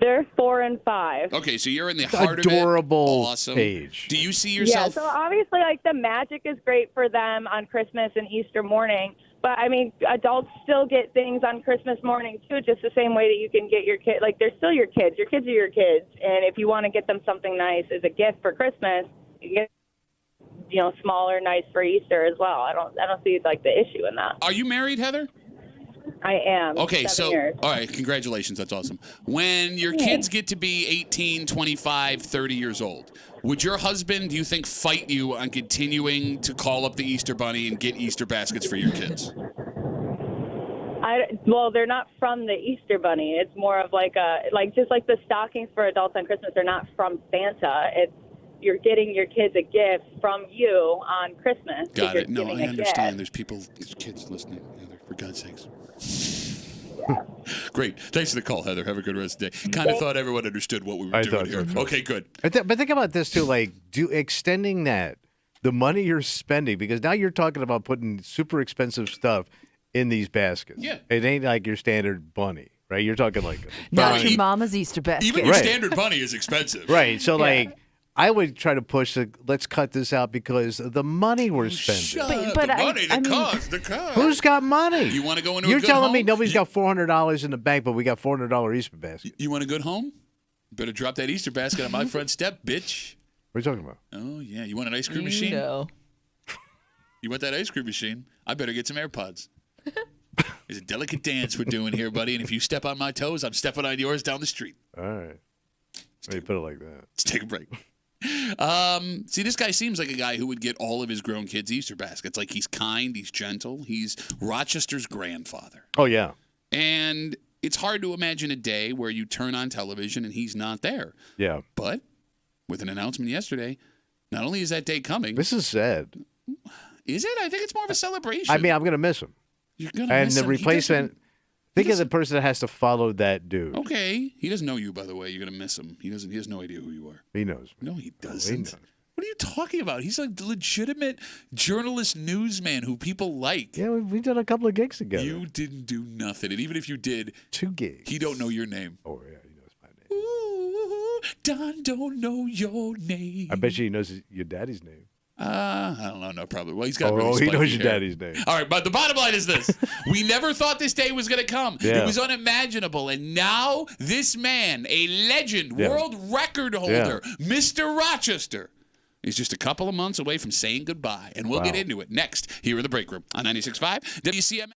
They're 4 and 5. Okay, so you're in the heart Adorable of it. Awesome. age. Do you see Yeah, yourself? so obviously, like, the magic is great for them on Christmas and Easter morning. But, I mean, adults still get things on Christmas morning, too, just the same way that you can get your kid. Like, they're still your kids. Your kids are your kids. And if you want to get them something nice as a gift for Christmas, you get, smaller, nice for Easter as well. I don't see, like, the issue in that. Are you married, Heather? I am. Okay, 7 years. all right, congratulations. That's awesome. When your kids get to be 18, 25, 30 years old, would your husband, do you think, fight you on continuing to call up the Easter Bunny and get Easter baskets for your kids? Well, they're not from the Easter Bunny. It's more of just like the stockings for adults on Christmas are not from Santa. It's you're getting your kids a gift from you on Christmas. Got it. No, giving I a understand. gift. There's kids listening, Heather, for God's sakes. Great. Thanks for the call, Heather. Have a good rest of the day. Kind of thought everyone understood what we were doing here. Okay, good. But think about this too, like extending the money you're spending, because now you're talking about putting super expensive stuff in these baskets. Yeah. It ain't like your standard bunny, right? You're talking like Not your mama's Easter basket. Even your standard bunny is expensive. Right. So I would try to push let's cut this out because of the money we're spending. The cost. Who's got money? You want to go into You're a good telling me home? nobody's got $400 in the bank, but we got $400 Easter basket. You want a good home? Better drop that Easter basket on my front step, bitch. What are you talking about? Oh, yeah. You want an ice cream machine? No. You want that ice cream machine? I better get some AirPods. There's a delicate dance we're doing here, buddy, and if you step on my toes, I'm stepping on yours down the street. All right. So you put it like that. Let's take a break. See, this guy seems like a guy who would get all of his grown kids Easter baskets. Like, he's kind, he's gentle, he's Rochester's grandfather. Oh, yeah. And it's hard to imagine a day where you turn on television and he's not there. Yeah. But with an announcement yesterday, not only is that day coming. This is sad. Is it? I think it's more of a celebration. I mean, I'm going to miss him. You're going to and miss the him. replacement, think of the person that has to follow that dude. Okay. He doesn't know you, by the way. You're going to miss him. He has no idea who you are. He knows. No, he Oh, doesn't. he knows. What are you talking about? He's a legitimate journalist newsman who people like. Yeah, we did a couple of gigs together. You didn't do nothing. And even if you did, 2 gigs. he don't know your name. Oh, yeah, he knows my name. Ooh, Don don't know your name. I bet you he knows your daddy's name. I don't know. No, probably. Well, he's got really he spiky knows your hair. daddy's name. All right, but the bottom line is this. We never thought this day was going to come. Yeah. It was unimaginable. And now this man, a legend, world record holder, Mr. Rochester, is just a couple of months away from saying goodbye. And we'll get into it next here in the break room on 96.5 WCMF.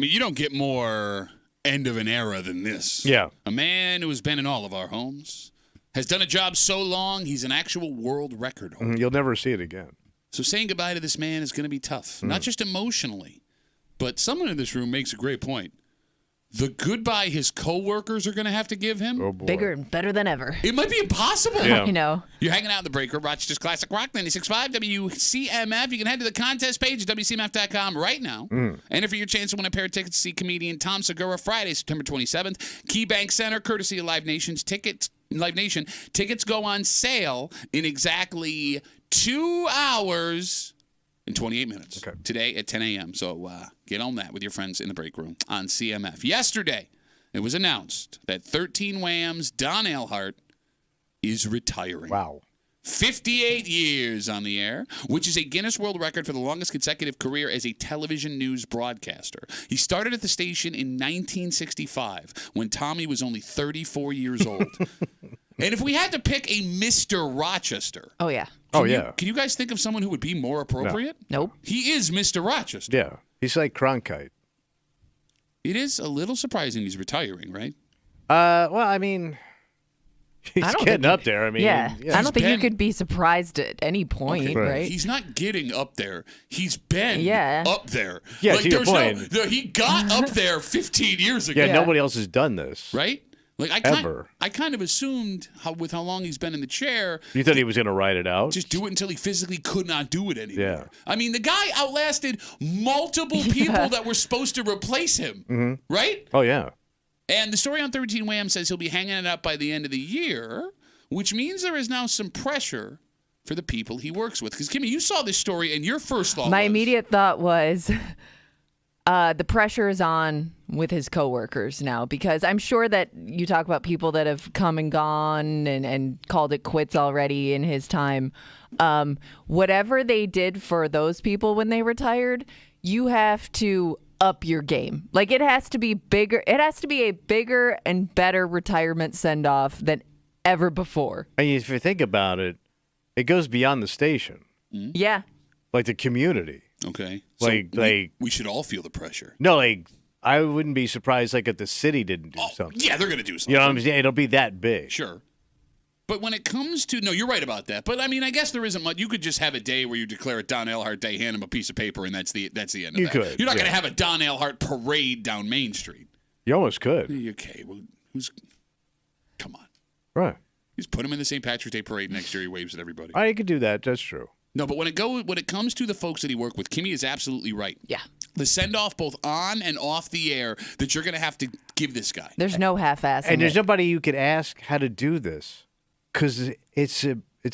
mean, you don't get more end of an era than this. Yeah. A man who has been in all of our homes, has done a job so long, he's an actual world record holder. You'll never see it again. So saying goodbye to this man is going to be tough, not just emotionally, but someone in this room makes a great point. The goodbye his coworkers are going to have to give him. Oh, boy. Bigger and better than ever. It might be impossible. Yeah. I know. You're hanging out in the break room, Rochester's Classic Rock 96.5 WCMF. You can head to the contest page at WCMF.com right now. Enter for your chance to win a pair of tickets to see comedian Tom Segura Friday, September 27th. KeyBank Center, courtesy of Live Nation. Tickets go on sale in exactly 2 hours and 28 minutes today at 10 a.m. So get on that with your friends in the break room on CMF. Yesterday, it was announced that 13 Wham's Don Eilhart is retiring. Wow. 58 years on the air, which is a Guinness World Record for the longest consecutive career as a television news broadcaster. He started at the station in 1965 when Tommy was only 34 years old. And if we had to pick a Mr. Rochester. Oh, yeah. Can you guys think of someone who would be more appropriate? No. Nope. He is Mr. Rochester. Yeah. He's like Cronkite. It is a little surprising he's retiring, right? Well, I mean, he's getting up there. I mean, I don't think you could be surprised at any point, right? He's not getting up there. He's been up there. Yeah, to your point. He got up there 15 years ago. Yeah, nobody else has done this. Right? Like I kind of assumed with how long he's been in the chair. You thought he was going to ride it out? Just do it until he physically could not do it anymore. Yeah. I mean, the guy outlasted multiple people that were supposed to replace him. Right? Oh, yeah. And the story on 13 Wham says he'll be hanging it up by the end of the year, which means there is now some pressure for the people he works with. Because, Kimmy, you saw this story, and your first thought My immediate thought was the pressure is on with his coworkers now, because I'm sure that you talk about people that have come and gone and called it quits already in his time. Whatever they did for those people when they retired, you have to up your game. Like, it has to be bigger. It has to be a bigger and better retirement send-off than ever before. And if you think about it, it goes beyond the station. Yeah. Like the community. Okay. Like we should all feel the pressure. No, like I wouldn't be surprised if the city didn't do something. Yeah, they're going to do something. You know what I'm saying? It'll be that big. Sure. But when it comes to, no, you're right about that. But I mean, I guess there isn't much. You could just have a day where you declare it Don Eilhart Day, hand him a piece of paper, and that's the end of that. You could. You're not going to have a Don Eilhart parade down Main Street. You almost could. Okay, well, come on. Right. Just put him in the St. Patrick's Day parade next year. He waves at everybody. You could do that. That's true. No, but when it comes to the folks that he worked with, Kimmy is absolutely right. Yeah. The send-off both on and off the air that you're going to have to give this guy. There's no half-assing. And there's nobody you could ask how to do this, because it's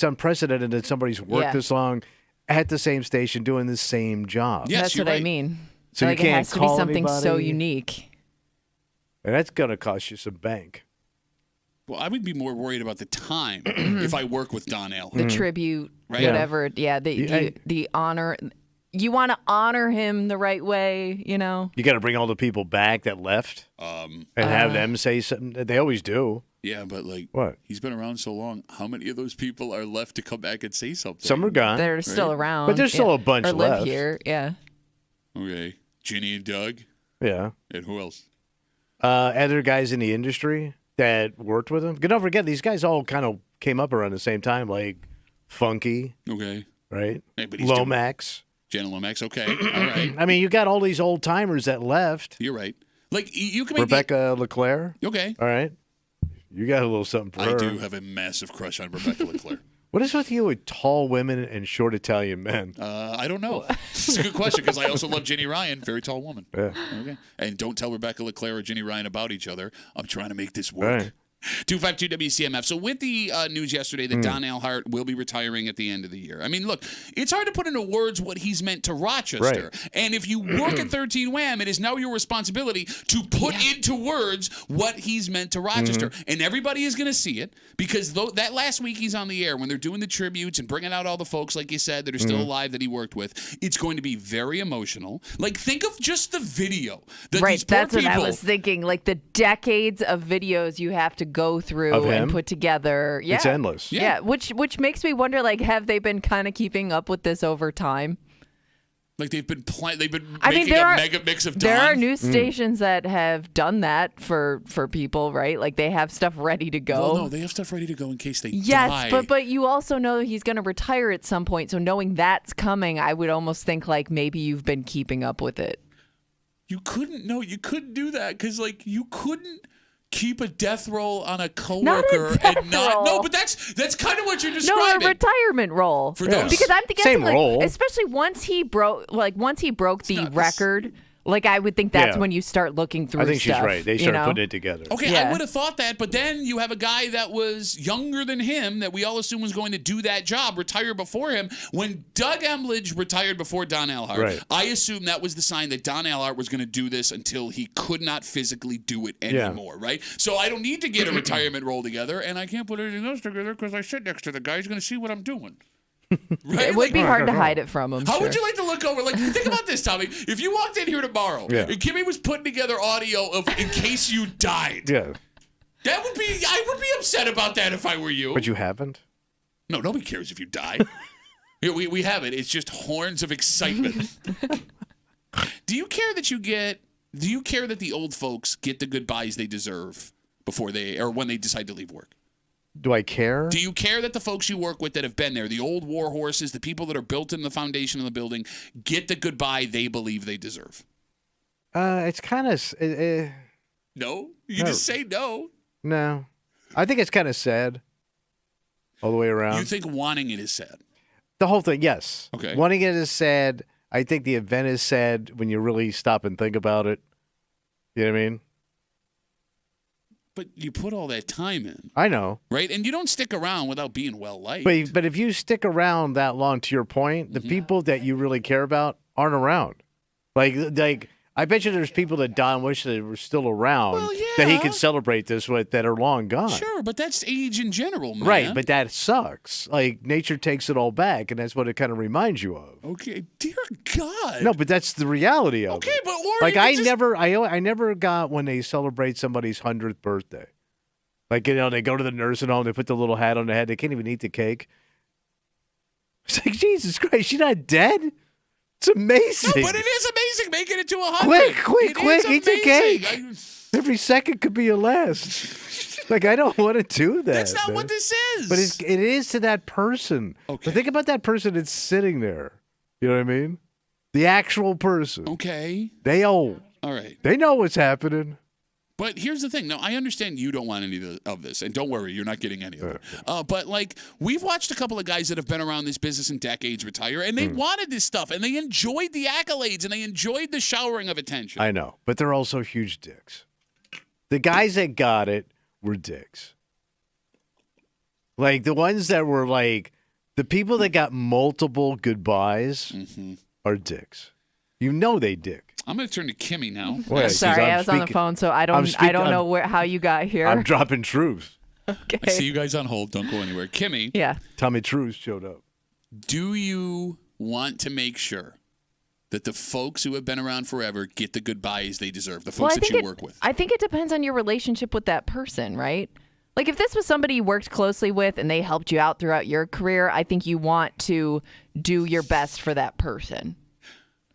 unprecedented that somebody's worked this long at the same station doing the same job. Yes, that's what I mean. So like, you can't it has to call be something anybody. so unique. And that's going to cost you some bank. Well, I would be more worried about the time if I work with Don Eilhart. The tribute, Right? whatever. Yeah, the honor. You want to honor him the right way, you know? You got to bring all the people back that left and have them say something. They always do. Yeah, but what? He's been around so long. How many of those people are left to come back and say something? Some are gone. They're still around. But there's still a bunch or left. live here, yeah. Okay. Ginny and Doug? Yeah. And who else? Other guys in the industry that worked with him. Don't forget, these guys all kind of came up around the same time, like Funky. Okay. Right? Hey, but Lomax. Jenna Lomax, okay. All right. I mean, you got all these old timers that left. You're right. Like, you can make Rebecca LeClaire. Okay. All right. You got a little something for her. I do have a massive crush on Rebecca LeClaire. What is with you with tall women and short Italian men? I don't know. It's a good question, because I also love Ginny Ryan, very tall woman. Yeah. Okay. And don't tell Rebecca LeClaire or Ginny Ryan about each other. I'm trying to make this work. Right. 252 WCMF. So with the news yesterday that Don Eilhart will be retiring at the end of the year. I mean, look, it's hard to put into words what he's meant to Rochester. Right. And if you work at 13 Wham, it is now your responsibility to put into words what he's meant to Rochester. And everybody is going to see it, because that last week he's on the air when they're doing the tributes and bringing out all the folks, like you said, that are still alive that he worked with. It's going to be very emotional. Like, think of just the video. These poor that's people, what I was thinking. Like, the decades of videos you have to go through and put together. Yeah. It's endless. Yeah. Which makes me wonder, like, have they been kind of keeping up with this over time? Like they've been making a mega mix of Dawn. There are news stations that have done that for people, right? Like they have stuff ready to go. Well, no, they have stuff ready to go in case they die. Yes, but you also know he's going to retire at some point. So knowing that's coming, I would almost think like maybe you've been keeping up with it. You couldn't do that because like you couldn't keep a death roll on a coworker roll. but that's kind of what you're describing. No, a retirement roll. For those. Because I'm thinking Same like, roll. especially once he broke the record. Like I would think that's when you start looking through stuff. I think she's right. They start putting it together. Okay, I would have thought that, but then you have a guy that was younger than him that we all assume was going to do that job, retire before him. When Doug Emledge retired before Don Alhart, I assumed that was the sign that Don Alhart was going to do this until he could not physically do it anymore, right? So I don't need to get a retirement roll together, and I can't put anything else together because I sit next to the guy who's going to see what I'm doing. Right? It would be hard to hide it from him. How would you like to look over? Like, think about this, Tommy. If you walked in here tomorrow and Kimmy was putting together audio of in case you died, I would be upset about that if I were you. But you haven't? No, nobody cares if you die. we have it. It's just horns of excitement. Do you care that the old folks get the goodbyes they deserve when they decide to leave work? Do I care? Do you care that the folks you work with that have been there, the old war horses, the people that are built in the foundation of the building, get the goodbye they believe they deserve? It's kind of... No? You just say no. No. I think it's kind of sad all the way around. You think wanting it is sad? The whole thing, yes. Okay. Wanting it is sad. I think the event is sad when you really stop and think about it. You know what I mean? But you put all that time in. I know. Right? And you don't stick around without being well-liked. But if you stick around that long, to your point, the people that you really care about aren't around. Like I bet you there's people that die and wish they were still around that he could celebrate this with that are long gone. Sure, but that's age in general, man. Right, but that sucks. Like, nature takes it all back, and that's what it kind of reminds you of. Okay, dear God. No, but that's the reality of it. Okay, but or like I never got when they celebrate somebody's 100th birthday. Like, you know, they go to the nursing home, they put the little hat on their head, they can't even eat the cake. It's like, Jesus Christ, she's not dead? It's amazing. No, but it is amazing making it to 100. Quick, eat the cake. Every second could be your last. Like, I don't want to do that. That's not what this is. But it is to that person. Okay. But think about that person that's sitting there. You know what I mean? The actual person. Okay. They own. All right. They know what's happening. But here's the thing. Now, I understand you don't want any of this, and don't worry, you're not getting any of it. But, like, we've watched a couple of guys that have been around this business in decades retire, and they wanted this stuff, and they enjoyed the accolades, and they enjoyed the showering of attention. I know, but they're also huge dicks. The guys that got it were dicks. Like, the ones that were, like, the people that got multiple goodbyes are dicks. You know they dick. I'm going to turn to Kimmy now. Wait, sorry, I was on the phone, so I don't know how you got here. I'm dropping truths. Okay. I see you guys on hold. Don't go anywhere. Kimmy. Yeah. Tommy Truth showed up. Do you want to make sure that the folks who have been around forever get the goodbyes they deserve, the folks that you work with? I think it depends on your relationship with that person, right? Like, if this was somebody you worked closely with and they helped you out throughout your career, I think you want to do your best for that person.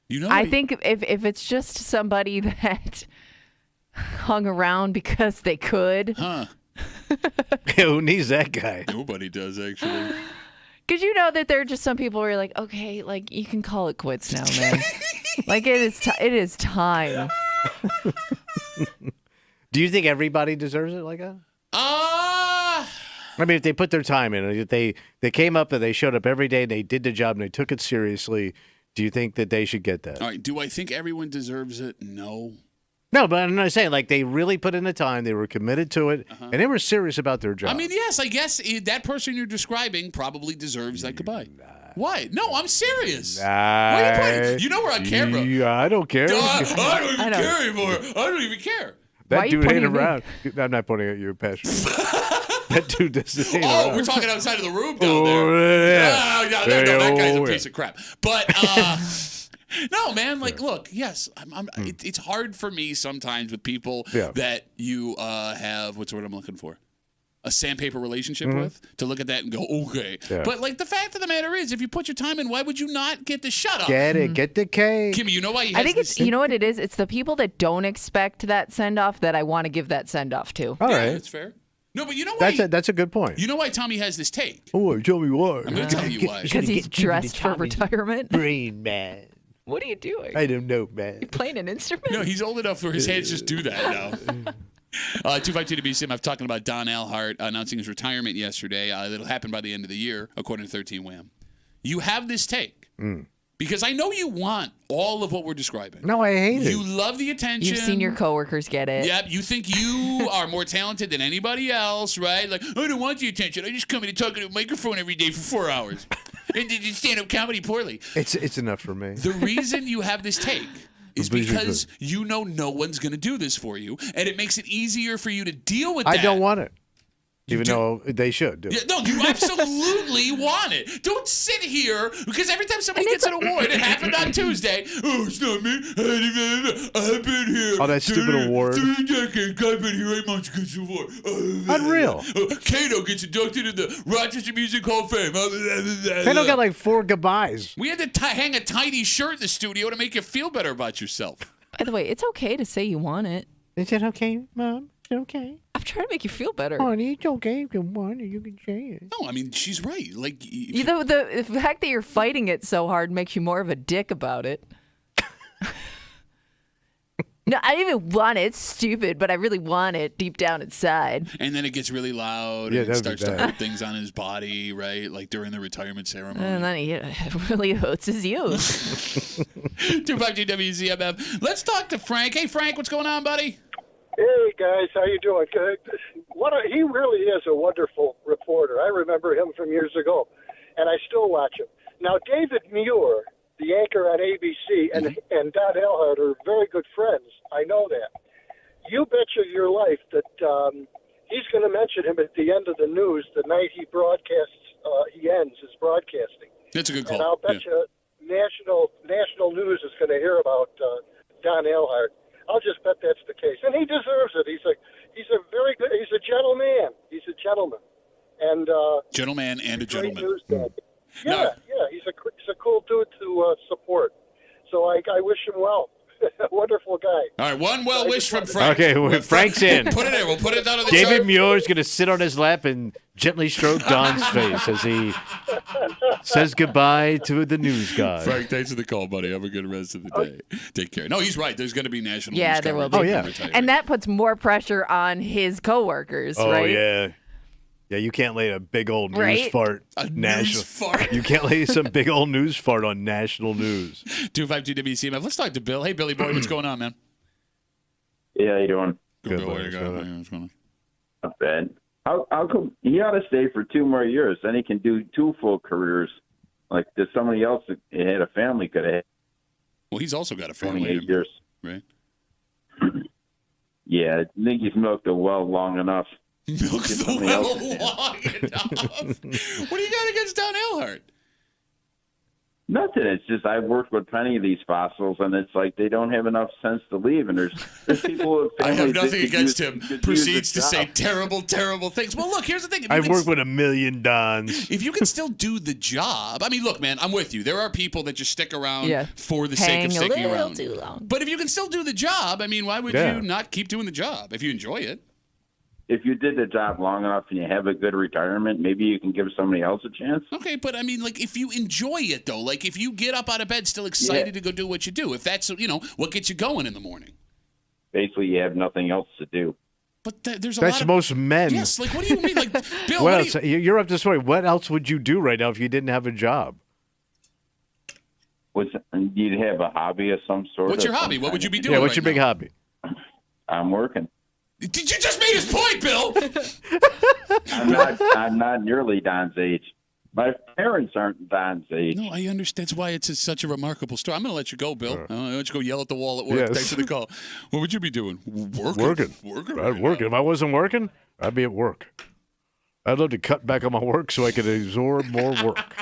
You know, I think if it's just somebody that hung around because they could. Huh. Who needs that guy? Nobody does, actually. Because you know that there are just some people where you're like, okay, like, you can call it quits now, man. Like, it is time. Do you think everybody deserves it like that? I mean, if they put their time in, if they came up and they showed up every day and they did the job and they took it seriously, do you think that they should get that? All right. Do I think everyone deserves it? No. No, but I'm not saying, like, they really put in the time, they were committed to it, and they were serious about their job. I mean, yes, I guess that person you're describing probably deserves that goodbye. Why? No, I'm serious. Why are you pointing? You know we're on camera. Yeah, I don't care. I don't even care anymore. I don't even care. That dude ain't around. I'm not pointing at you, Pastor. That dude doesn't ain't around. We're talking outside of the room down there. Yeah. No, that guy's a piece of crap. But no, man. Like, look, yes, it's hard for me sometimes with people that you have. What's the word I'm looking for? a sandpaper relationship with to look at that and go, okay. Yeah. But like the fact of the matter is, if you put your time in, why would you not get the shut up? Get it. Get the cake. Kimmy, you know why he has I think it's, you know what it is? It's the people that don't expect that send off that I want to give that send off to. All right. That's fair. No, but you know why? That's a good point. You know why Tommy has this take? Oh, tell me why. I'm going to tell you why. Because he's dressed for retirement. Brain man. What are you doing? I don't know, man. You playing an instrument? No, he's old enough where his hands just do that now. 252 WCMF talking about Don Alhart announcing his retirement yesterday. That'll happen by the end of the year, according to 13 Wham. You have this take. Because I know you want all of what we're describing. No, I hate it. You love the attention. You've seen your coworkers get it. Yep, you think you are more talented than anybody else, right? Like, I don't want the attention. I just come in and talk into a microphone every day for 4 hours. And did you stand up comedy poorly? It's enough for me. The reason you have this take is because you know no one's going to do this for you, and it makes it easier for you to deal with that. I don't want it. Even though they should do it. No, you absolutely want it. Don't sit here, because every time somebody gets an award, it happened on Tuesday. Oh, it's not me. I've been here. Oh, that stupid award. 3 decades. I've been here 8 months to get an award. Unreal. Kato gets inducted in the Rochester Music Hall of Fame. Kato got like 4 goodbyes. We had to hang a tiny shirt in the studio to make you feel better about yourself. By the way, it's okay to say you want it. Is it okay, Mom? Is it okay? I'm trying to make you feel better. Honey, it's okay if you want it. You can say it. No, I mean, she's right. Like, The fact that you're fighting it so hard makes you more of a dick about it. No, I don't even want it. It's stupid, but I really want it deep down inside. And then it gets really loud and it starts to hurt things on his body, right? Like during the retirement ceremony. And then he really hurts his youth. 252 WCMF. Let's talk to Frank. Hey, Frank, what's going on, buddy? Hey, guys. How you doing? He really is a wonderful reporter. I remember him from years ago, and I still watch him. Now, David Muir, the anchor on ABC, and Don Alhart are very good friends. I know that. You betcha your life that he's going to mention him at the end of the news the night he broadcasts. He ends his broadcasting. That's a good call. And I'll bet you national news is going to hear about Don Alhart. I'll just bet that's the case, and he deserves it. He's a very good. He's a gentleman. He's a gentleman, and gentleman and a gentleman. Yeah. He's a cool dude to support. So I wish him well. Wonderful guy. All right, one well wish from Frank. Okay, Frank's in. Put it in. We'll put it down on the David chart. Muir's going to sit on his lap and gently stroke Don's face as he says goodbye to the news guy. Frank, thanks for the call, buddy. Have a good rest of the day. Take care. No, he's right. There's going to be national news there will coverage. be. Oh, yeah. And that puts more pressure on his coworkers, right? Oh, yeah. Yeah, you can't lay a big old news Right? fart. A news fart? You can't lay some big old news fart on national news. 252 WCMF. Let's talk to Bill. Hey, Billy boy, what's going on, man? Yeah, how you doing? Good, Bill. What do you got? What's going on? Not bad. How come he ought to stay for 2 more years? Then he can do 2 full careers. Like there's somebody else that had a family could have. Well, he's also got a family. 28 years. Right? Yeah, I think he's milked the well long enough. Milk the well long enough. What do you got against Don Alhart? Nothing. It's just I've worked with plenty of these fossils, and it's like they don't have enough sense to leave. And there's people with I have families nothing that against could him. use Proceeds the to say job. terrible, terrible things. Well, look, here's the thing. If you I've can worked with a million Dons. If you can still do the job, I mean, look, man, I'm with you. There are people that just stick around for the sake of sticking around. Too long. But if you can still do the job, I mean, why would you not keep doing the job if you enjoy it? If you did the job long enough and you have a good retirement, maybe you can give somebody else a chance. Okay, but I mean, like, if you enjoy it, though, like, if you get up out of bed still excited to go do what you do, if that's, what gets you going in the morning. Basically, you have nothing else to do. But there's a That's lot of... most men. Yes, like, what do you mean? Like, Bill, What else? You're up to story. What else would you do right now if you didn't have a job? You'd have a hobby of some sort. What's your hobby? What would you be doing? Yeah, what's right your big now? hobby? I'm working. Did you just make his point, Bill? I'm not nearly Don's age. My parents aren't Don's age. No, I understand. That's why it's such a remarkable story. I'm going to let you go, Bill. I'm going to let you go yell at the wall at work. Yes. Thanks for the call. What would you be doing? Working. I'd work. If I wasn't working, I'd be at work. I'd love to cut back on my work so I could absorb more work.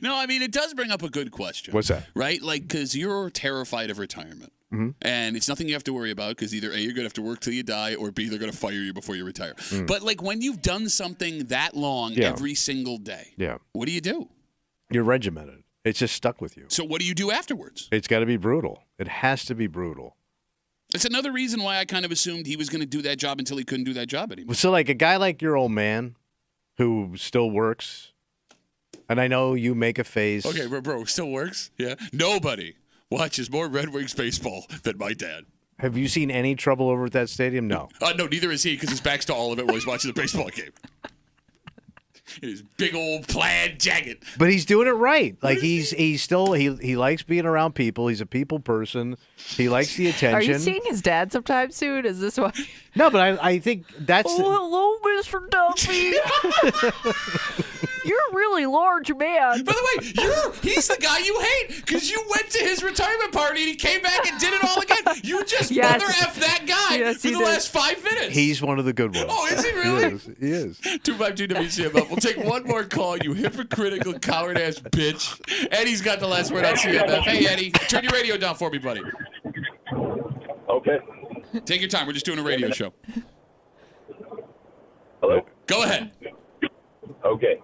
No, I mean, it does bring up a good question. What's that? Right? Like, because you're terrified of retirement. And it's nothing you have to worry about because either A, you're going to have to work till you die, or B, they're going to fire you before you retire. But like when you've done something that long every single day, what do you do? You're regimented. It's just stuck with you. So what do you do afterwards? It's got to be brutal. It has to be brutal. It's another reason why I kind of assumed he was going to do that job until he couldn't do that job anymore. So like a guy like your old man who still works, and I know you make a face. Okay, bro, still works? Yeah. Nobody watches more Red Wings baseball than my dad. Have you seen any trouble over at that stadium? No. No, neither is he because his back's to all of it while he's watching the baseball game. In his big old plaid jacket. But he's doing it right. Like he's still he likes being around people. He's a people person. He likes the attention. Are you seeing his dad sometime soon? Is this why? No, but I think that's. Oh, hello, Mr. Duffy. You're a really large man. By the way, he's the guy you hate because you went to his retirement party and he came back and did it all again. You just mother F that guy for the last 5 minutes. He's one of the good ones. Oh, is he really? He is. 252 WCMF. We'll take one more call, you hypocritical coward-ass bitch. Eddie's got the last word on CMF. Hey, Eddie, turn your radio down for me, buddy. Okay. Take your time. We're just doing a radio show. Hello? Go ahead. Okay.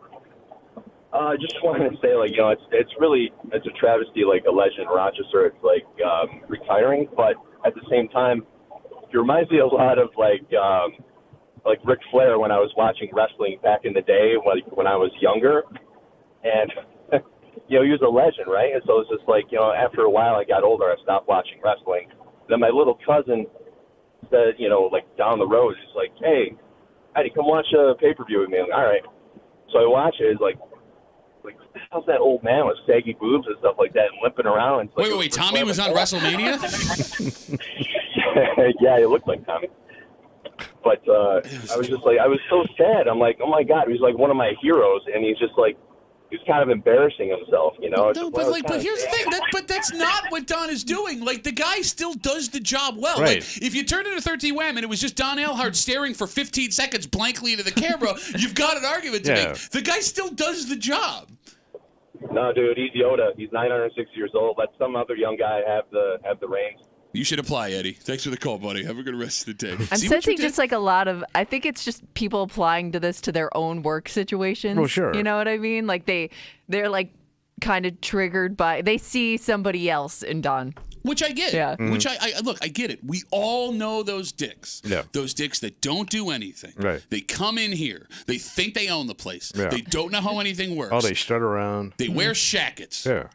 I just wanted to say, it's a travesty, like a legend in Rochester. It's retiring, but at the same time, it reminds me a lot of like Ric Flair when I was watching wrestling back in the day when I was younger, and he was a legend, right? And so it's just after a while I got older, I stopped watching wrestling. Then my little cousin said, down the road, he's like, "Hey, Eddie, come watch a pay-per-view with me." I'm like, all right. So I watch it. It's like, how's that old man with saggy boobs and stuff like that and limping around? And wait. Tommy was on WrestleMania? Yeah, he looked like Tommy. But I was just I was so sad. I'm like, oh my God, he's like one of my heroes, and he's just he's kind of embarrassing himself, No, but here's the thing. But that's not what Don is doing. Like, the guy still does the job well. Right. Like, if you turned it to 13 Wham and it was just Don Eilhart staring for 15 seconds blankly into the camera, you've got an argument to make. The guy still does the job. No, dude, he's Yoda. He's 906 years old. Let some other young guy have the reins. You should apply, Eddie. Thanks for the call, buddy. Have a good rest of the day. I'm sensing just a lot of, I think it's just people applying to this to their own work situations. Oh, sure. You know what I mean? Like they're kind of triggered by, they see somebody else in Don. Which I get. Yeah. Which I look, I get it. We all know those dicks. Yeah. Those dicks that don't do anything. Right. They come in here. They think they own the place. Yeah. They don't know how anything works. Oh, they strut around. They wear shackets. Yeah.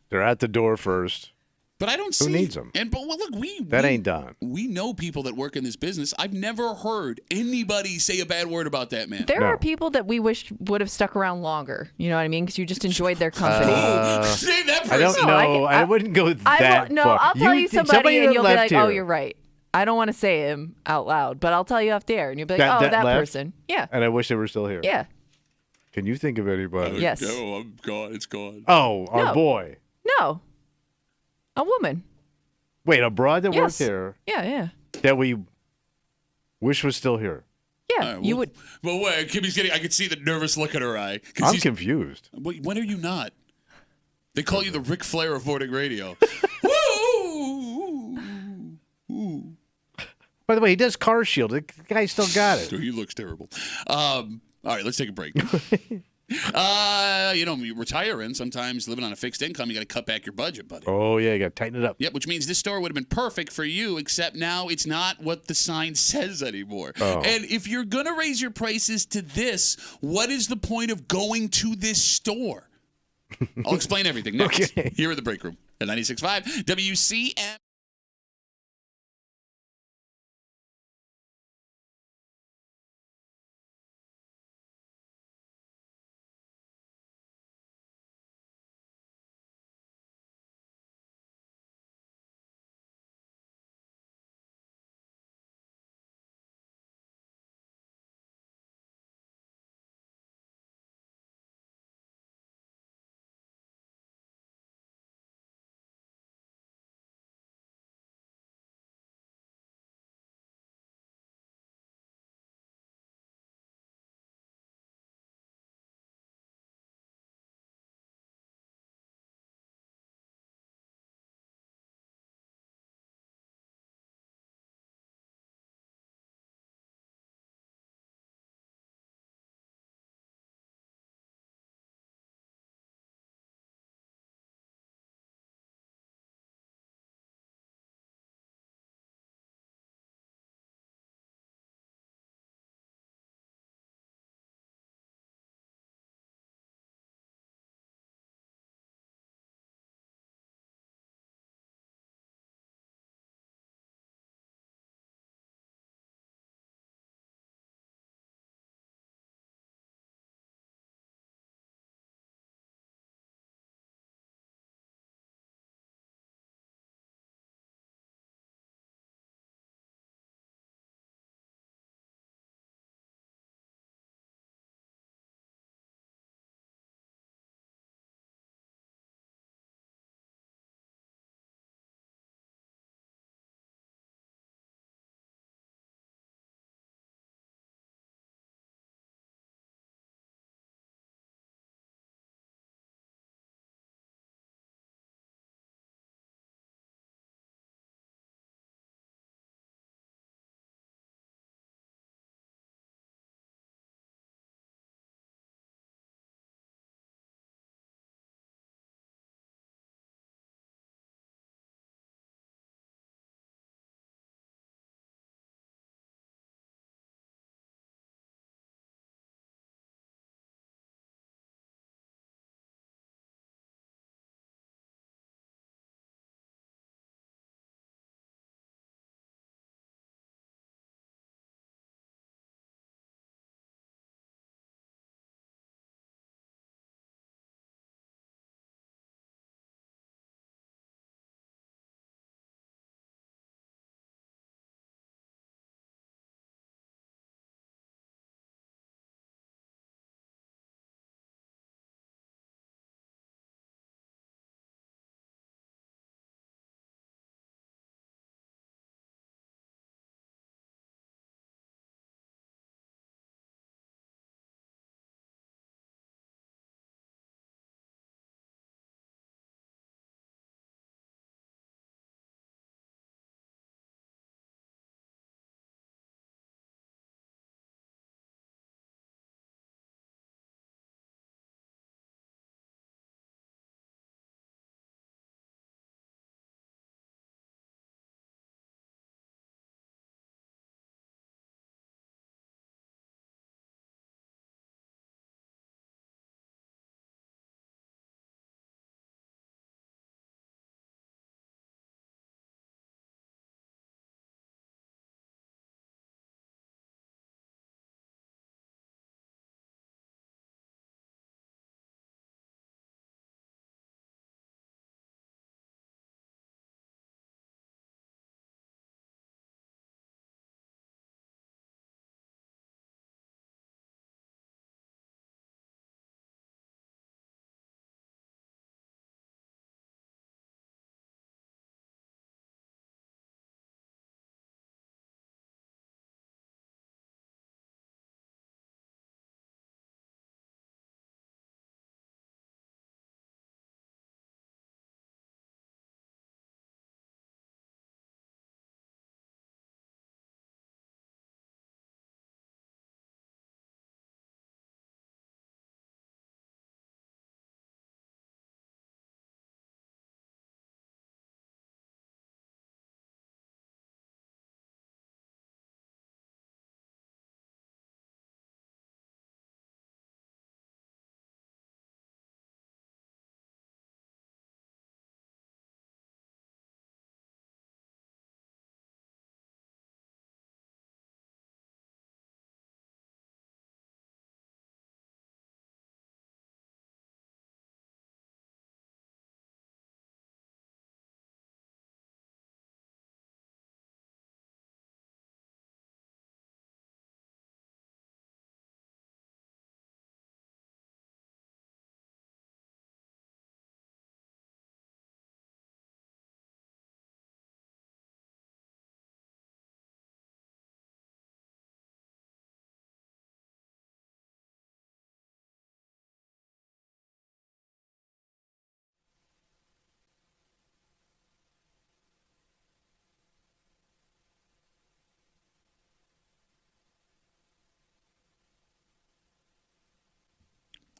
They're at the door first. But I don't see. Who needs them? But look, that ain't Don. We know people that work in this business. I've never heard anybody say a bad word about that man. There are people that we wish would have stuck around longer. You know what I mean? Because you just enjoyed their company. Save that for I don't know. I wouldn't go that No, far. I'll tell you somebody and you'll be like, here. oh, you're right. I don't want to say him out loud, but I'll tell you off the air. And you'll be like, that left? person. Yeah. And I wish they were still here. Yeah. Can you think of anybody? Yes. No, I'm gone. It's gone. Oh, our No. boy. No. A woman. Wait, a broad that Yes. worked here Yeah. that we wish was still here. Yeah. You would. But wait, Kimmy's getting. I can see the nervous look in her eye. I'm confused. Wait, when are you not? They call you the Ric Flair of morning radio. Woo! By the way, he does Car Shield. The guy still got it. So he looks terrible. All right, let's take a break. Retiring, sometimes living on a fixed income, you got to cut back your budget, buddy. Oh, yeah, you got to tighten it up. Yep, which means this store would have been perfect for you, except now it's not what the sign says anymore. Oh. And if you're going to raise your prices to this, what is the point of going to this store? I'll explain everything next. Okay. Here in the break room at 96.5 WCMF.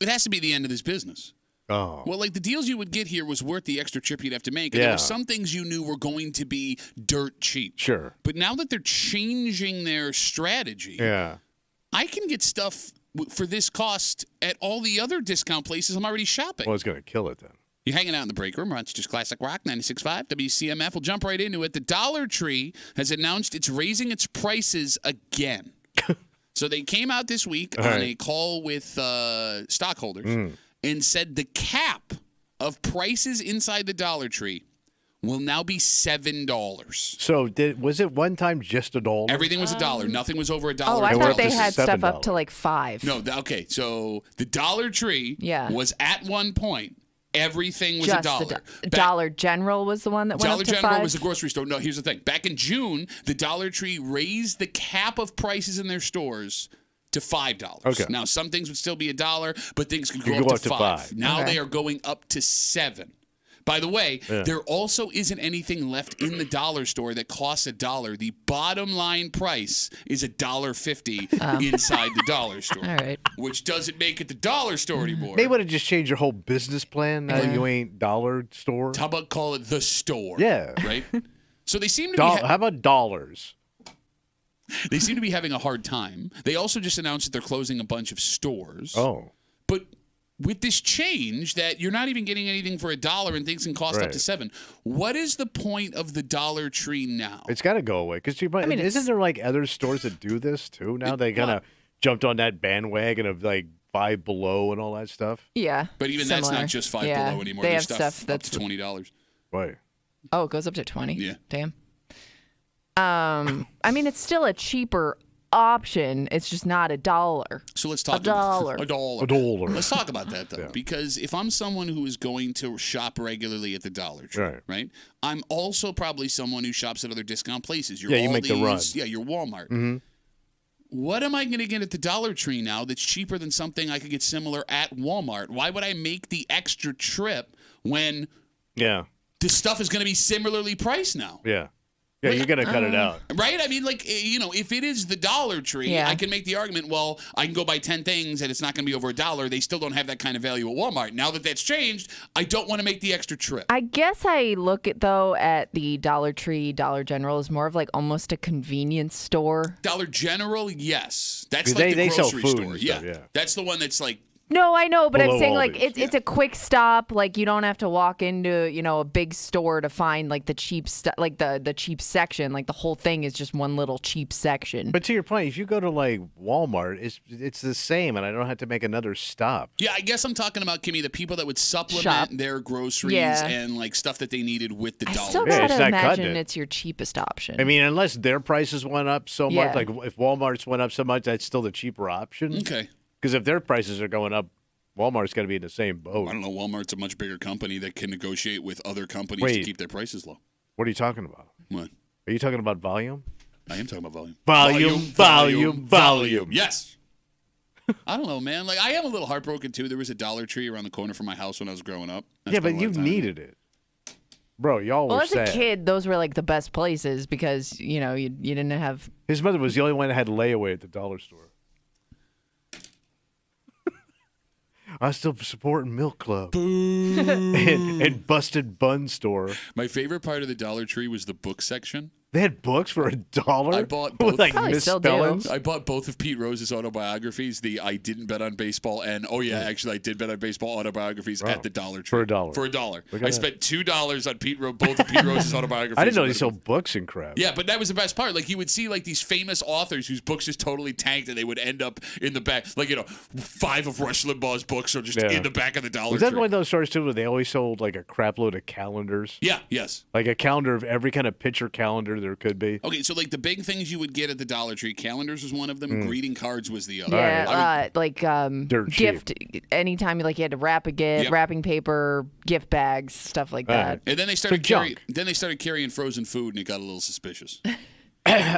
It has to be the end of this business. Oh. Well, like the deals you would get here was worth the extra trip you'd have to make. And there were some things you knew were going to be dirt cheap. Sure. But now that they're changing their strategy, I can get stuff for this cost at all the other discount places I'm already shopping. Well, it's going to kill it then. You're hanging out in the break room. Rochester's Classic Rock, 96.5 WCMF. We'll jump right into it. The Dollar Tree has announced it's raising its prices again. So they came out this week on a call with stockholders and said the cap of prices inside the Dollar Tree will now be $7. So was it one time just $1? Everything was $1. Nothing was over $1. Oh, I thought they had stuff up to like $5. No, okay. So the Dollar Tree was at one point. Everything was just $1. Dollar General was the one that went Dollar up to General $5? was the grocery store. No, here's the thing. Back in June, the Dollar Tree raised the cap of prices in their stores to $5. Okay. Now, some things would still be $1, but things could go up to $5. Now they are going up to $7. By the way, there also isn't anything left in the dollar store that costs $1. The bottom line price is $1.50 inside the dollar store. All right. Which doesn't make it the dollar store anymore. They would have just changed your whole business plan. Now you ain't dollar store. How about call it the store? Yeah. Right? So they seem to be... How about dollars? They seem to be having a hard time. They also just announced that they're closing a bunch of stores. Oh. But with this change that you're not even getting anything for $1 and things can cost up to $7, what is the point of the Dollar Tree now? It's got to go away. Because isn't there like other stores that do this too now? They kind of jumped on that bandwagon of like Five Below and all that stuff. Yeah. But even that's not just Five Below anymore. They There's have stuff up to $20. Right. Oh, it goes up to 20? Yeah. Damn. I mean, it's still a cheaper option. It's just not $1. So let's talk $1. $1. Let's talk about that though, because if I'm someone who is going to shop regularly at the Dollar Tree, right? I'm also probably someone who shops at other discount places. Your you make the run. Yeah, your Walmart. Mm-hmm. What am I going to get at the Dollar Tree now that's cheaper than something I could get similar at Walmart? Why would I make the extra trip when the stuff is going to be similarly priced now? Yeah. Yeah, you're going to cut it out. Right? I mean, like, if it is the Dollar Tree, I can make the argument, well, I can go buy 10 things and it's not going to be over $1. They still don't have that kind of value at Walmart. Now that that's changed, I don't want to make the extra trip. I guess I look at the Dollar Tree, Dollar General as more of like almost a convenience store. Dollar General, yes. That's like the grocery store. Yeah. That's the one that's like, no, I know, but I'm saying Aldi's. like it's a quick stop. Like you don't have to walk into a big store to find like the cheap stuff, like the cheap section. Like the whole thing is just one little cheap section. But to your point, if you go to like Walmart, it's the same, and I don't have to make another stop. Yeah, I guess I'm talking about, Kimmy, the people that would supplement their groceries and like stuff that they needed with the I dollar. still gotta imagine it's your cheapest option. I mean, unless their prices went up so much, like if Walmart's went up so much, that's still the cheaper option. Okay. Because if their prices are going up, Walmart's got to be in the same boat. I don't know. Walmart's a much bigger company that can negotiate with other companies to keep their prices low. What are you talking about? What? Are you talking about volume? I am talking about volume. Volume. Yes. I don't know, man. Like I am a little heartbroken too. There was a Dollar Tree around the corner from my house when I was growing up. Yeah, but you needed it. Bro, y'all were as sad. a kid, those were like the best places because, you didn't have... His mother was the only one that had layaway at the dollar store. I still supporting Milk Club and Busted Bun Store. My favorite part of the Dollar Tree was the book section. They had books for $1. I bought both. With like misspellings. I bought both of Pete Rose's autobiographies. The I Didn't Bet on Baseball and actually I did bet on baseball autobiographies at the Dollar Tree for $1. For $1. I spent $2 on both of Pete Rose's autobiographies. I didn't know they sold books and crap. Yeah, but that was the best part. Like you would see like these famous authors whose books just totally tanked and they would end up in the back. Like 5 of Rush Limbaugh's books are just in the back of the Dollar Tree. Was that one of those stores too where they always sold like a crap load of calendars? Yeah. Yes. Like a calendar of every kind of picture calendar there could be. Okay, so like the big things you would get at the Dollar Tree, calendars was one of them. Greeting cards was the other. Yeah, Dirt gift. Anytime you had to wrap a gift, wrapping paper, gift bags, stuff like that. And then they started carrying frozen food, and it got a little suspicious.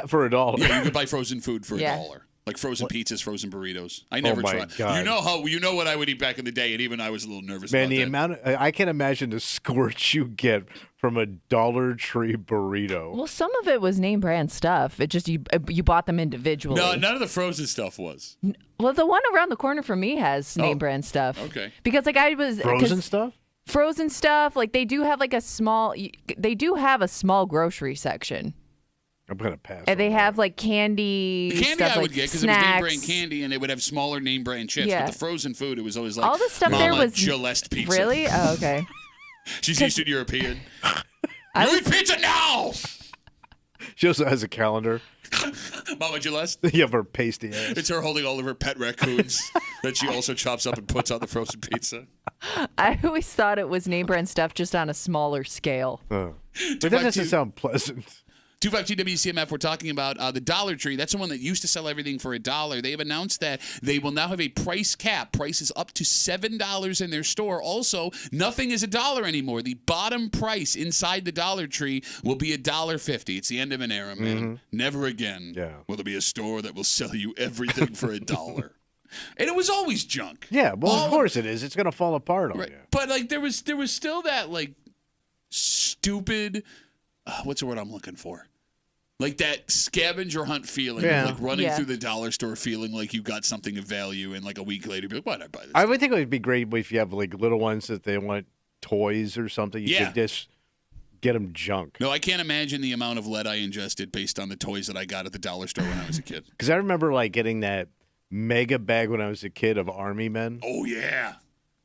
For $1. Yeah, you could buy frozen food for $1. Like frozen pizzas, frozen burritos. I never my tried. God. You know what I would eat back in the day, and even I was a little nervous Man, about the that. amount I can imagine the squirt you get from a Dollar Tree burrito. Well, some of it was name brand stuff. It just you bought them individually. No, none of the frozen stuff was. Well, the one around the corner from me has name brand stuff. Okay. Because like I was Frozen stuff? Frozen stuff. Like they do have like a small. They do have a small grocery section. I'm gonna pass. And they have like candy. The candy stuff, I would like get because it was name snacks. brand candy, and they would have smaller name brand chips. Yeah. But the frozen food, it was always like All the stuff Mama there was Gillette pizza. Really? Oh, okay. She's Eastern European. You eat pizza now. She also has a calendar. Mama Gillette. You have her pasty ass. It's her holding all of her pet raccoons that she also chops up and puts on the frozen pizza. I always thought it was name brand stuff just on a smaller scale. But that doesn't sound pleasant. 252 WCMF, we're talking about the Dollar Tree. That's the one that used to sell everything for $1. They have announced that they will now have a price cap. Prices up to $7 in their store. Also, nothing is $1 anymore. The bottom price inside the Dollar Tree will be $1.50. It's the end of an era, man. Never again will there be a store that will sell you everything for $1. And it was always junk. Yeah, well, of course it is. It's gonna fall apart on you. But like there was still that like stupid what's the word I'm looking for? Like that scavenger hunt feeling of like running through the dollar store feeling like you got something of value and like a week later be like, why did I buy this? I would think it would be great if you have like little ones that they want toys or something. You could just get them junk. No, I can't imagine the amount of lead I ingested based on the toys that I got at the dollar store when I was a kid. Because I remember like getting that mega bag when I was a kid of Army men. Oh yeah.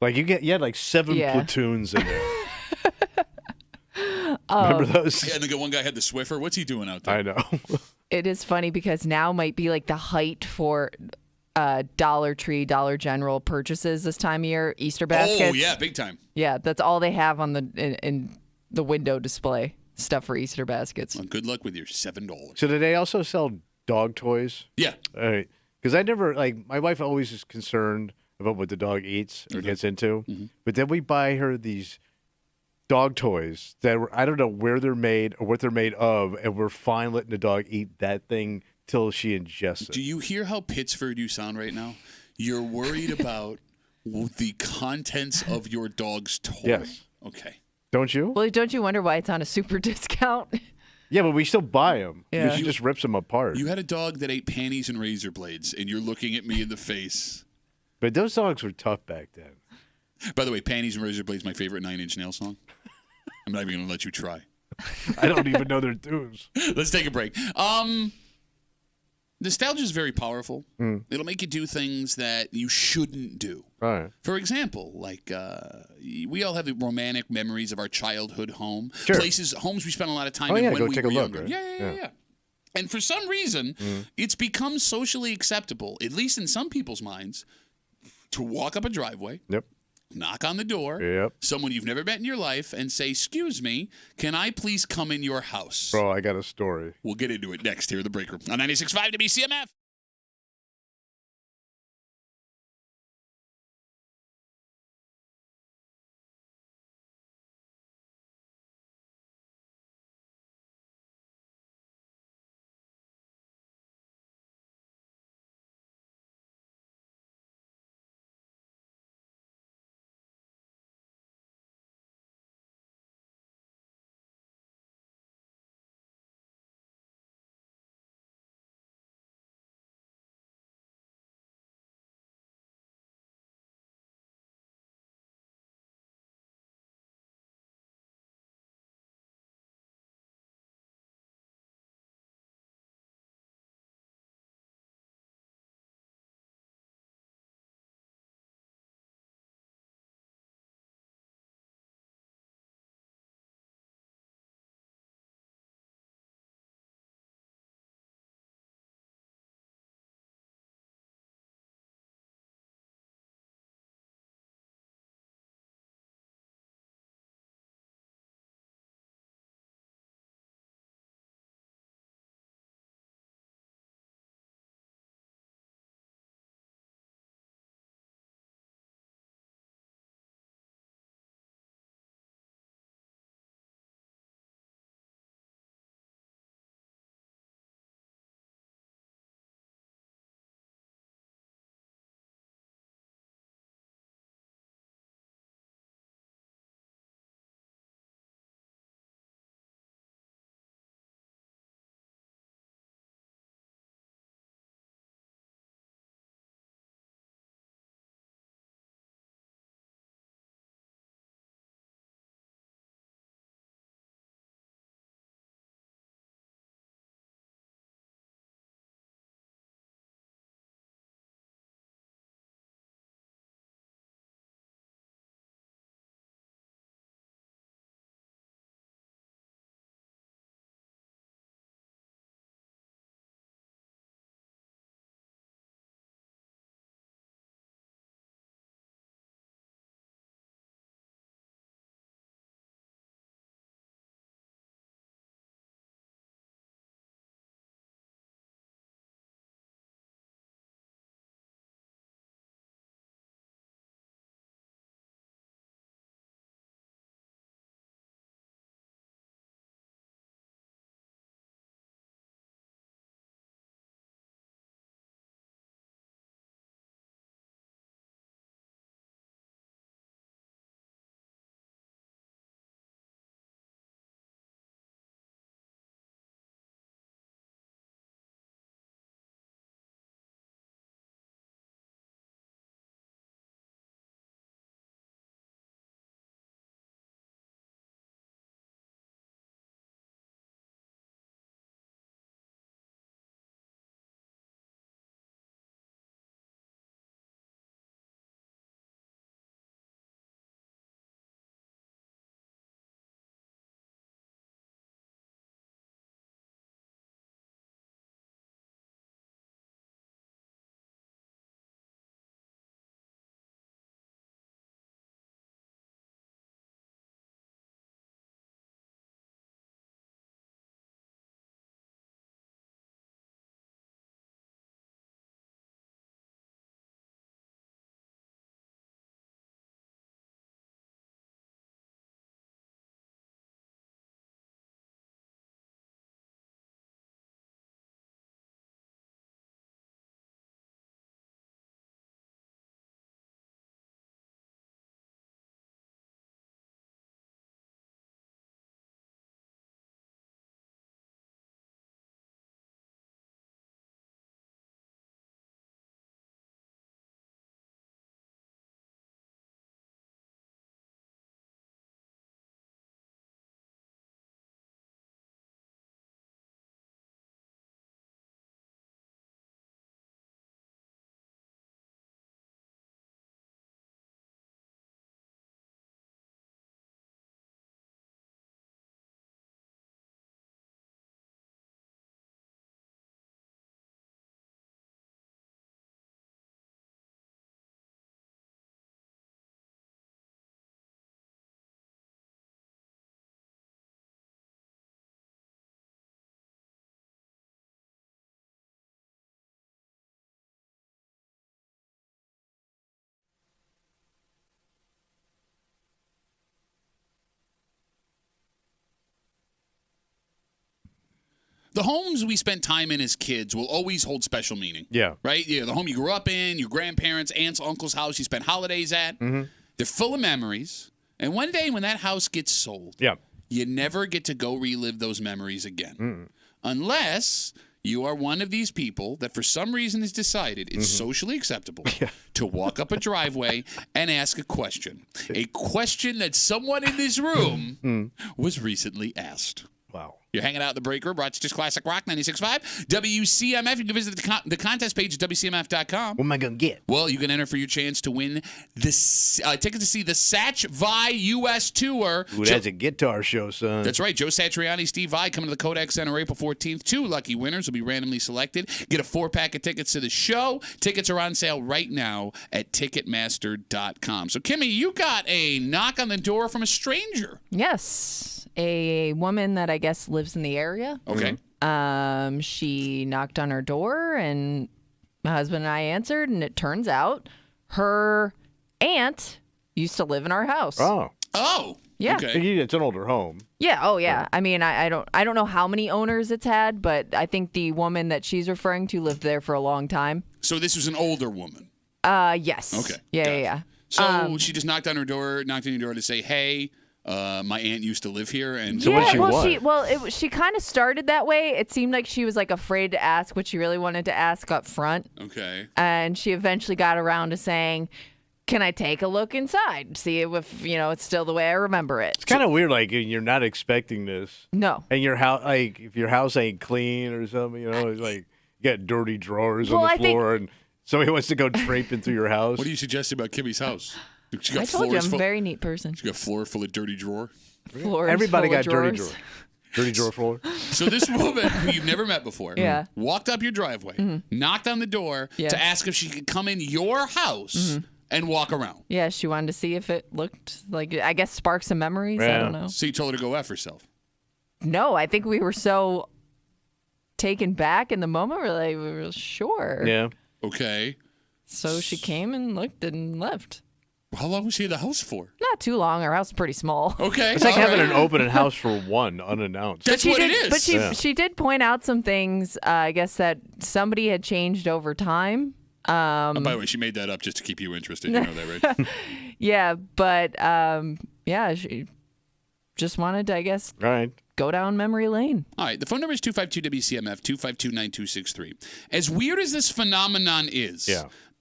Like you had like 7 platoons in there. Remember those? Yeah, and the one guy had the Swiffer. What's he doing out there? I know. It is funny because now might be like the height for Dollar Tree, Dollar General purchases this time of year. Easter baskets. Oh yeah, big time. Yeah, that's all they have on in the window display stuff for Easter baskets. Well, good luck with your $7. So do they also sell dog toys? Yeah. All right. Because I never my wife always is concerned about what the dog eats or gets into, but then we buy her these dog toys that I don't know where they're made or what they're made of, and we're fine letting the dog eat that thing till she ingests it. Do you hear how Pittsford you sound right now? You're worried about the contents of your dog's toy. Yes. Okay. Don't you? Well, don't you wonder why it's on a super discount? Yeah, but we still buy them. Yeah. She just rips them apart. You had a dog that ate panties and razor blades, and you're looking at me in the face. But those dogs were tough back then. By the way, Panties and Razor Blades is my favorite Nine Inch Nails song. I'm not even going to let you try. I don't even know their tunes. Let's take a break. Nostalgia is very powerful. It'll make you do things that you shouldn't do. All right. For example, like we all have the romantic memories of our childhood home. Sure. Homes we spent a lot of time Oh, in yeah, when go we take were a look, younger. right? Yeah. And for some reason, it's become socially acceptable, at least in some people's minds, to walk up a driveway. Yep. Knock on the door, someone you've never met in your life, and say, "Excuse me, can I please come in your house?" Bro, I got a story. We'll get into it next here in the break room on 96.5 WCMF. The homes we spent time in as kids will always hold special meaning. Yeah. Right? Yeah, the home you grew up in, your grandparents, aunts, uncles' house you spent holidays at. Mm-hmm. They're full of memories. And one day when that house gets sold, you never get to go relive those memories again. Unless you are one of these people that for some reason has decided it's socially acceptable to walk up a driveway and ask a question. A question that someone in this room was recently asked. Wow. You're hanging out in the break room, Rochester's Classic Rock 96.5. WCMF. You can visit the contest page at WCMF.com. What am I going to get? Well, you can enter for your chance to win this tickets to see the Satch Vai U.S. Tour. Ooh, that's a guitar show, son. That's right. Joe Satriani, Steve Vai coming to the Kodak Center April 14th. 2 lucky winners will be randomly selected. Get a 4-pack of tickets to the show. Tickets are on sale right now at Ticketmaster.com. So, Kimmy, you got a knock on the door from a stranger. Yes. A woman that I guess lives in the area. Okay. She knocked on her door, and my husband and I answered, and it turns out her aunt used to live in our house. Oh. Yeah. Okay. It's an older home. Yeah. Oh, yeah. I mean, I don't know how many owners it's had, but I think the woman that she's referring to lived there for a long time. So this was an older woman. Yes. Okay. Yeah. So she just knocked on your door to say, hey, my aunt used to live here. And so she kind of started that way. It seemed like she was like afraid to ask what she really wanted to ask up front. Okay. And she eventually got around to saying, can I take a look inside? See if, it's still the way I remember it. It's kind of weird, like you're not expecting this. No. And your house, like if your house ain't clean or something, it's like you got dirty drawers on the floor, and somebody wants to go traiping through your house. What do you suggest about Kimmy's house? I told you I'm a very neat person. She got a floor full of dirty drawer. Everybody got dirty drawers. drawer. Dirty drawer floor. So this woman who you've never met before walked up your driveway, knocked on the door to ask if she could come in your house and walk around. Yeah, she wanted to see if it looked like, I guess, spark some memories. I don't know. So you told her to go F herself. No, I think we were so taken back in the moment. We were sure. Yeah. Okay. So she came and looked and left. How long was she in the house for? Not too long. Our house is pretty small. Okay. It's like having an open house for one unannounced. That's what it is. But she did point out some things, I guess, that somebody had changed over time. By the way, she made that up just to keep you interested. You know that, right? Yeah, but she just wanted to, I guess, go down memory lane. All right. The phone number is 252-WCMF, 252-9263. As weird as this phenomenon is,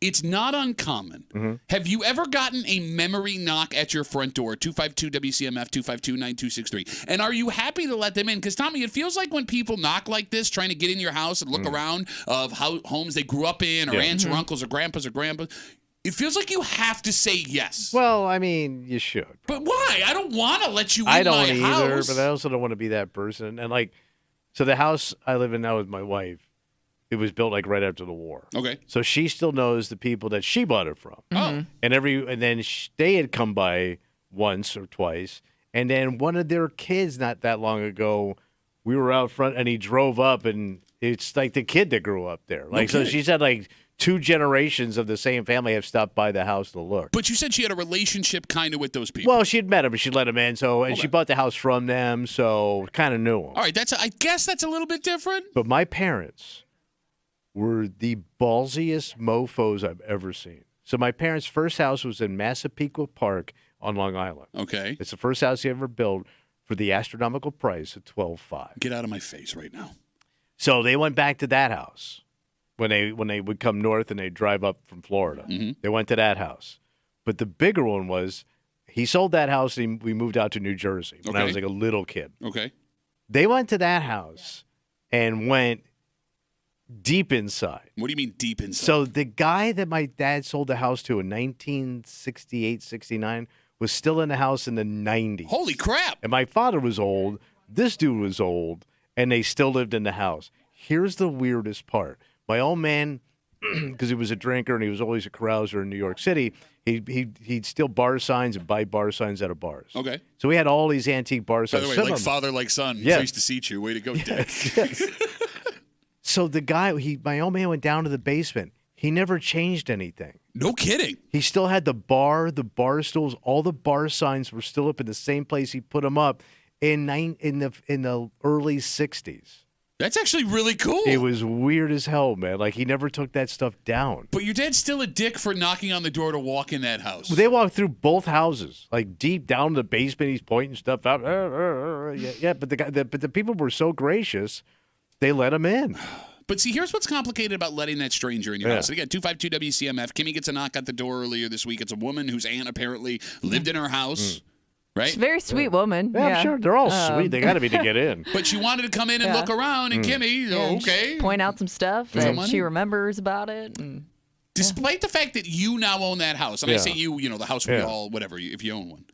it's not uncommon. Have you ever gotten a memory knock at your front door? 252-WCMF, 252-9263. And are you happy to let them in? Because, Tommy, it feels like when people knock like this, trying to get in your house and look around of how homes they grew up in, or aunts or uncles or grandpas, it feels like you have to say yes. Well, I mean, you should. But why? I don't want to let you in I don't my either, house. but I also don't want to be that person. And so the house I live in now with my wife, it was built right after the war. Okay. So she still knows the people that she bought it from. Oh. And then they had come by once or twice. And then one of their kids not that long ago, we were out front and he drove up, and it's like the kid that grew up there. So she said 2 generations of the same family have stopped by the house to look. But you said she had a relationship kind of with those people. Well, she had met him, and she let him in. And she bought the house from them, so kind of knew him. All right, I guess that's a little bit different. But my parents were the ballsiest mofos I've ever seen. So my parents' first house was in Massapequa Park on Long Island. Okay. It's the first house they ever built for the astronomical price of $12,500. Get out of my face right now. So they went back to that house when they would come north and they'd drive up from Florida. They went to that house. But the bigger one was, he sold that house and we moved out to New Jersey when I was a little kid. Okay. They went to that house and went deep inside. What do you mean deep inside? So the guy that my dad sold the house to in 1968, 69 was still in the house in the 90s. Holy crap. And my father was old. This dude was old. And they still lived in the house. Here's the weirdest part. My old man, because he was a drinker and he was always a carouser in New York City, he'd steal bar signs and buy bar signs out of bars. Okay. So we had all these antique bar signs. By the way, like father, like son. Yeah. Pleased to seat you. Way to go, Dick. So the guy, my old man went down to the basement. He never changed anything. No kidding. He still had the bar stools, all the bar signs were still up in the same place he put them up in the early 60s. That's actually really cool. It was weird as hell, man. Like, he never took that stuff down. But your dad's still a dick for knocking on the door to walk in that house. They walked through both houses, like deep down in the basement. He's pointing stuff out. Yeah, but the people were so gracious, they let him in. But see, here's what's complicated about letting that stranger in your house. And again, 252 WCMF. Kimmy gets a knock at the door earlier this week. It's a woman whose aunt apparently lived in her house. Right? She's a very sweet woman. Yeah, I'm sure. They're all sweet. They got to be to get in. But she wanted to come in and look around, and Kimmy, okay. Point out some stuff that she remembers about it. And, despite the fact that you now own that house, and I say you, the house we all, whatever, if you own one.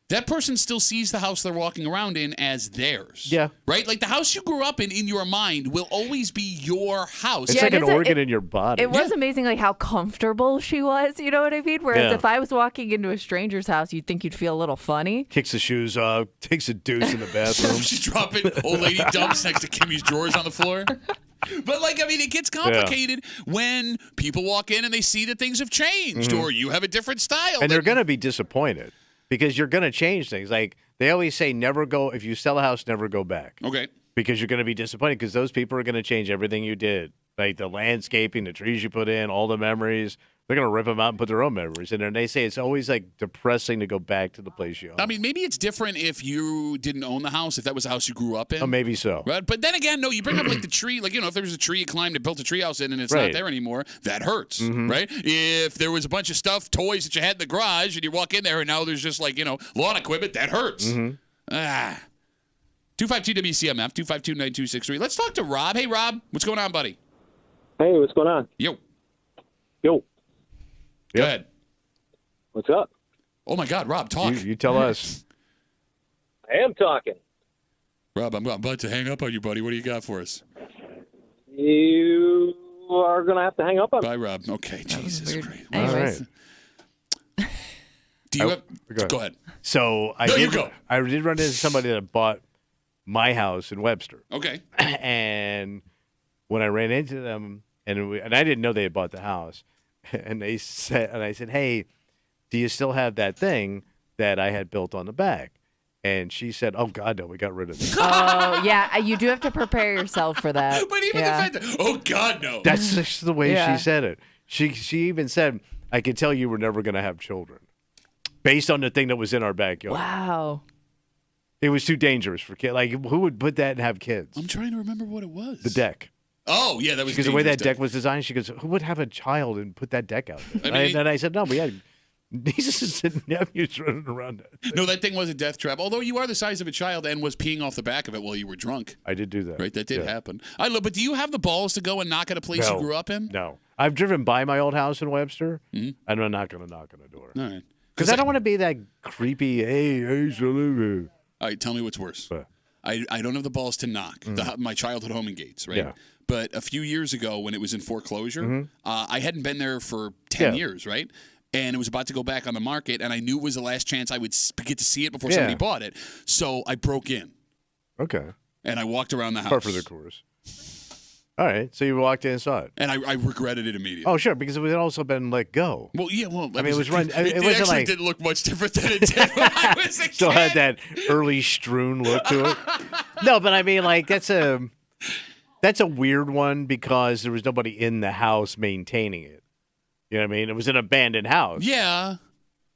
That person still sees the house they're walking around in as theirs. Yeah. Right? Like the house you grew up in your mind will always be your house. It's like an organ in your body. It was amazing like how comfortable she was, you know what I mean? Whereas if I was walking into a stranger's house, you'd think you'd feel a little funny. Kicks the shoes off, takes a deuce in the bathroom. She's dropping old lady dumps next to Kimmy's drawers on the floor. But, it gets complicated when people walk in and they see that things have changed or you have a different style. And they're going to be disappointed. Because you're going to change things. Like, they always say, if you sell a house, never go back. Okay. Because you're going to be disappointed because those people are going to change everything you did. Like the landscaping, the trees you put in, all the memories. They're going to rip them out and put their own memories in there. And they say it's always, depressing to go back to the place you own. I mean, maybe it's different if you didn't own the house, if that was a house you grew up in. Oh, maybe so. Right? But then again, no, you bring up, the tree. If there was a tree you climbed and built a treehouse in and it's not there anymore, that hurts, right? If there was a bunch of stuff, toys that you had in the garage, and you walk in there and now there's just, lawn equipment, that hurts. 252 WCMF, 252-9263. Let's talk to Rob. Hey, Rob, what's going on, buddy? Hey, what's going on? Yo. Go ahead. What's up? Oh, my God, Rob, talk. You tell us. I am talking. Rob, I'm about to hang up on you, buddy. What do you got for us? You are going to have to hang up on me. Bye, Rob. Okay, Jesus Christ. All right. Do you have... Go ahead. So I did run into somebody that bought my house in Webster. Okay. And when I ran into them, and I didn't know they had bought the house, and I said, hey, do you still have that thing that I had built on the back? And she said, oh, God, no, we got rid of it. Oh, yeah, you do have to prepare yourself for that. But even the fact that, oh, God, no. That's just the way she said it. She even said, I could tell you were never going to have children based on the thing that was in our backyard. Wow. It was too dangerous for kids. Like, who would put that and have kids? I'm trying to remember what it was. The deck. Oh, yeah, that was because the way that deck was designed, she goes, who would have a child and put that deck out there? And I said, no, we had nieces and nephews running around. No, that thing was a death trap. Although you are the size of a child and was peeing off the back of it while you were drunk. I did do that. Right, that did happen. But do you have the balls to go and knock at a place you grew up in? No. I've driven by my old house in Webster, and I'm not going to knock on the door. All right. Because I don't want to be that creepy, hey, salute. All right, tell me what's worse. I don't have the balls to knock. My childhood home in Gates, right? Yeah. But a few years ago when it was in foreclosure, I hadn't been there for 10 years, right? And it was about to go back on the market, and I knew it was the last chance I would get to see it before somebody bought it. So I broke in. Okay. And I walked around the house. Par for the course. All right. So you walked in and saw it. And I regretted it immediately. Oh, sure, because it had also been let go. Well, yeah, well, I mean, it was run. It wasn't actually like, didn't look much different than it did when I was a kid. Still had that early strewn look to it. No, but I mean, that's a weird one because there was nobody in the house maintaining it. You know what I mean? It was an abandoned house. Yeah.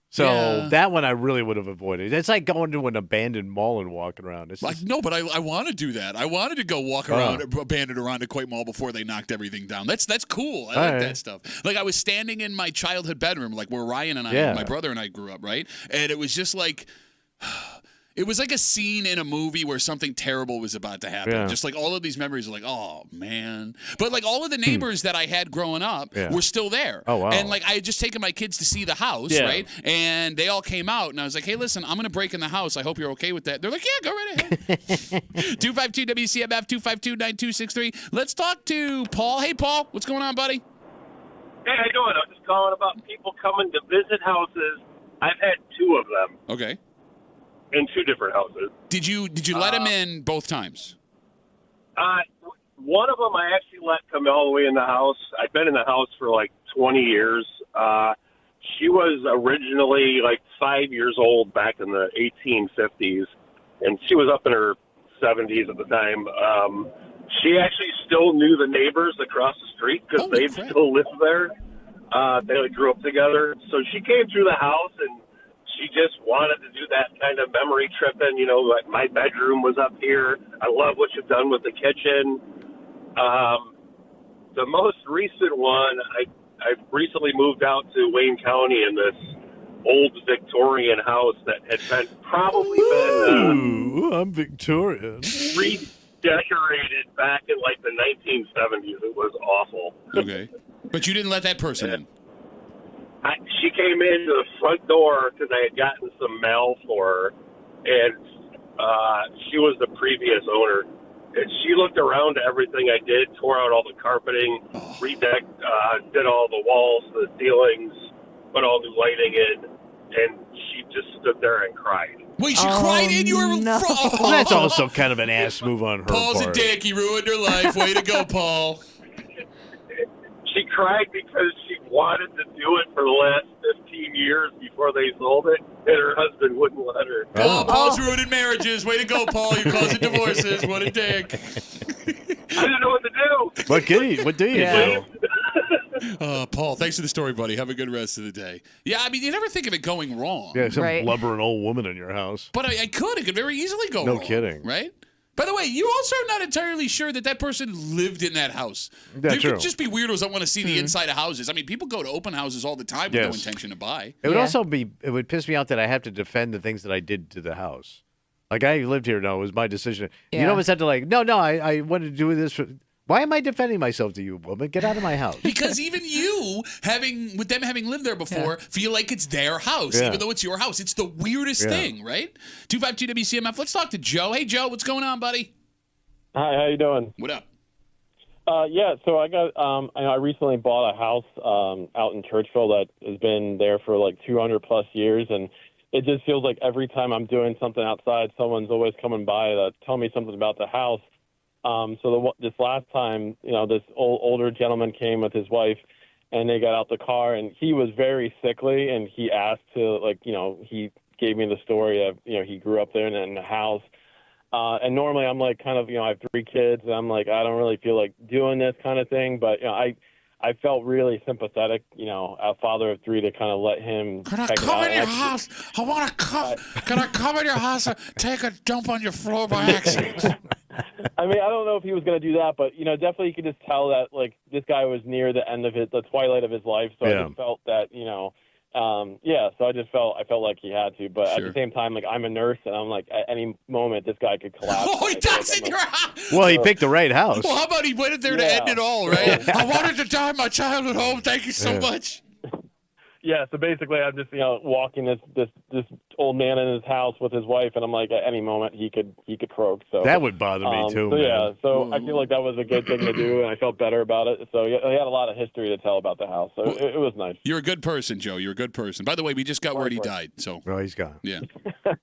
So that one I really would have avoided. It's like going to an abandoned mall and walking around. It's no, but I want to do that. I wanted to go walk around, abandoned around a Quake Mall before they knocked everything down. That's cool. I like that stuff. Like I was standing in my childhood bedroom, like where Ryan and I, my brother and I grew up, right? And it was just like... It was like a scene in a movie where something terrible was about to happen. Yeah. Just like all of these memories are like, oh, man. But like all of the neighbors that I had growing up were still there. Oh, wow. And like I had just taken my kids to see the house, right? And they all came out. And I was like, hey, listen, I'm going to break in the house. I hope you're okay with that. They're like, yeah, go right ahead. 252 WCMF, 252-9263. Let's talk to Paul. Hey, Paul. What's going on, buddy? Hey, how you doing? I'm just calling about people coming to visit houses. I've had 2 of them. Okay. In 2 different houses. Did you let him in both times? One of them I actually let come all the way in the house. I've been in the house for like 20 years. She was originally like 5 years old back in the 1850s, and she was up in her 70s at the time. she actually still knew the neighbors across the street because they still lived there. They grew up together. So she came through the house, and she just wanted to do that kind of memory tripping. You know, like my bedroom was up here. I love what you've done with the kitchen. The most recent one, I recently moved out to Wayne County in this old Victorian house that had I'm Victorian. Redecorated back in like the 1970s. It was awful. Okay. But you didn't let that person in. She came into the front door because I had gotten some mail for her, and she was the previous owner. And she looked around at everything I did, tore out all the carpeting, redecked, did all the walls, the ceilings, put all new lighting in, and she just stood there and cried. Wait, she cried in your Well, that's also kind of an ass move on her Paul's part. a dick. He ruined her life. Way to go, Paul. She cried because she wanted to do it for the last 15 years before they sold it, and her husband wouldn't let her. Oh, Paul's ruining marriages. Way to go, Paul. You're causing divorces. What a dick. I didn't know what to do. What do you do? Paul, thanks for the story, buddy. Have a good rest of the day. Yeah, I mean, you never think of it going wrong. Yeah, some blubbering old woman in your house. But I could. It could very easily go wrong. No kidding. Right? By the way, you also are not entirely sure that person lived in that house. That's there true. could just be weirdos that want to see the inside of houses. I mean, people go to open houses all the time with no intention to buy. It would also it would piss me off that I have to defend the things that I did to the house. Like, I lived here. No, it was my decision. Yeah. You always had to I wanted to do this. Why am I defending myself to you, woman? Get out of my house. Because even you, having lived there before, feel like it's their house, even though it's your house. It's the weirdest thing, right? 252 WCMF. Let's talk to Joe. Hey, Joe, what's going on, buddy? Hi, how you doing? What up? So I got I recently bought a house out in Churchville that has been there for like 200 plus years, and it just feels like every time I'm doing something outside, someone's always coming by to tell me something about the house. This last time, this older gentleman came with his wife, and they got out the car, and he was very sickly, and he asked to he gave me the story of he grew up there in the house. And normally I'm like I have 3 kids, and I'm like, I don't really feel like doing this kind of thing. But, I felt really sympathetic, a father of 3 to kind of let him. Can I come in your house? I want to come. Can I come in your house and take a dump on your floor by accident? I mean, I don't know if he was going to do that, but, definitely you could just tell that, this guy was near the end of the twilight of his life. So I just felt that, so I felt like he had to, but at the same time, I'm a nurse, and I'm like, at any moment, this guy could collapse. Oh, he dies in your house. Well, he picked the right house. Well, how about he went in there to end it all, right? I wanted to die in my childhood home. Thank you so much. Yeah, so basically, I'm just walking this old man in his house with his wife, and I'm like, at any moment he could croak. So that would bother me too. So man. I feel like that was a good thing to do, and I felt better about it. So he had a lot of history to tell about the house, so it was nice. You're a good person, Joe. You're a good person. By the way, we just got word he died. So he's gone. Yeah.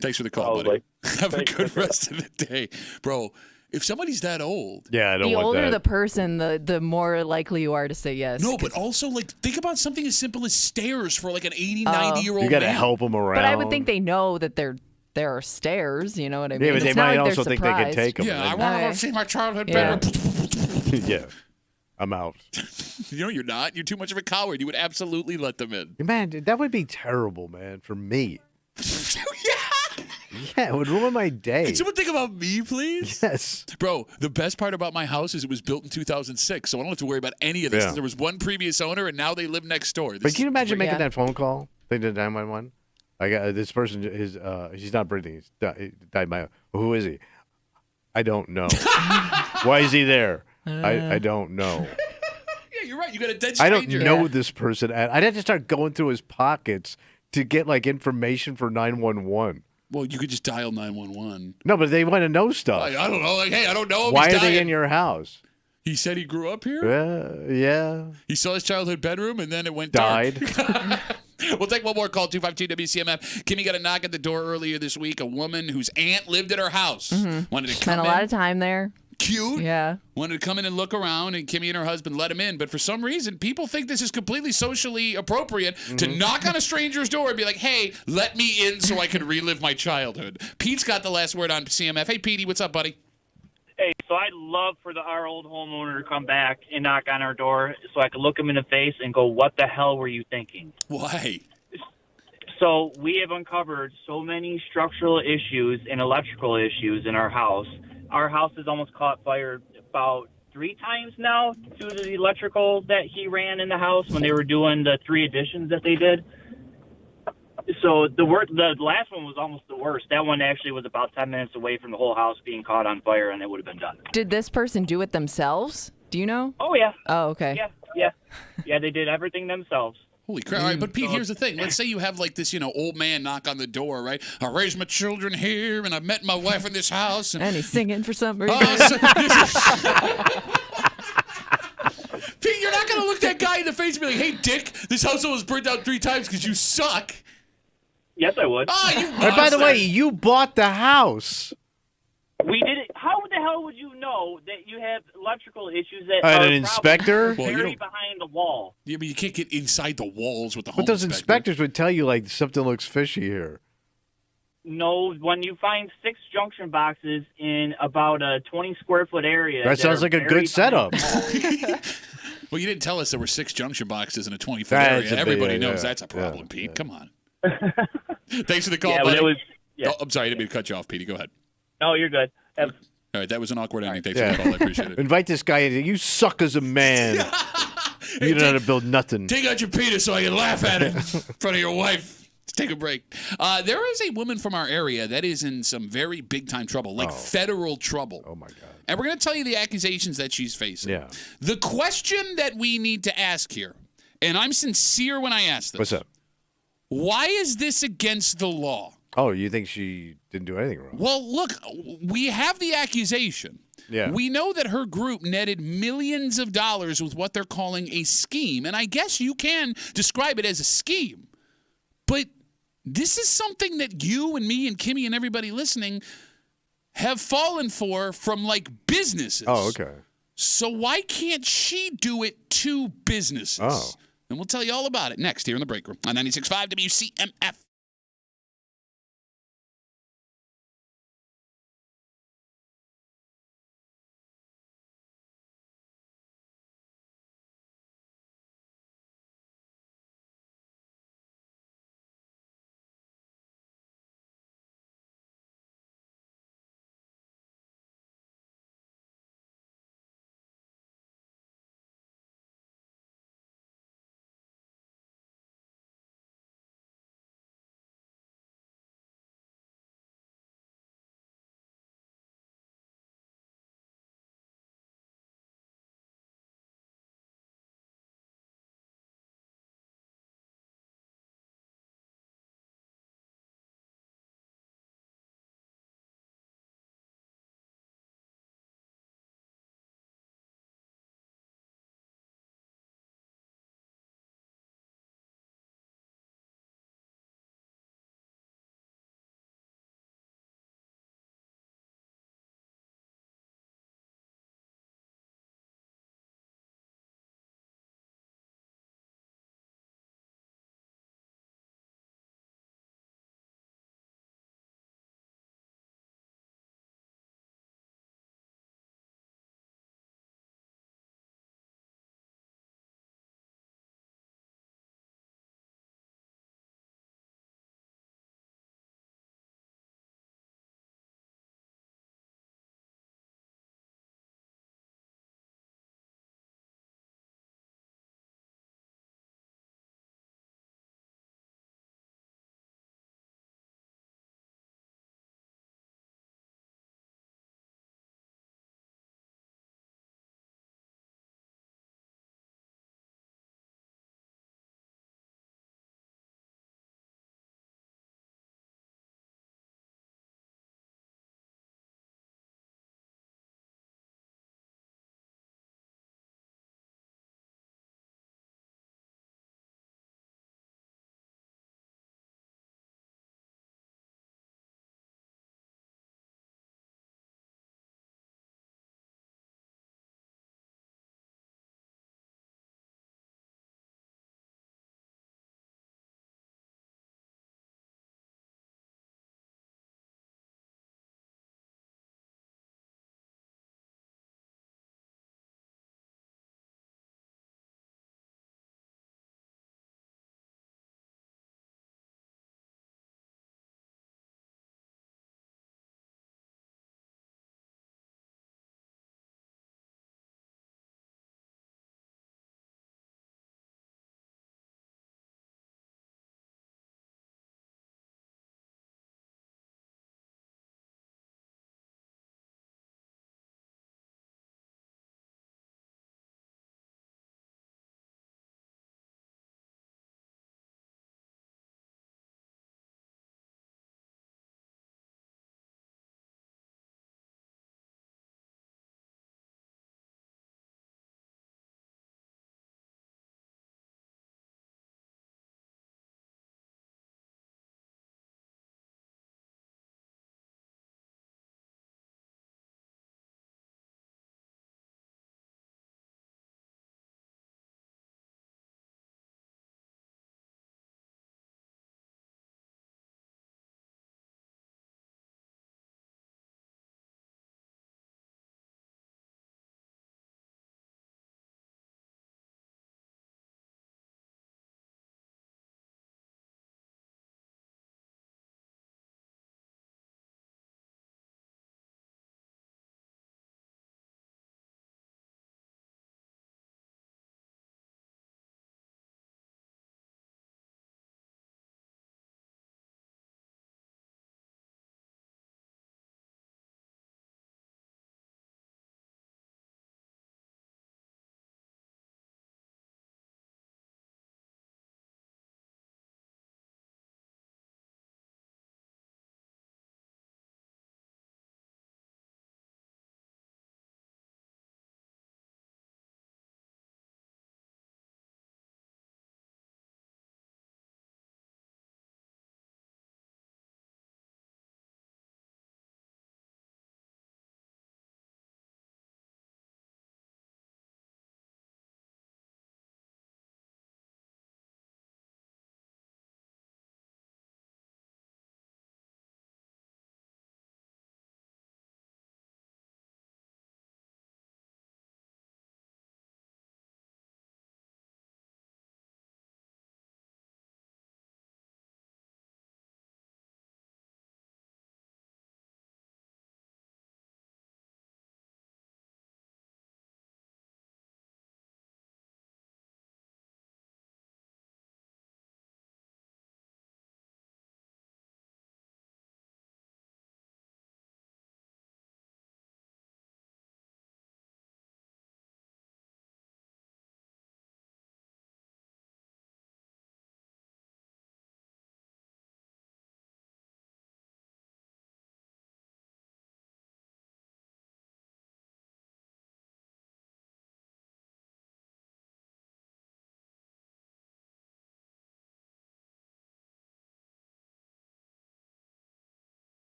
Thanks for the call, buddy. Have a good rest of the day, bro. If somebody's that old, I don't the want older that. the person, the more likely you are to say yes. No, but also think about something as simple as stairs for like an 80, 90-year-old. You got to man. help them around. But I would think they know that there are stairs. You know what I mean? Yeah, but they It's not might like also they're think they can surprised. take them. Yeah, I want to go see my childhood Yeah. bedroom. Yeah, I'm out. You're not. You're too much of a coward. You would absolutely let them in. Man, that would be terrible, man, for me. Yeah, it would ruin my day. Can someone think about me, please? Yes. Bro, the best part about my house is it was built in 2006, so I don't have to worry about any of this. Yeah. There was one previous owner, and now they live next door. But can you imagine making that phone call? They did 911. I got this person. He's not breathing. He died my. Who is he? I don't know. Why is he there? I don't know. Yeah, you're right. You got a dead I stranger. don't know this person. I'd have to start going through his pockets to get information for 911. Well, you could just dial 911. No, but they want to know stuff. I don't know. Hey, I don't know. Why He's are they dying. in your house? He said he grew up here? Yeah. He saw his childhood bedroom, and then it went Died. dark. We'll take one more call, 252 WCMF. Kimmy got a knock at the door earlier this week. A woman whose aunt lived at her house. Wanted to come Spent a lot of time there. Cute. Yeah. Wanted to come in and look around, and Kimmy and her husband let him in. But for some reason, people think this is completely socially appropriate to knock on a stranger's door and be like, hey, let me in so I can relive my childhood. Pete's got the last word on CMF. Hey, Petey, what's up, buddy? Hey, so I'd love for our old homeowner to come back and knock on our door so I could look him in the face and go, "What the hell were you thinking?" Why? So we have uncovered so many structural issues and electrical issues in our house. Our house has almost caught fire about 3 times now due to the electrical that he ran in the house when they were doing the 3 additions that they did. So the last one was almost the worst. That one actually was about 10 minutes away from the whole house being caught on fire, and it would have been done. Did this person do it themselves? Do you know? Oh, yeah. Oh, okay. Yeah, they did everything themselves. Holy crap. All right, but Pete, here's the thing. Let's say you have like this, old man knock on the door, right? I raised my children here, and I met my wife in this house. And he's singing for some reason. Pete, you're not going to look that guy in the face and be like, "Hey, dick, this house was burnt down 3 times because you suck." Yes, I would. Oh, you Hey, by the way, you bought the house. We did it. How the hell would you know that you have electrical issues that And are an inspector? Well, you buried don't- behind the wall? Yeah, but you can't get inside the walls with the home But those inspector. inspectors would tell you, like, something looks fishy here. No, when you find 6 junction boxes in about a 20 square foot area. That sounds are like a buried good setup. behind the wall. Well, you didn't tell us there were 6 junction boxes in a 20-foot That's area. a big- Everybody yeah, knows yeah, that's a problem, yeah, Pete. yeah. Come on. Thanks for the call, Yeah, but buddy. it was- yeah. Oh, I'm sorry. I didn't mean to cut you off, Petey. Go ahead. No, you're good. All right, that was an awkward ending. Thanks Yeah. for the call. I appreciate it. Invite this guy in. You suck as a man. You don't know how to build nothing. Take out your penis so I can laugh at it in front of your wife. Let's take a break. There is a woman from our area that is in some very big-time trouble, like federal trouble. Oh, my God. And we're going to tell you the accusations that she's facing. Yeah. The question that we need to ask here, and I'm sincere when I ask this. What's up? Why is this against the law? Oh, you think she didn't do anything wrong? Well, look, we have the accusation. Yeah. We know that her group netted millions of dollars with what they're calling a scheme. And I guess you can describe it as a scheme. But this is something that you and me and Kimmy and everybody listening have fallen for from, like, businesses. Oh, okay. So why can't she do it to businesses? Oh. And we'll tell you all about it next here in the break room on 96.5 WCMF.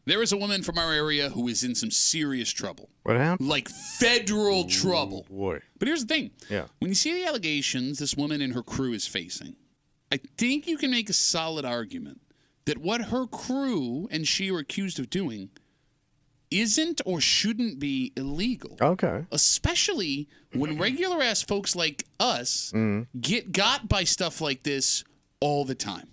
There is a woman from our area who is in some serious trouble. What happened? Like federal trouble. Boy. But here's the thing. Yeah. When you see the allegations this woman and her crew is facing, I think you can make a solid argument that what her crew and she are accused of doing isn't or shouldn't be illegal. Okay. Especially when regular ass folks like us get got by stuff like this all the time.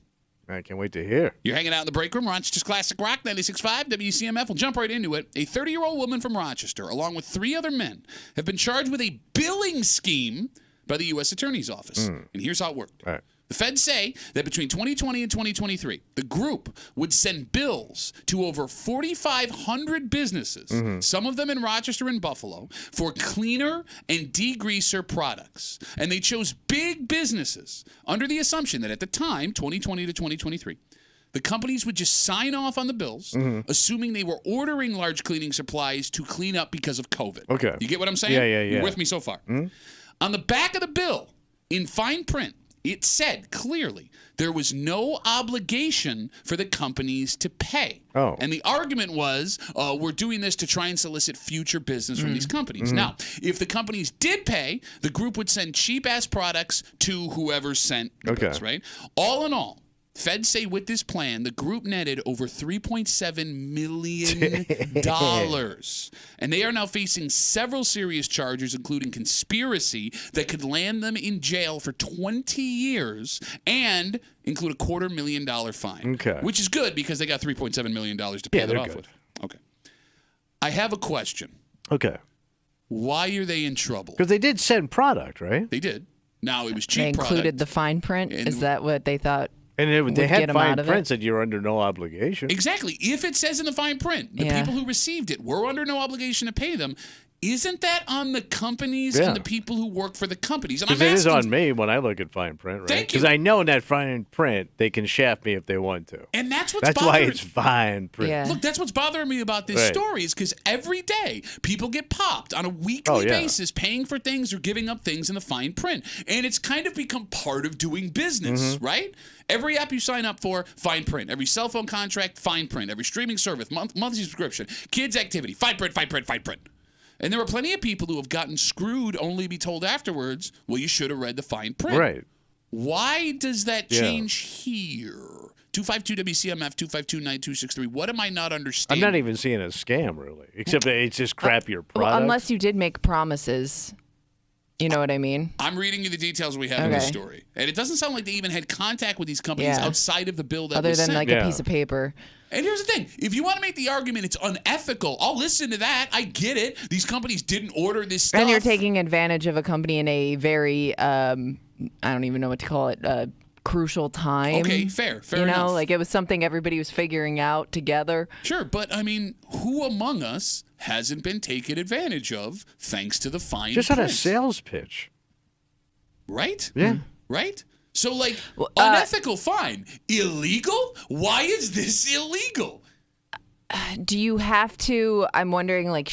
I can't wait to hear. You're hanging out in the break room, Rochester's Classic Rock, 96.5 WCMF. We'll jump right into it. A 30-year-old woman from Rochester, along with 3 other men, have been charged with a billing scheme by the U.S. Attorney's Office. And here's how it worked. All right. The feds say that between 2020 and 2023, the group would send bills to over 4,500 businesses, some of them in Rochester and Buffalo, for cleaner and degreaser products. And they chose big businesses under the assumption that at the time, 2020 to 2023, the companies would just sign off on the bills, assuming they were ordering large cleaning supplies to clean up because of COVID. Okay. You get what I'm saying? Yeah. You're with me so far? On the back of the bill, in fine print, it said clearly there was no obligation for the companies to pay. Oh. And the argument was, we're doing this to try and solicit future business from these companies. Now, if the companies did pay, the group would send cheap-ass products to whoever sent the bills, right? All in all, feds say with this plan, the group netted over $3.7 million. And they are now facing several serious charges, including conspiracy, that could land them in jail for 20 years and include a $250,000 fine. Okay. Which is good because they got $3.7 million to pay that off with. Okay. I have a question. Okay. Why are they in trouble? Because they did send product, right? They did. Now, it was cheap They included product. the fine print. And Is that what they thought? And they would had get 'em fine out of print it? that you're under no obligation. Exactly. If it says in the fine print, the people who received it were under no obligation to pay them, isn't that on the companies and the people who work for the companies? And Because it is on me when I look at fine print, right? Thank you. Because I know in that fine print they can shaft me if they want to. And that's what's That's why bothering- it's fine print. Look, that's what's bothering me about this Right. story is because every day people get popped on a weekly basis paying for things or giving up things in the fine print. And it's kind of become part of doing business, right? Every app you sign up for, fine print. Every cell phone contract, fine print. Every streaming service, monthly subscription. Kids activity, fine print, fine print, fine print. And there are plenty of people who have gotten screwed only to be told afterwards, well, you should have read the fine print. Right. Why does that change here? 252-WCMF, 252-9263. What am I not I'm understanding? not even seeing a scam, really. Except that it's just crappier product. Well, unless you did make promises. You know what I mean? I'm reading you the details we have in the story. And it doesn't sound like they even had contact with these companies outside of the bill that Other was than sent. like a piece of paper. And here's the thing. If you want to make the argument it's unethical, I'll listen to that. I get it. These companies didn't order this stuff. And you're taking advantage of a company in a very, I don't even know what to call it, crucial time. Okay, fair you know, enough. like it was something everybody was figuring out together. Sure, but I mean, who among us hasn't been taken advantage of thanks to the fine Just print? on a sales pitch. Right? Yeah. Right? So, like, unethical, fine. Illegal? Why is this illegal? Do you have to, I'm wondering, like,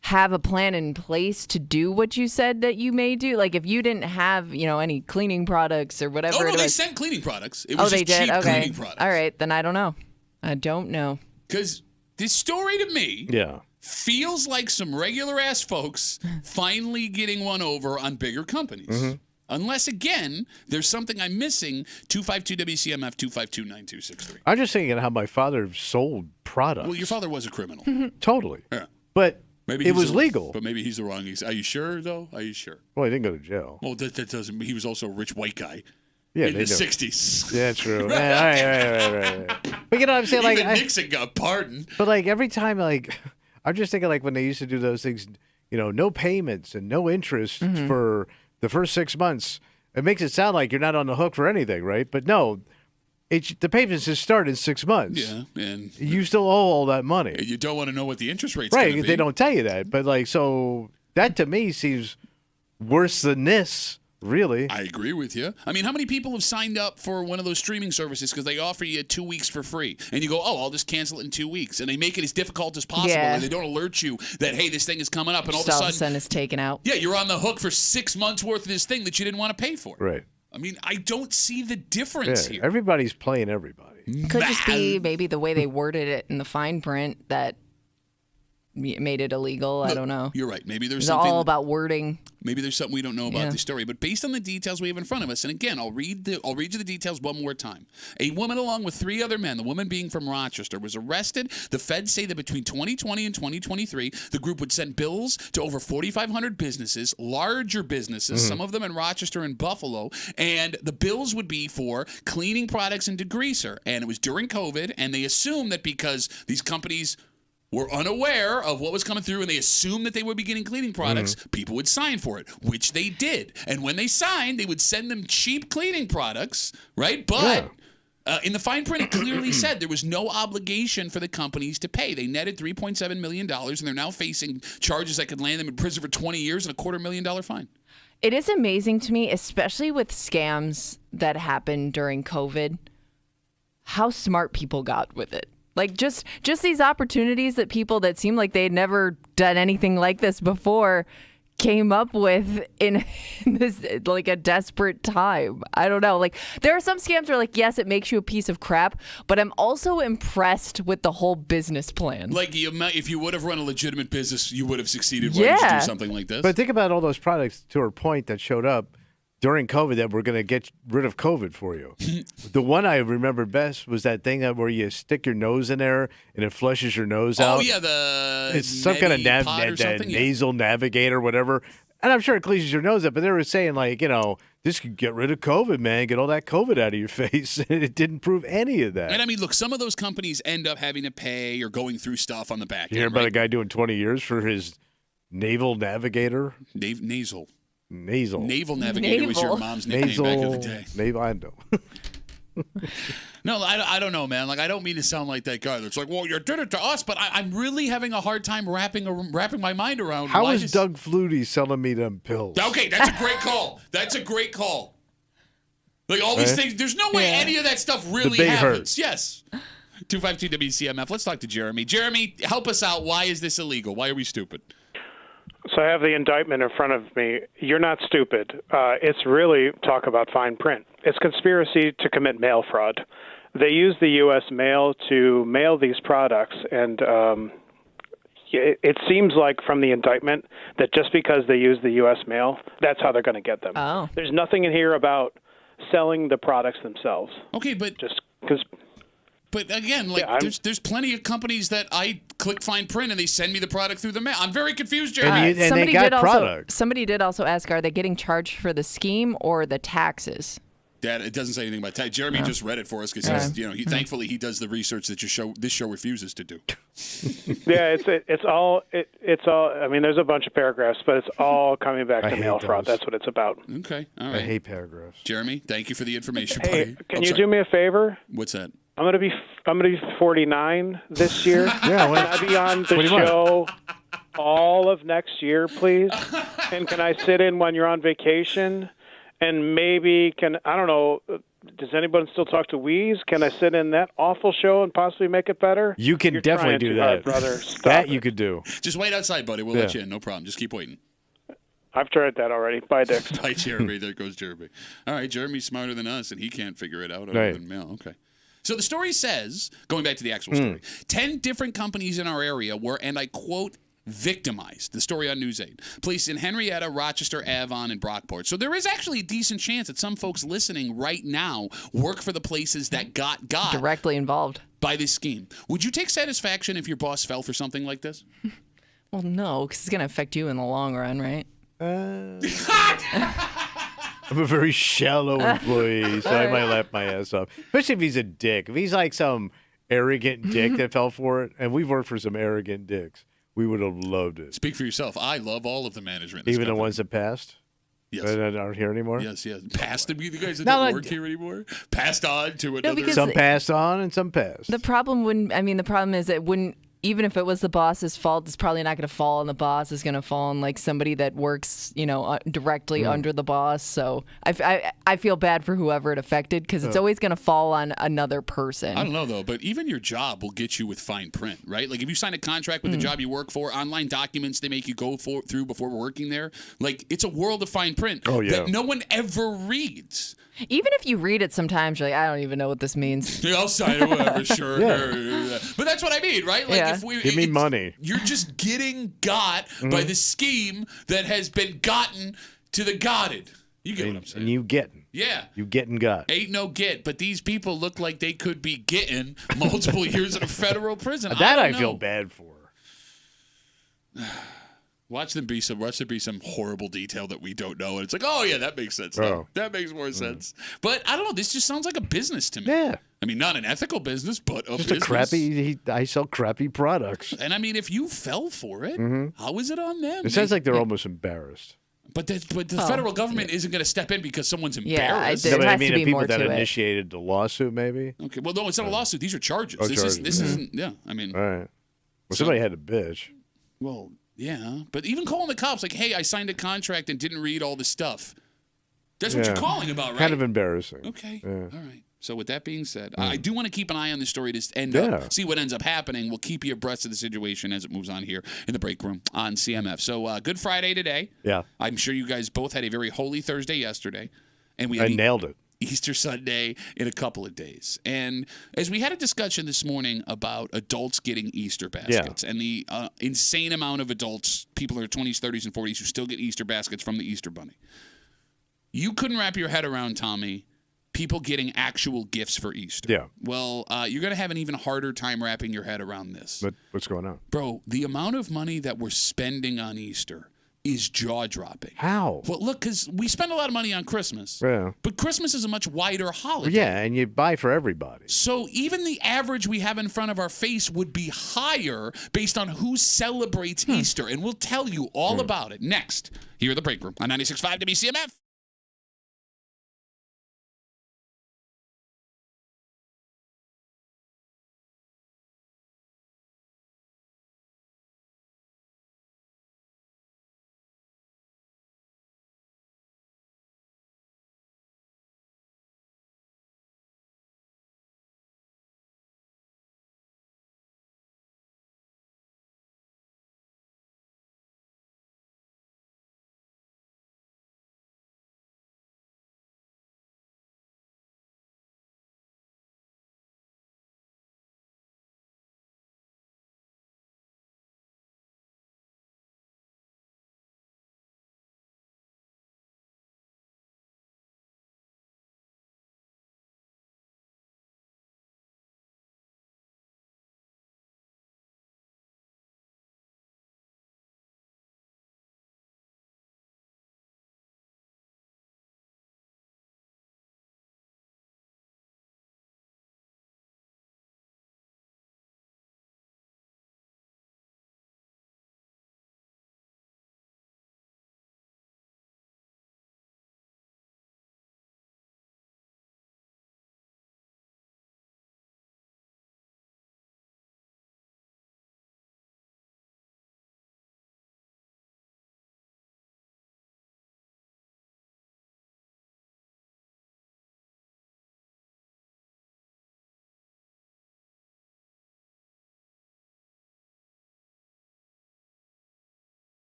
have a plan in place to do what you said that you may do? Like, if you didn't have, you know, any cleaning products or whatever. Oh, no, it they was. sent cleaning products. It was they just did? cheap Okay. cleaning products. All right, then I don't know. I don't know. Because this story to me feels like some regular-ass folks finally getting one over on bigger companies. Unless, again, there's something I'm missing. 252-WCMF, 252-9263. I'm just thinking how my father sold products. Well, your father was a criminal. Totally. Yeah. But Maybe it he's was the- legal. But maybe he's the wrong. Are you sure, though? Are you sure? Well, he didn't go to jail. Well, that doesn't mean he was also a rich white guy. Yeah, in they the do. 60s. Yeah, true. Yeah, right. But you know what I'm saying? Like, Even Nixon got pardoned. But like every time, like I'm just thinking, like when they used to do those things, you know, no payments and no interest for the first 6 months. It makes it sound like you're not on the hook for anything, right? But no, the payments just start in 6 months. Yeah, and you still owe all that money. you don't want to know what the interest rate's Right? gonna be. They don't tell you that, but like so that to me seems worse than this. Really? I agree with you. I mean, how many people have signed up for one of those streaming services because they offer you 2 weeks for free? And you go, oh, I'll just cancel it in 2 weeks. And they make it as difficult as possible. Yeah. And they don't alert you that, hey, this thing is coming up. And all Just of a sudden, it's taken out. yeah, you're on the hook for 6 months worth of this thing that you didn't want to pay for. Right. I mean, I don't see the difference Yeah, here. everybody's playing everybody. Could just be maybe the way they worded it in the fine print that made it illegal. I don't know. You're right. Maybe there's It's something all about wording. Maybe there's something we don't know about Yeah. the story, but based on the details we have in front of us, and again, I'll read you the details one more time. A woman along with 3 other men, the woman being from Rochester, was arrested. The feds say that between 2020 and 2023, the group would send bills to over 4,500 businesses, larger businesses, some of them in Rochester and Buffalo, and the bills would be for cleaning products and degreaser. And it was during COVID, and they assumed that because these companies were unaware of what was coming through and they assumed that they would be getting cleaning products, people would sign for it, which they did. And when they signed, they would send them cheap cleaning products, right? But in the fine print, it clearly said there was no obligation for the companies to pay. They netted $3.7 million, and they're now facing charges that could land them in prison for 20 years and a $250,000 fine. It is amazing to me, especially with scams that happened during COVID, how smart people got with it. Like just these opportunities that people that seemed like they'd never done anything like this before came up with in this like a desperate time. I don't know. Like there are some scams where like, yes, it makes you a piece of crap, but I'm also impressed with the whole business plan. Like if you would have run a legitimate business, you would have succeeded. Why did you do something like this? But think about all those products, to her point, that showed up during COVID that were going to get rid of COVID for you. The one I remember best was that thing where you stick your nose in there and it flushes your nose out. Oh, yeah, it's some kind of nasal navigator, whatever. And I'm sure it cleans your nose up, but they were saying, like, this could get rid of COVID, man. Get all that COVID out of your face. And it didn't prove any of that. And I mean, look, some of those companies end up having to pay or going through stuff on the back end. You hear about a guy doing 20 years for his naval navigator? Naval navigator was your mom's nickname back in the day. Naval, I know. No, I don't know, man. Like, I don't mean to sound like that guy that's like, well, you did it to us, but I'm really having a hard time wrapping my mind around. How is Doug Flutie selling me them pills? Okay, that's a great call. That's a great call. Like, all these things, there's no way any of that stuff really happens. Yes. 252 WCMF. Let's talk to Jeremy. Jeremy, help us out. Why is this illegal? Why are we stupid? So I have the indictment in front of me. You're not stupid. It's really, talk about fine print. It's conspiracy to commit mail fraud. They use the U.S. mail to mail these products, and it seems like from the indictment that just because they use the U.S. mail, that's how they're going to get them. Oh. There's nothing in here about selling the products themselves. Okay, but just because. But again, like there's plenty of companies that I click fine print and they send me the product through the mail. I'm very confused, Jeremy. And they got products. Somebody did also ask, are they getting charged for the scheme or the taxes? Dad, it doesn't say anything about tax. Jeremy just read it for us because thankfully he does the research that this show refuses to do. Yeah, it's all. I mean, there's a bunch of paragraphs, but it's all coming back to mail fraud. That's what it's about. Okay, all right. I hate paragraphs. Jeremy, thank you for the information. Hey, can you do me a favor? What's that? I'm gonna be 49 this year. Yeah, can I be on the show all of next year, please? And can I sit in when you're on vacation? And maybe I don't know, does anyone still talk to Wheeze? Can I sit in that awful show and possibly make it better? You can definitely do that. Brother. That you could do. Just wait outside, buddy. We'll let you in. No problem. Just keep waiting. I've tried that already. Bye, Dick. Bye, Jeremy. There goes Jeremy. All right, Jeremy's smarter than us, and he can't figure it out other than mail. Okay. So the story says, going back to the actual story, 10 different companies in our area were, and I quote, victimized. The story on News 8. Police in Henrietta, Rochester, Avon, and Brockport. So there is actually a decent chance that some folks listening right now work for the places that got directly involved by this scheme. Would you take satisfaction if your boss fell for something like this? Well, no, because it's going to affect you in the long run, right? I'm a very shallow employee, so I might laugh my ass off. Especially if he's a dick. If he's like some arrogant dick that fell for it, and we've worked for some arrogant dicks, we would have loved it. Speak for yourself. I love all of the management. Even the ones that passed? Yes. That aren't here anymore? Yes. Passed them. You guys that don't work here anymore? Passed on to another. Some passed on and some passed. The problem is it wouldn't, even if it was the boss's fault, it's probably not going to fall on the boss. It's going to fall on like somebody that works, directly under the boss. So I feel bad for whoever it affected because it's always going to fall on another person. I don't know though, but even your job will get you with fine print, right? Like if you sign a contract with the job you work for, online documents they make you go through before working there, like it's a world of fine print that no one ever reads. Even if you read it sometimes, you're like, I don't even know what this means. Yeah, I'll sign it, whatever, sure. Yeah. But that's what I mean, right? Like, Yeah. if we Give me money. You're just getting got by the scheme that has been gotten to the gotted. You get what I'm saying? And you getting. Yeah. You getting got. Ain't no get, but these people look like they could be getting multiple years in a federal prison. That I don't feel know. bad for. Watch there be some horrible detail that we don't know, and it's like, oh yeah, that makes sense. now. Oh. That makes more sense. But I don't know. This just sounds like a business to me. Yeah. I mean, not an ethical business, but a Just business. a crappy. I sell crappy products. And I mean, if you fell for it, how is it on them? It sounds like they're almost embarrassed. But the federal government isn't going to step in because someone's Yeah, embarrassed. No, but I has mean, to the be people more that to it. initiated the lawsuit, maybe. Okay, well, no, it's not a lawsuit. These are charges. Oh, This charges. isn't. Yeah, I mean, All right. Well, somebody had to bitch. well, yeah, but even calling the cops, like, hey, I signed a contract and didn't read all the stuff. That's what you're Yeah. calling about, right? Kind of embarrassing. Okay. Yeah. All right. So with that being said, I do want to keep an eye on this story to see what ends up happening. We'll keep you abreast of the situation as it moves on here in the break room on CMF. So Good Friday today. Yeah. I'm sure you guys both had a very holy Thursday yesterday, and we I nailed it. Easter Sunday in a couple of days. And as we had a discussion this morning about adults getting Easter baskets and the insane amount of adults, people in their 20s, 30s, and 40s who still get Easter baskets from the Easter Bunny. You couldn't wrap your head around, Tommy, people getting actual gifts for Easter. Yeah. Well, you're going to have an even harder time wrapping your head around this. But what's going on? Bro, the amount of money that we're spending on Easter is jaw-dropping. How? Well, look, because we spend a lot of money on Christmas. Yeah. But Christmas is a much wider holiday. Yeah, and you buy for everybody. So even the average we have in front of our face would be higher based on who celebrates Easter. And we'll tell you all about it next here at the Break Room on 96.5 WCMF.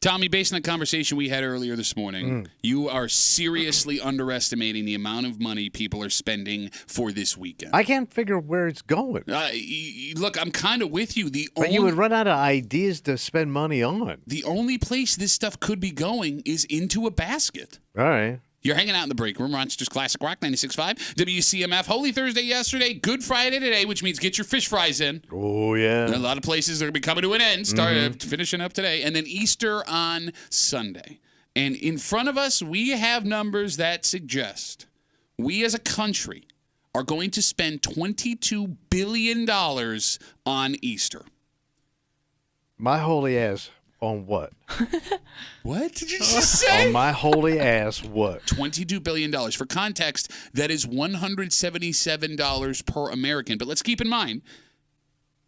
Tommy, based on the conversation we had earlier this morning, you are seriously underestimating the amount of money people are spending for this weekend. I can't figure where it's going. Look, I'm kind of with you. But you would run out of ideas to spend money on. The only place this stuff could be going is into a basket. All right. You're hanging out in the break room, Rochester's Classic Rock 96.5, WCMF. Holy Thursday yesterday, Good Friday today, which means get your fish fries in. Oh, yeah. And a lot of places are going to be coming to an end, finishing up today. And then Easter on Sunday. And in front of us, we have numbers that suggest we as a country are going to spend $22 billion on Easter. My holy ass. On what? What did you just say? On my holy ass, what? $22 billion. For context, that is $177 per American. But let's keep in mind,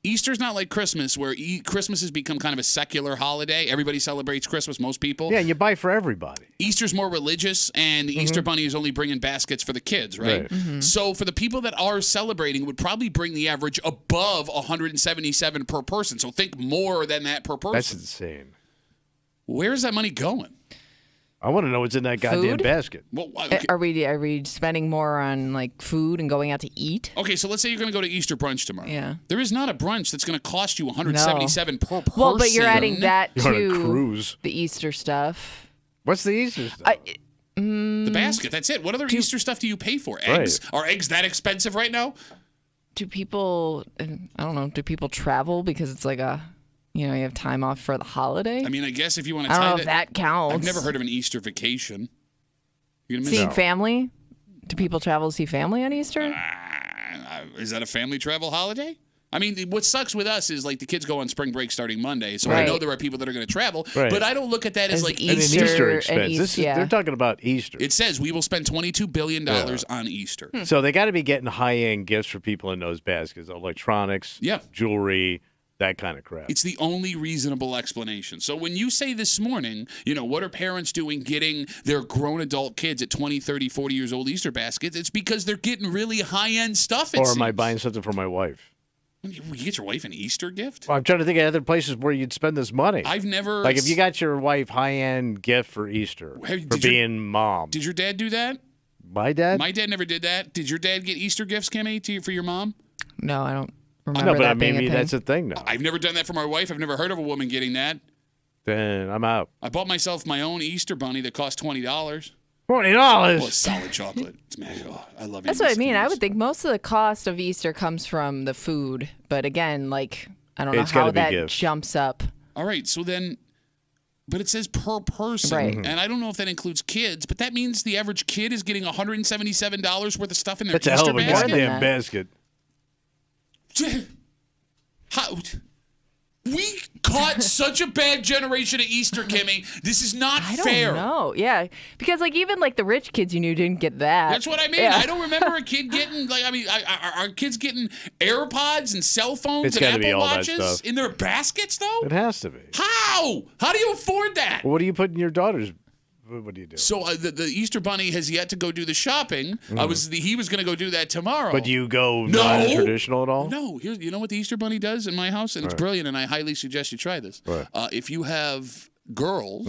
Easter's not like Christmas, where Christmas has become kind of a secular holiday. Everybody celebrates Christmas, most people. Yeah, you buy for everybody. Easter's more religious, and the Easter Bunny is only bringing baskets for the kids, right? So for the people that are celebrating, it would probably bring the average above $177 per person. So think more than that per person. That's insane. Where's that money going? I want to know what's in that goddamn basket. Well, okay. Are we spending more on like food and going out to eat? Okay, so let's say you're going to go to Easter brunch tomorrow. Yeah. There is not a brunch that's going to cost you $177 per person. Well, but you're adding that You're on a to cruise. the Easter stuff. What's the Easter stuff? The basket, that's it. What other Easter stuff do you pay for? Eggs? Right. Are eggs that expensive right now? Do people, I don't know, do people travel because it's like you have time off for the holiday? I mean, I guess if you want to I tie don't know if that counts. I've never heard of an Easter vacation. You're gonna miss Seeing out. family? Do people travel to see family on Easter? Is that a family travel holiday? I mean, what sucks with us is like the kids go on spring break starting Monday, so I know there are people that are going to travel, but I don't look at that as like an Easter expense. They're talking about Easter. It says we will spend $22 billion on Easter. So they got to be getting high-end gifts for people in those baskets, electronics, jewelry, that kind of crap. It's the only reasonable explanation. So when you say this morning, what are parents doing getting their grown adult kids at 20, 30, 40 years old Easter baskets? It's because they're getting really high-end stuff. Or am I buying something for my wife? You get your wife an Easter gift? Well, I'm trying to think of other places where you'd spend this money. I've never... Like if you got your wife high-end gift for Easter for being mom. Did your dad do that? My dad? My dad never did that. Did your dad get Easter gifts, Kimmy, for your mom? No, I don't remember that being a thing. That's a thing now. I've never done that for my wife. I've never heard of a woman getting that. Then I'm out. I bought myself my own Easter bunny that cost $20. $20? Well, solid chocolate. It's magic. Oh, I love it. That's what I mean. I would think most of the cost of Easter comes from the food. But again, like, I don't know how that jumps up. All right. So then, but it says per person. Right. And I don't know if that includes kids, but that means the average kid is getting $177 worth of stuff in their That's Easter a hell of a basket. goddamn basket. How? We caught such a bad generation of Easter, Kimmy. This is not fair. I don't know. Yeah. Because, like, even, like, the rich kids you knew didn't get that. That's what I mean. Yeah. I don't remember a kid getting, like, I mean, are kids getting AirPods and cell phones It's and gotta be Apple all that Watches stuff. in their baskets, though? It has to be. How? How do you afford that? What do you put in your daughter's? What do you do? So the Easter Bunny has yet to go do the shopping. He was going to go do that tomorrow. But do you go non-traditional at all? No. You know what the Easter Bunny does in my house? And it's brilliant, and I highly suggest you try this. Right. If you have girls,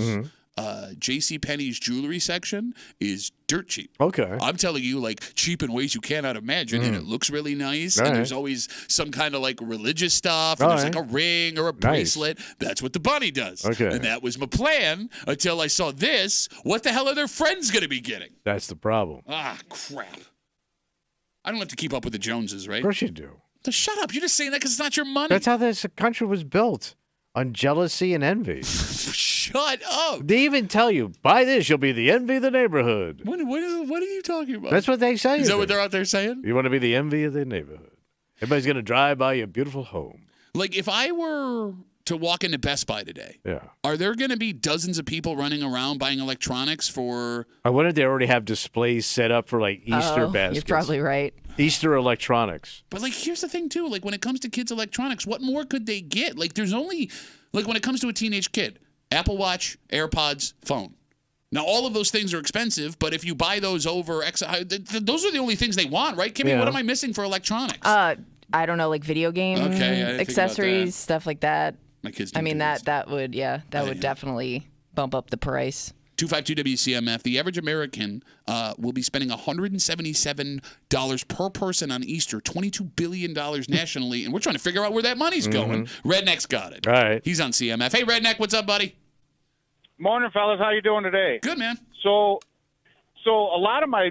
JCPenney's jewelry section is dirt cheap. Okay. I'm telling you, like, cheap in ways you cannot imagine, and it looks really nice, All and right. there's always some kind of, like, religious stuff, and All there's, right. like, a ring or a bracelet. That's what the bunny does. Okay. And that was my plan until I saw this. What the hell are their friends going to be getting? That's the problem. Ah, crap. I don't have to keep up with the Joneses, right? Of course you do. So shut up. You're just saying that because it's not your money. That's how this country was built, on jealousy and envy. Shut up. They even tell you, buy this, you'll be the envy of the neighborhood. What are you talking about? That's what they say. Is that what they're out there saying? You want to be the envy of the neighborhood. Everybody's going to drive by your beautiful home. Like, if I were to walk into Best Buy today, are there going to be dozens of people running around buying electronics for... I wonder if they already have displays set up for, like, Easter baskets. You're probably right. Easter electronics. But, like, here's the thing, too. Like, when it comes to kids' electronics, what more could they get? Like, there's only... Like, when it comes to a teenage kid, Apple Watch, AirPods, phone. Now, all of those things are expensive, but if you buy those over... those are the only things they want, right, Kimmy? Yeah. What am I missing for electronics? I don't know, like video game Okay, I didn't think about accessories, that. stuff like that. My kids I don't mean, do that would, that would definitely bump up the price. 252 WCMF. The average American will be spending $177 per person on Easter, $22 billion nationally, and we're trying to figure out where that money's going. Redneck's got it. All right. He's on CMF. Hey, Redneck, what's up, buddy? Morning, fellas. How you doing today? Good, man. So a lot of my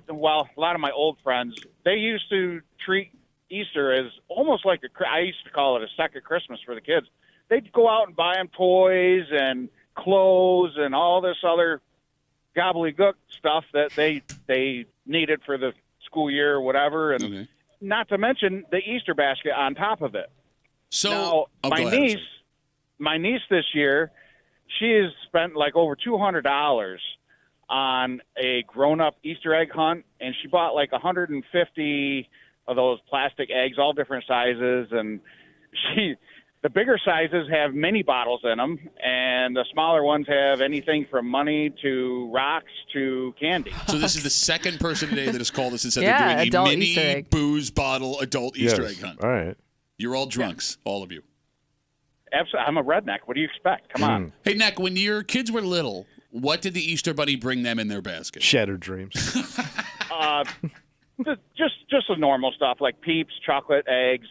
old friends, they used to treat Easter as almost like I used to call it a second Christmas for the kids. They'd go out and buy them toys and clothes and all this other gobbledygook stuff that they needed for the school year or whatever, and not to mention the Easter basket on top of it. So now, my niece this year, she has spent like over $200 on a grown-up Easter egg hunt, and she bought like 150 of those plastic eggs, all different sizes, and the bigger sizes have mini bottles in them, and the smaller ones have anything from money to rocks to candy. So this is the second person today that has called us and said they're doing a mini booze bottle adult Easter egg hunt. All right. You're all drunks, all of you. Absolutely. I'm a redneck. What do you expect? Come on. Hey, Neck, when your kids were little, what did the Easter Bunny bring them in their basket? Shattered dreams. Just the normal stuff like Peeps, chocolate eggs,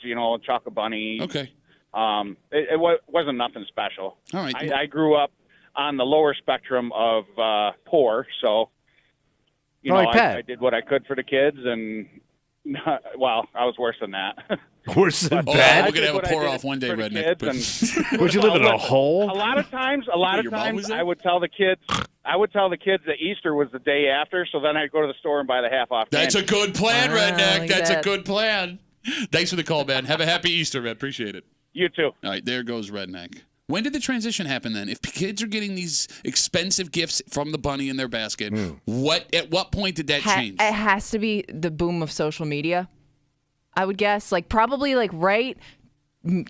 chocolate bunny. Okay. It wasn't nothing special. All right. I grew up on the lower spectrum of poor, so I did what I could for the kids, and well, I was worse than that. Worse than bad. We're gonna have a pour off one day, Redneck. Would you live in a hole? A lot of times, I would tell the kids that Easter was the day after, so then I'd go to the store and buy the half off. That's candy. a good plan, Redneck. That's a good plan. Thanks for the call, man. Have a happy Easter, man. Appreciate it. You too. All right, there goes Redneck. When did the transition happen then? If kids are getting these expensive gifts from the bunny in their basket, at what point did that change? It has to be the boom of social media, I would guess. Like probably like right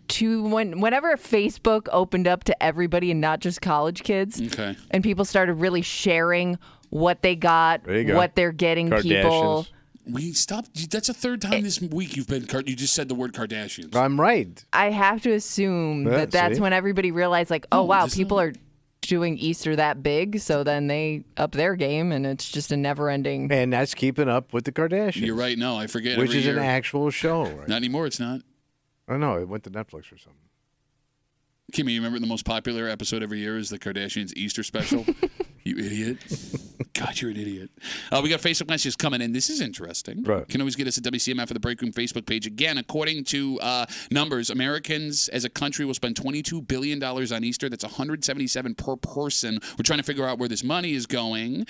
to whenever Facebook opened up to everybody and not just college kids. Okay. And people started really sharing what they got, what they're getting people. We stopped. That's the third time this week you just said the word Kardashians. I'm right. I have to assume that's when everybody realized, like, oh wow, people are doing Easter that big, so then they up their game, and it's just a never-ending. And that's Keeping Up with the Kardashians. You're right. No, I forget. Which every is year. an actual show. Right? Not anymore. It's not. Oh no, it went to Netflix or something. Kimmy, you remember the most popular episode every year is the Kardashians Easter special? You idiot. God, you're an idiot. We got Facebook messages coming in. This is interesting. Right. Can always get us at WCMF for the Break Room Facebook page. Again, according to numbers, Americans as a country will spend $22 billion on Easter. That's $177 per person. We're trying to figure out where this money is going.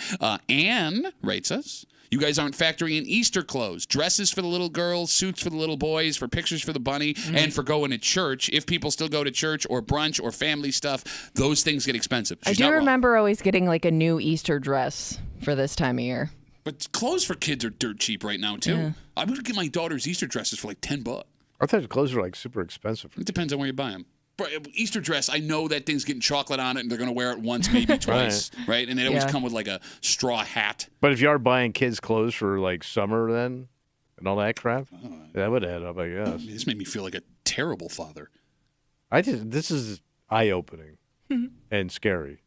Anne rates us. You guys aren't factoring in Easter clothes, dresses for the little girls, suits for the little boys, for pictures for the bunny, and for going to church. If people still go to church or brunch or family stuff, those things get expensive. I do remember always getting like a new Easter dress for this time of year. But clothes for kids are dirt cheap right now, too. Yeah. I would get my daughter's Easter dresses for like $10. I thought the clothes were like super expensive. It depends on where you buy them. Easter dress, I know that thing's getting chocolate on it, and they're going to wear it once, maybe twice, right? And they always come with like a straw hat. But if you are buying kids clothes for like summer then and all that crap, that would add up, I guess. This made me feel like a terrible father. This is eye-opening and scary.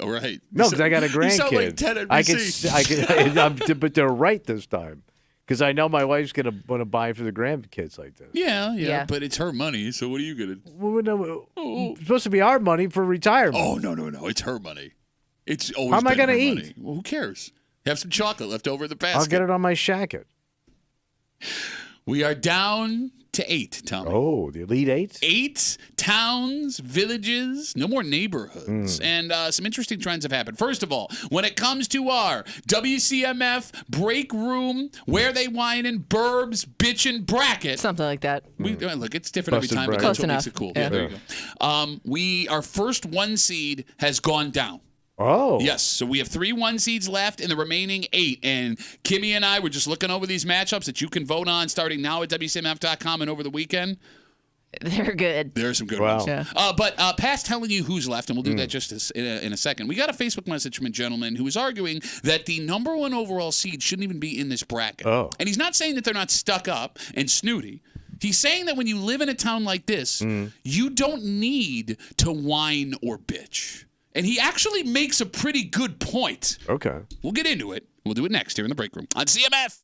All right. No, because I got a grandkid. You sound like Ted NBC. But they're right this time. Because I know my wife's going to want to buy for the grandkids like this. Yeah, but it's her money, so what are you going to... Well, no, it's supposed to be our money for retirement. Oh, no. It's her money. It's always How am I going to eat? Money. Well, who cares? Have some chocolate left over in the basket. I'll get it on my shacket. We are down to 8, Tommy. Oh, the Elite 8? 8 towns, villages, no more neighborhoods. And some interesting trends have happened. First of all, when it comes to our WCMF break room, where they whining, burbs, bitchin' bracket. Something like that. Look, it's different Busted every time, but Close that's what enough. makes it cool. Yeah. There you go. Our first 1 seed has gone down. Oh. Yes, so we have 3 1 seeds left and the remaining 8. And Kimmy and I were just looking over these matchups that you can vote on starting now at WCMF.com and over the weekend. They're good. There are some good Wow. ones. Yeah. But past telling you who's left, and we'll do that just in a second, we got a Facebook message from a gentleman who was arguing that the #1 overall seed shouldn't even be in this bracket. Oh. And he's not saying that they're not stuck up and snooty, He's saying that when you live in a town like this, you don't need to whine or bitch. And he actually makes a pretty good point. Okay. We'll get into it. We'll do it next here in the break room on CMF.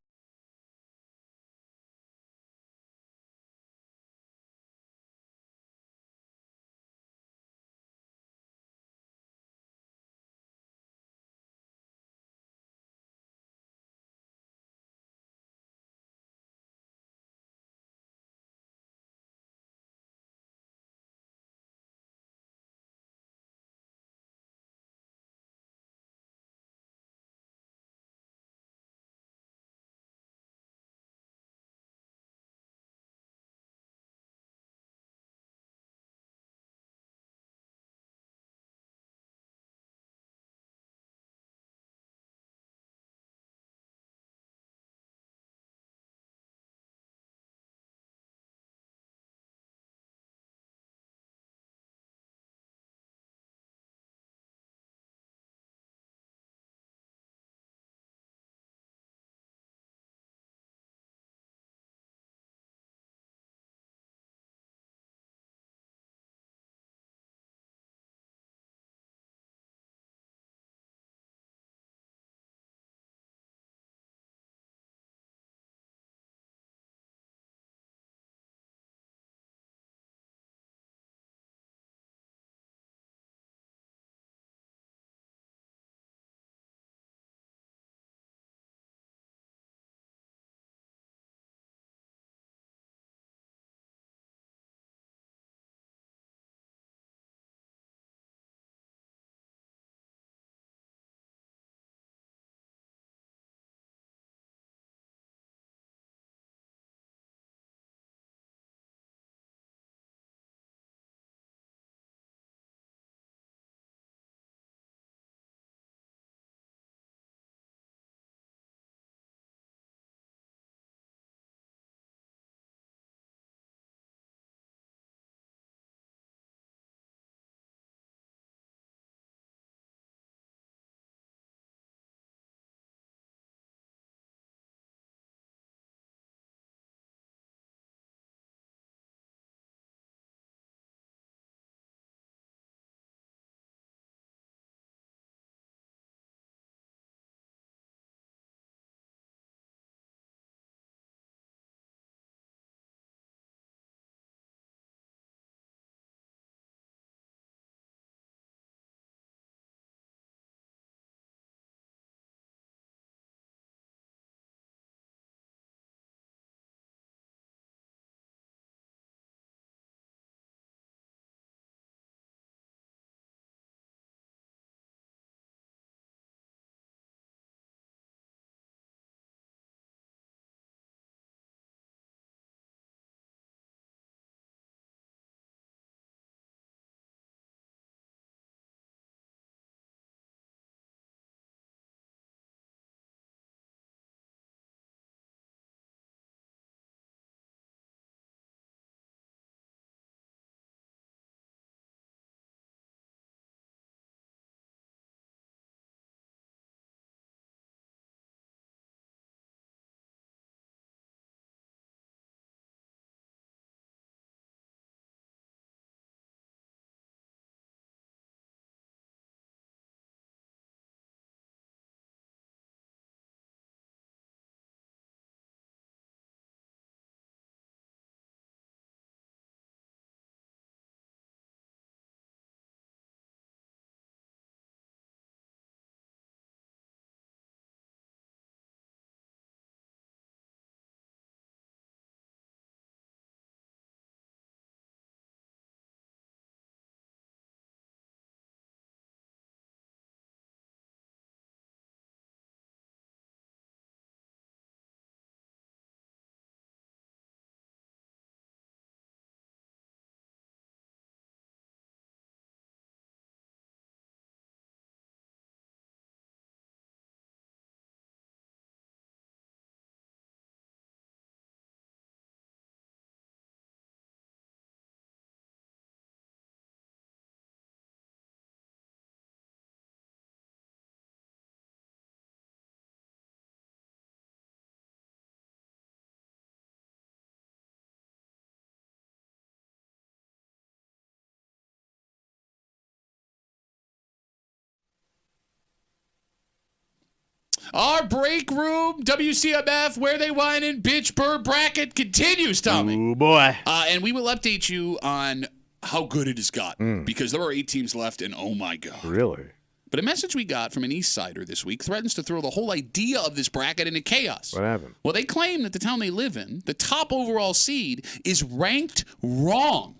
Our break room, WCMF, where they whine in bitch bird bracket continues, Tommy. Oh, boy. And we will update you on how good it has gotten because there are 8 teams left, and oh my God. Really? But a message we got from an East Sider this week threatens to throw the whole idea of this bracket into chaos. What happened? Well, they claim that the town they live in, the top overall seed, is ranked wrong.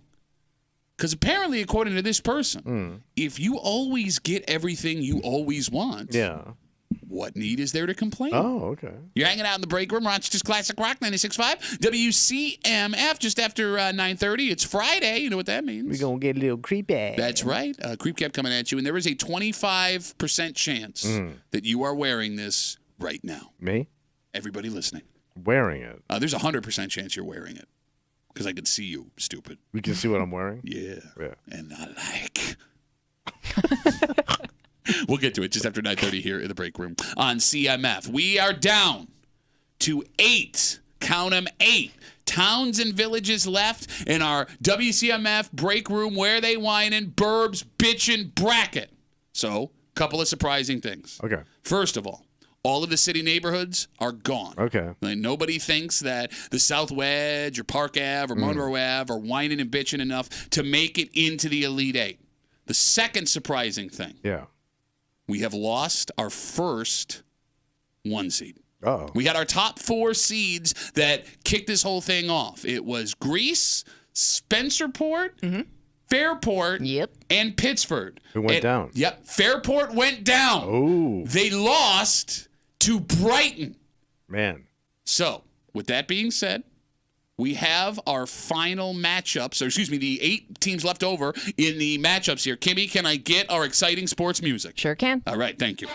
Because apparently, according to this person, if you always get everything you always want, what need is there to complain? Oh, okay. You're hanging out in the break room, Rochester's Classic Rock 96.5, WCMF, just after 9:30. It's Friday. You know what that means. We're going to get a little creepy. That's right. Creep Cap coming at you, and there is a 25% chance that you are wearing this right now. Me? Everybody listening. Wearing it? There's a 100% chance you're wearing it. Because I can see you, stupid. We can see what I'm wearing? Yeah. And I like. We'll get to it just after 9:30 here in the break room on CMF. We are down to 8. Count them 8. Towns and villages left in our WCMF break room where they whinin', burbs, bitchin' bracket. So, couple of surprising things. Okay. First of all of the city neighborhoods are gone. Okay. Like, nobody thinks that the South Wedge or Park Ave or Monroe Ave are whining and bitching enough to make it into the Elite 8. The second surprising thing. Yeah. We have lost our first 1 seed. Uh-oh. We had our top 4 seeds that kicked this whole thing off. It was Greece, Spencerport, Fairport, and Pittsford. Who went down? Yep. Fairport went down. Oh. They lost to Brighton. Man. So, with that being said, we have our final matchups, or excuse me, the 8 teams left over in the matchups here. Kimmy, can I get our exciting sports music? Sure can. All right, thank you.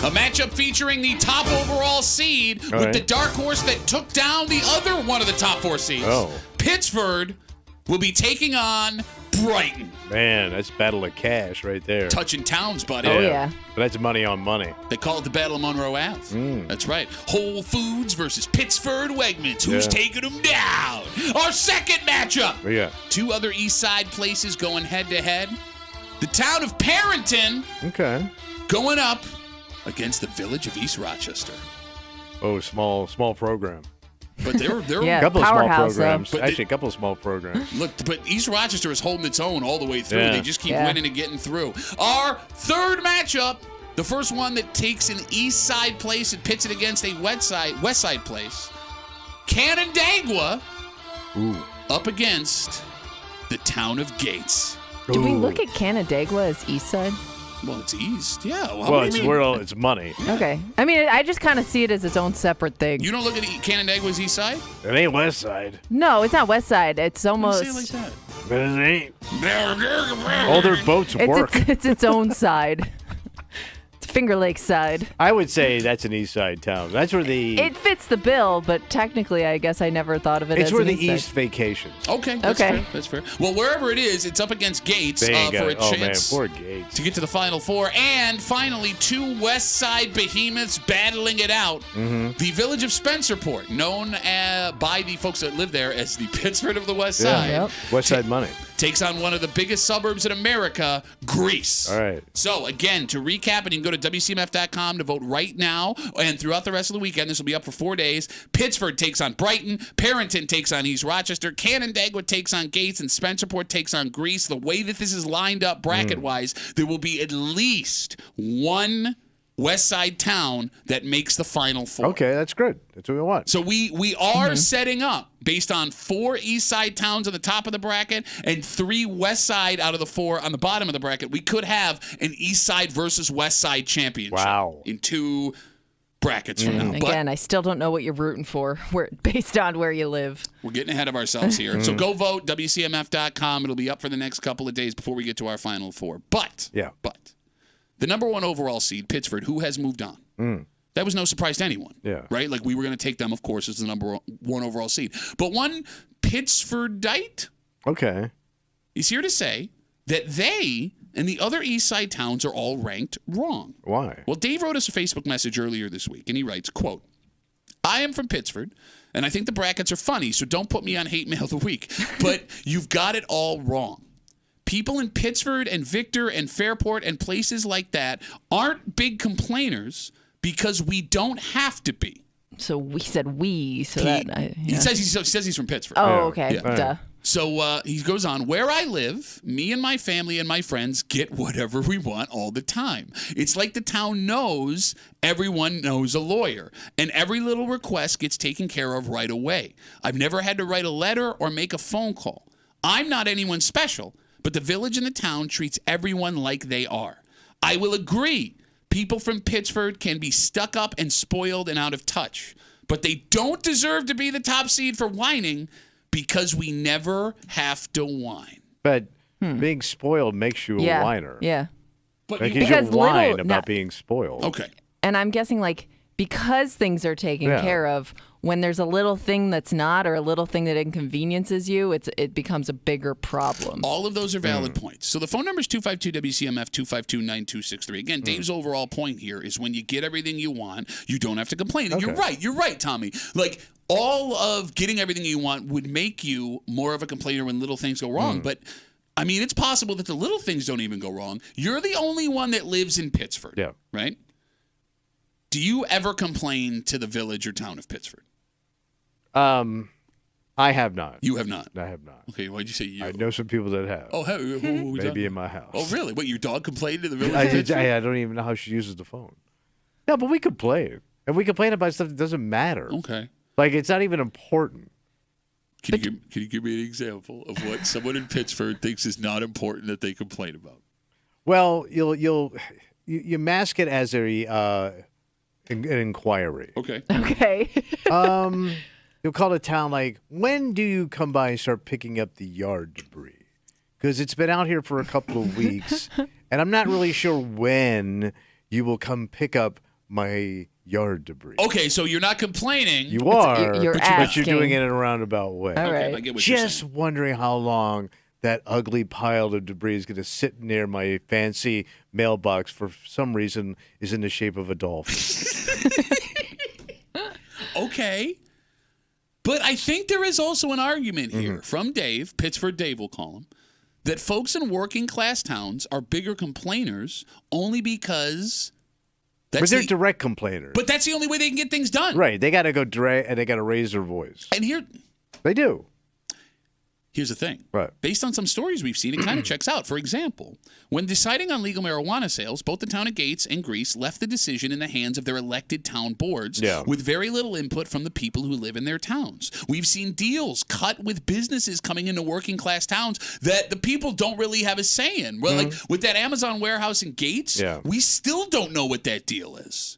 A matchup featuring the top overall seed with the dark horse that took down the other one of the top 4 seeds. Oh. Pittsford will be taking on Brighton. Man, that's Battle of Cash right there. Touching towns, buddy. Oh, yeah. But that's money on money. They call it the Battle of Monroe Ave. That's right. Whole Foods versus Pittsford Wegmans. Who's taking them down? Our second matchup. What do you got? 2 other East Side places going head-to-head. The town of Parrington going up against the village of East Rochester. Oh, small But program. they're a couple of small programs. Actually, a couple of small programs. Look, but East Rochester is holding its own all the way through. Yeah. They just keep winning and getting through. Our third matchup, the first one that takes an East Side place and pits it against a West Side place. Canandaigua up against the town of Gates. Do we look at Canandaigua as East Side? Well, it's East, yeah. Well, it's money. Okay. I mean, I just kind of see it as its own separate thing. You don't look at Canandaigua as East Side? It ain't West Side. No, it's not West Side. It's almost. Say it like that. But it ain't. All their boats work. It's its own side. It's Finger Lake side. I would say that's an East Side town. That's where the. It fits the bill, but technically, I guess I never thought of it as It's where an the East East Side. vacations. Okay, that's fair. That's fair. Well, wherever it is, it's up against Gates for a chance poor Gates. to get to the Final Four. And finally, 2 West Side behemoths battling it out. The village of Spencerport, known by the folks that live there as the Pittsburgh of the West Side. West Side money. Takes on one of the biggest suburbs in America, Greece. All right. So, again, to recap, and you can go to WCMF.com to vote right now and throughout the rest of the weekend. This will be up for 4 days. Pittsford takes on Brighton. Parrington takes on East Rochester. Canandaigua takes on Gates. And Spencerport takes on Greece. The way that this is lined up bracket-wise, there will be at least 1 West Side town that makes the Final Four. Okay, that's good. That's what we want. So we are setting up based on 4 East Side towns on the top of the bracket and 3 West Side out of the 4 on the bottom of the bracket. We could have an East Side versus West Side championship. Wow. In 2 brackets from now. Again, I still don't know what you're rooting for based on where you live. We're getting ahead of ourselves here. So go vote, WCMF.com. It'll be up for the next couple of days before we get to our Final Four. But the number 1 overall seed, Pittsford, who has moved on. That was no surprise to anyone. Yeah. Right? Like, we were going to take them, of course, as the number 1 overall seed. But one Pittsfordite is here to say that they and the other East Side towns are all ranked wrong. Why? Well, Dave wrote us a Facebook message earlier this week, and he writes, quote, I am from Pittsford, and I think the brackets are funny, so don't put me on Hate Mail of the Week. But you've got it all wrong. People in Pittsford and Victor and Fairport and places like that aren't big complainers because we don't have to be. So we said we. So He says he's from Pittsford. Oh, okay. Yeah. Duh. So he goes on, where I live, me and my family and my friends get whatever we want all the time. It's like the town knows everyone knows a lawyer, and every little request gets taken care of right away. I've never had to write a letter or make a phone call. I'm not anyone special, but the village and the town treats everyone like they are. I will agree, people from Pittsford can be stuck up and spoiled and out of touch, but they don't deserve to be the top seed for whining because we never have to whine. But being spoiled makes you a whiner. Yeah. But because you whine about being spoiled. Okay. And I'm guessing, like, because things are taken care of, when there's a little thing that's not, or a little thing that inconveniences you, it becomes a bigger problem. All of those are valid points. So the phone number is 252-WCMF, 252-9263. Again, Dave's overall point here is when you get everything you want, you don't have to complain. And you're right, Tommy. Like, all of getting everything you want would make you more of a complainer when little things go wrong. But, I mean, it's possible that the little things don't even go wrong. You're the only one that lives in Pittsford, right? Do you ever complain to the village or town of Pittsford? I have not. You have not? I have not. Okay, why'd you say you? I know some people that have. Oh, who maybe in my house. Oh, really? What, your dog complained to the village? I don't even know how she uses the phone. No, but we complain. And we complain about stuff that doesn't matter. Okay. Like, it's not even important. Can you give me an example of what someone in Pittsford thinks is not important that they complain about? Well, you mask it as an inquiry. Okay. Okay. You'll call the town like, when do you come by and start picking up the yard debris? Because it's been out here for a couple of weeks, and I'm not really sure when you will come pick up my yard debris. Okay, so you're not complaining. You are, you're but you're doing asking. it in a roundabout way. All right. I get what you're Just saying. wondering how long that ugly pile of debris is going to sit near my fancy mailbox for some reason is in the shape of a dolphin. Okay. But I think there is also an argument here from Dave, Pittsford Dave we'll call him, that folks in working class towns are bigger complainers only because But they're direct complainers. But that's the only way they can get things done. Right. They got to go direct and they got to raise their voice. And They do. Here's the thing. Right. Based on some stories we've seen, it kind of checks out. For example, when deciding on legal marijuana sales, both the town of Gates and Greece left the decision in the hands of their elected town boards with very little input from the people who live in their towns. We've seen deals cut with businesses coming into working class towns that the people don't really have a say in. Well, like with that Amazon warehouse in Gates, we still don't know what that deal is.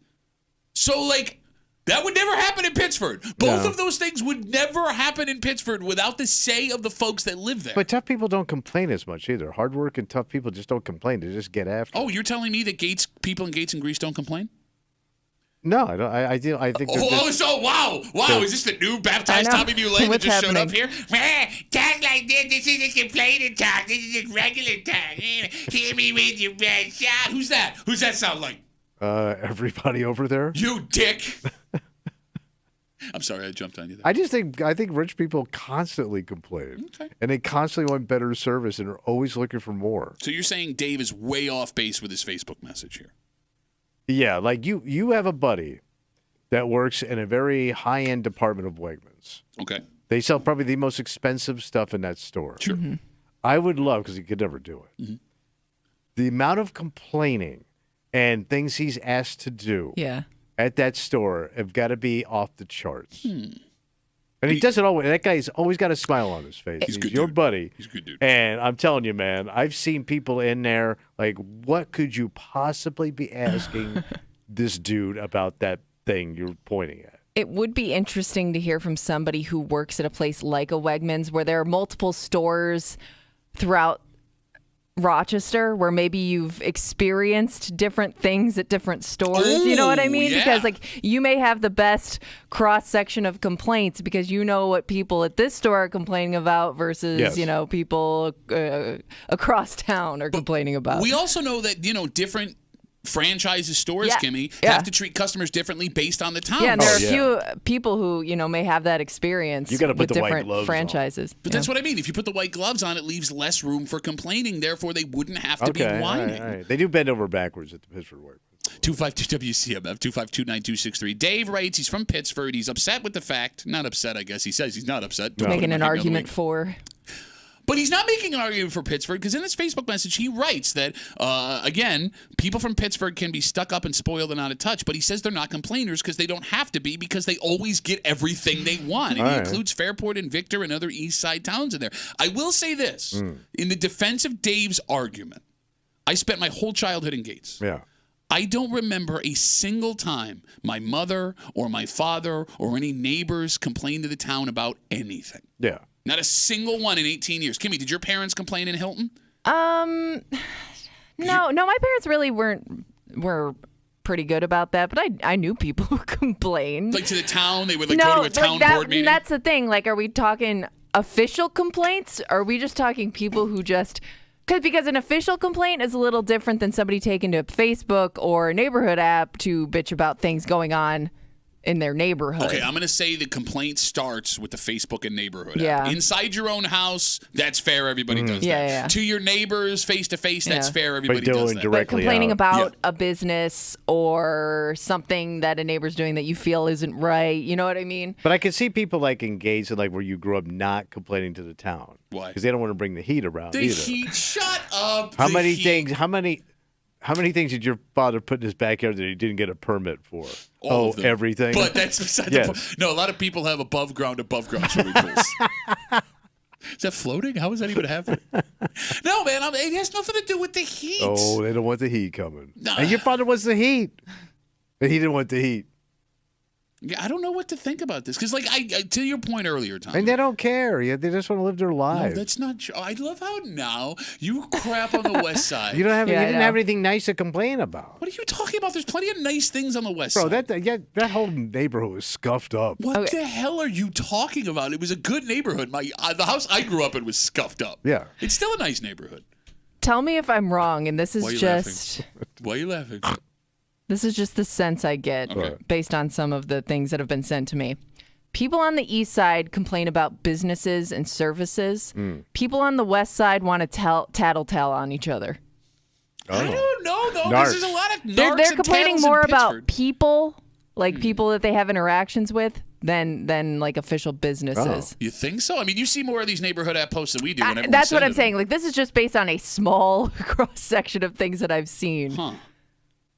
So, like, that would never happen in Pittsford. Both of those things would never happen in Pittsford without the say of the folks that live there. But tough people don't complain as much either. Hard work and tough people just don't complain. They just get after. Oh, you're telling me that people in Gates and Greece don't complain? No, I don't. I think. Wow! Is this the new baptized Tommy Mulane that just showed up here? Talk like this. This isn't complaining talk. This is just regular talk. Hear me with your best shot. Who's that? Who's that sound like? Everybody over there. You dick. I'm sorry, I jumped on you there. I think rich people constantly complain, and they constantly want better service, and are always looking for more. So you're saying Dave is way off base with his Facebook message here? Yeah, like you have a buddy that works in a very high-end department of Wegmans. Okay. They sell probably the most expensive stuff in that store. Sure. I would love, because he could never do it, the amount of complaining and things he's asked to do. At that store have got to be off the charts. And he does it always. That guy's always got a smile on his face. He's your buddy. He's a good dude. And I'm telling you, man, I've seen people in there, like, what could you possibly be asking this dude about that thing you're pointing at? It would be interesting to hear from somebody who works at a place like a Wegmans where there are multiple stores throughout Rochester where maybe you've experienced different things at different stores. You know what I mean? Because like you may have the best cross section of complaints because you know what people at this store are complaining about versus, you know, people across town are complaining about. We also know that, you know, different franchises stores, Kimmy, have to treat customers differently based on the town. Yeah, and there are a few people who, may have that experience You gotta put with the white different gloves on. franchises. But that's what I mean. If you put the white gloves on, it leaves less room for complaining. Therefore, they wouldn't have to be whining. All right. They do bend over backwards at the Pittsburgh work. 252 WCMF 2529263. Dave writes he's from Pittsburgh. He's upset with the fact. Not upset, I guess. He says he's not upset. Making an argument for. But he's not making an argument for Pittsburgh because in his Facebook message, he writes that, again, people from Pittsburgh can be stuck up and spoiled and out of touch. But he says they're not complainers because they don't have to be because they always get everything they want. And he includes Fairport and Victor and other East Side towns in there. I will say this. In the defense of Dave's argument, I spent my whole childhood in Gates. Yeah. I don't remember a single time my mother or my father or any neighbors complained to the town about anything. Yeah. Not a single one in 18 years. Kimmy, did your parents complain in Hilton? No, my parents really were pretty good about that, but I knew people who complained. Like to the town? They would go to a town board meeting? That's the thing. Like, are we talking official complaints? Or are we just talking people who just... Because an official complaint is a little different than somebody taking to Facebook or a neighborhood app to bitch about things going on in their neighborhood. Okay, I'm going to say the complaint starts with the Facebook and neighborhood app. Inside your own house, that's fair. Everybody does that. Yeah. To your neighbors, face-to-face, that's fair. Everybody does that. But complaining about a business or something that a neighbor's doing that you feel isn't right, you know what I mean? But I can see people like engaged in like where you grew up not complaining to the town. Why? Because they don't want to bring the heat around either. Heat, shut up. How many things did your father put in his backyard that he didn't get a permit for? All of them. Everything. But that's beside the point. No, a lot of people have above ground swimming pools. Is that floating? How is that even happening? No, man, it has nothing to do with the heat. Oh, they don't want the heat coming. Nah. And your father wants the heat. And he didn't want the heat. Yeah, I don't know what to think about this because, like, I to your point earlier, Tom. And they don't care. Yeah, they just want to live their lives. No, that's not true. I love how now you crap on the West Side. You didn't have anything nice to complain about. What are you talking about? There's plenty of nice things on the West Bro, Side. that whole neighborhood was scuffed up. What the hell are you talking about? It was a good neighborhood. The house I grew up in was scuffed up. Yeah. It's still a nice neighborhood. Tell me if I'm wrong, and this is just... Why are you laughing? This is just the sense I get based on some of the things that have been sent to me. People on the east side complain about businesses and services. People on the west side want to tattletale on each other. I don't know, though. There's a lot of narcs They're and complaining tattles in more about Pittsburgh. people, like people that they have interactions with, than like official businesses. You think so? I mean, you see more of these neighborhood app posts than we do. That's what I'm saying. Like, this is just based on a small cross section of things that I've seen. Huh.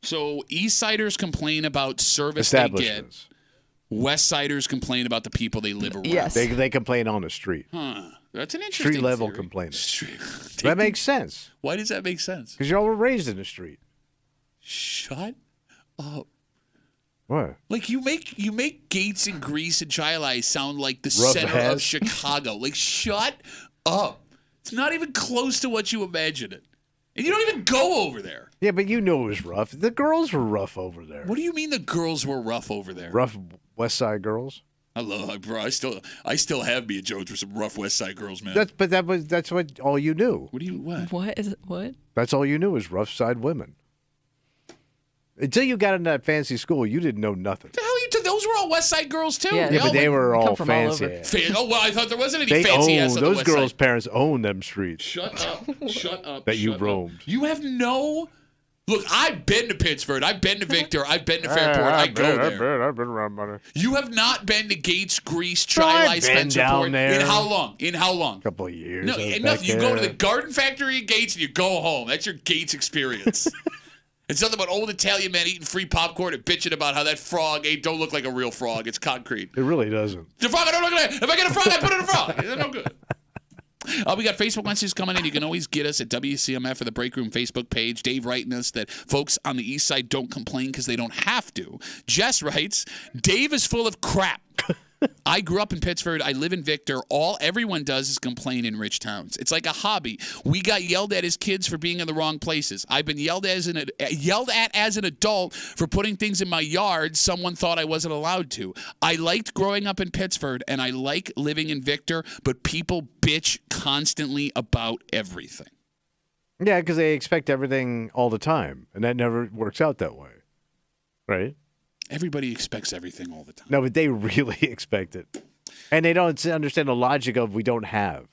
So East Siders complain about service they get. West Siders complain about the people they live around. Yes. They complain on the street. Huh. That's an interesting Street level theory. complaining. That makes sense. Why does that make sense? Because y'all were raised in the street. Shut up. What? Like you make Gates and Grease and Chili sound like the Rough center ass. of Chicago. Like shut up. It's not even close to what you imagine it. And you don't even go over there. Yeah, but you knew it was rough. The girls were rough over there. What do you mean the girls were rough over there? Rough West Side girls? I love, bro. I still have me and Jones for some rough West Side girls, man. That's what all you knew. What? That's all you knew was rough side women. Until you got into that fancy school, you didn't know nothing. The hell you took? Those were all West Side girls too. Yeah, but they were all fancy. Oh well, I thought there wasn't any fancy ass on the Those West girls' Side. parents own them streets. Shut up! Shut up! That you shut roamed. Up. You have no. Look, I've been to Pittsburgh. I've been to Victor. I've been to Fairport. I go there. I've been around money. You have not been to Gates, Grease, I've Tri-Li, been down Spencerport. there. In how long? In how long? A couple of years. No, enough. You go to the Garden Factory at Gates and you go home. That's your Gates experience. It's nothing but old Italian men eating free popcorn and bitching about how that frog don't look like a real frog. It's concrete. It really doesn't. The frog, I don't look at it. If I get a frog, I put it in a frog. It's no good. We got Facebook messages coming in. You can always get us at WCMF or the Break Room Facebook page. Dave writing us that folks on the east side don't complain because they don't have to. Jess writes, Dave is full of crap. I grew up in Pittsburgh. I live in Victor. All everyone does is complain in rich towns. It's like a hobby. We got yelled at as kids for being in the wrong places. I've been yelled at as an adult for putting things in my yard someone thought I wasn't allowed to. I liked growing up in Pittsburgh, and I like living in Victor, but people bitch constantly about everything. Yeah, because they expect everything all the time, and that never works out that way, right? Everybody expects everything all the time. No, but they really expect it. And they don't understand the logic of we don't have.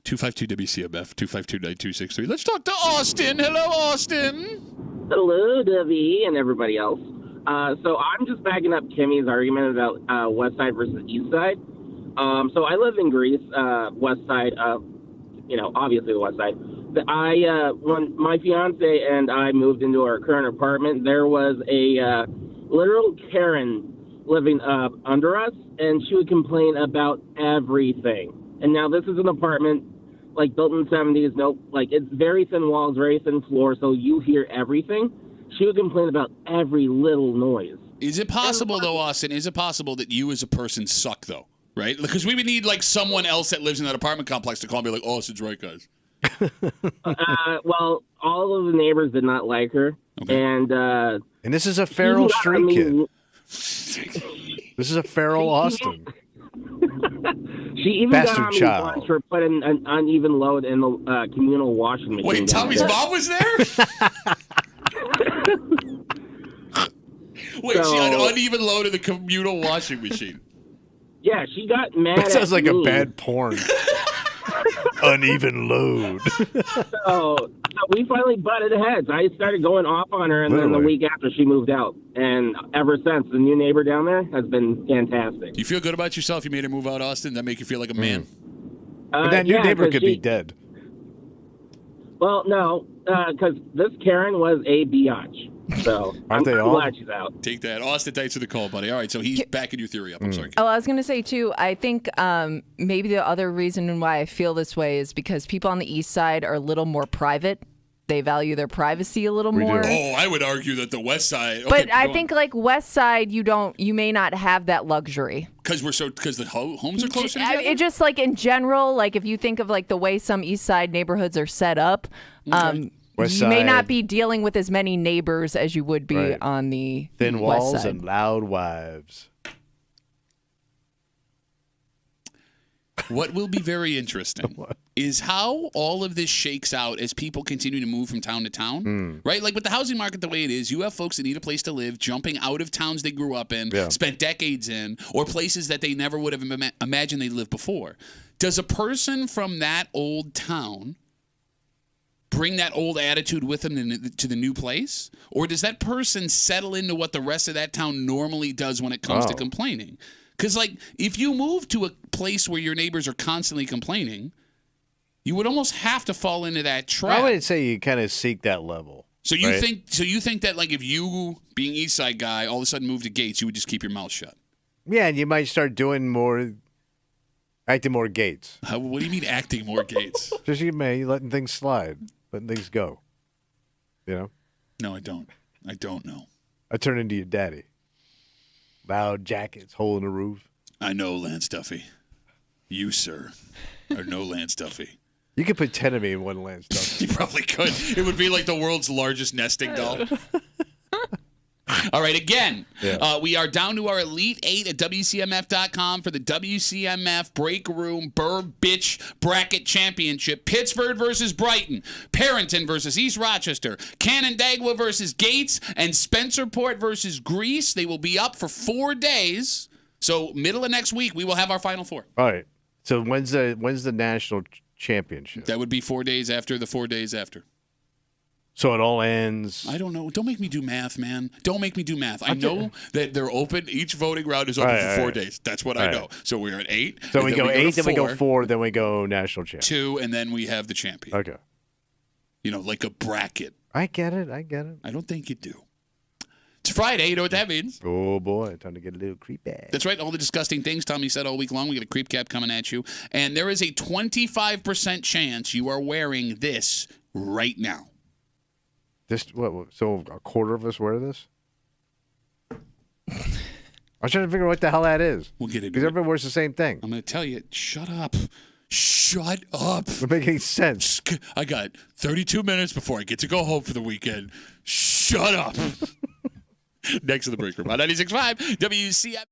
252 WCMF, 252-9263. Let's talk to Austin. Hello, Austin. Hello, Debbie, and everybody else. So I'm just backing up Kimmy's argument about West Side versus East Side. So I live in Greece, West Side, obviously the West Side. When my fiance and I moved into our current apartment, there was a literal Karen living under us, and she would complain about everything. And now this is an apartment like built in the 70s. Nope, like it's very thin walls, very thin floor, so you hear everything. She would complain about every little noise. Is it possible, though, Austin, is it possible that you as a person suck, though? Right? Because we would need, like, someone else that lives in that apartment complex to call me like, Austin's right, guys. Well, all of the neighbors did not like her. Okay. And this is a feral street kid. This is a feral Austin. She even got on me once for putting an uneven load in the communal washing machine. Wait, Tommy's mom was there? Wait, she had an uneven load in the communal washing machine. Yeah, she got mad. That sounds like me. a bad porn. Uneven load. So we finally butted heads. I started going off on her, and then the week after she moved out. And ever since, the new neighbor down there has been fantastic. Do you feel good about yourself? You made her move out, Austin? That make you feel like a man? But that new neighbor could be dead. Well, no, because this Karen was a biatch. So I'm glad she's out. Take that. Austin, thanks for the call, buddy. All right, so he's backing your theory up. I'm sorry. Oh, I was going to say, too, I think maybe the other reason why I feel this way is because people on the east side are a little more private. They value their privacy a little more. Oh, I would argue that the west side. Okay, but I think like west side, you may not have that luxury. Because the homes are closer together? It just like in general, like if you think of like the way some east side neighborhoods are set up, you may not be dealing with as many neighbors as you would be on the thin west walls side. and loud wives. What will be very interesting is how all of this shakes out as people continue to move from town to town, right? Like with the housing market the way it is, you have folks that need a place to live, jumping out of towns they grew up in, spent decades in, or places that they never would have imagined they'd live before. Does a person from that old town bring that old attitude with them to the new place? Or does that person settle into what the rest of that town normally does when it comes to complaining? Because, like, if you move to a place where your neighbors are constantly complaining, you would almost have to fall into that trap. I would say you kind of seek that level. So you think that, like, if you, being East Side guy, all of a sudden moved to Gates, you would just keep your mouth shut? Yeah, and you might start doing acting more Gates. What do you mean acting more Gates? Just letting things slide, letting things go. You know? No, I don't. I don't know. I turn into your daddy. Loud jackets, hole in the roof. I know, Lance Duffy. You, sir, are no Lance Duffy. You could put 10 of me in one Lance Duffy. You probably could. It would be like the world's largest nesting doll. All right, again, we are down to our Elite 8 at WCMF.com for the WCMF Break Room Burr Bitch Bracket Championship. Pittsburgh versus Brighton, Parrington versus East Rochester, Canandaigua versus Gates, and Spencerport versus Greece. They will be up for 4 days. So middle of next week, we will have our Final Four. All right. So when's the national championship? That would be 4 days after the 4 days after. So it all ends. I don't know. Don't make me do math, man. Don't make me do math. I know that they're open. Each voting round is open for 4 days. That's what I know. So we're at 8. So we go 8, then we go 4, then we go national champ. 2, and then we have the champion. Okay. You know, like a bracket. I get it. I don't think you do. It's Friday. You know what that means? Oh, boy. Time to get a little creepy. That's right. All the disgusting things Tommy said all week long. We got a creep cap coming at you. And there is a 25% chance you are wearing this right now. This what? So a quarter of us wear this? I'm trying to figure out what the hell that is. We'll get it. Because everyone wears the same thing. I'm going to tell you. Shut up. Shut up. Doesn't make any sense. I got 32 minutes before I get to go home for the weekend. Shut up. Next to the break room on 96.5 WCMF.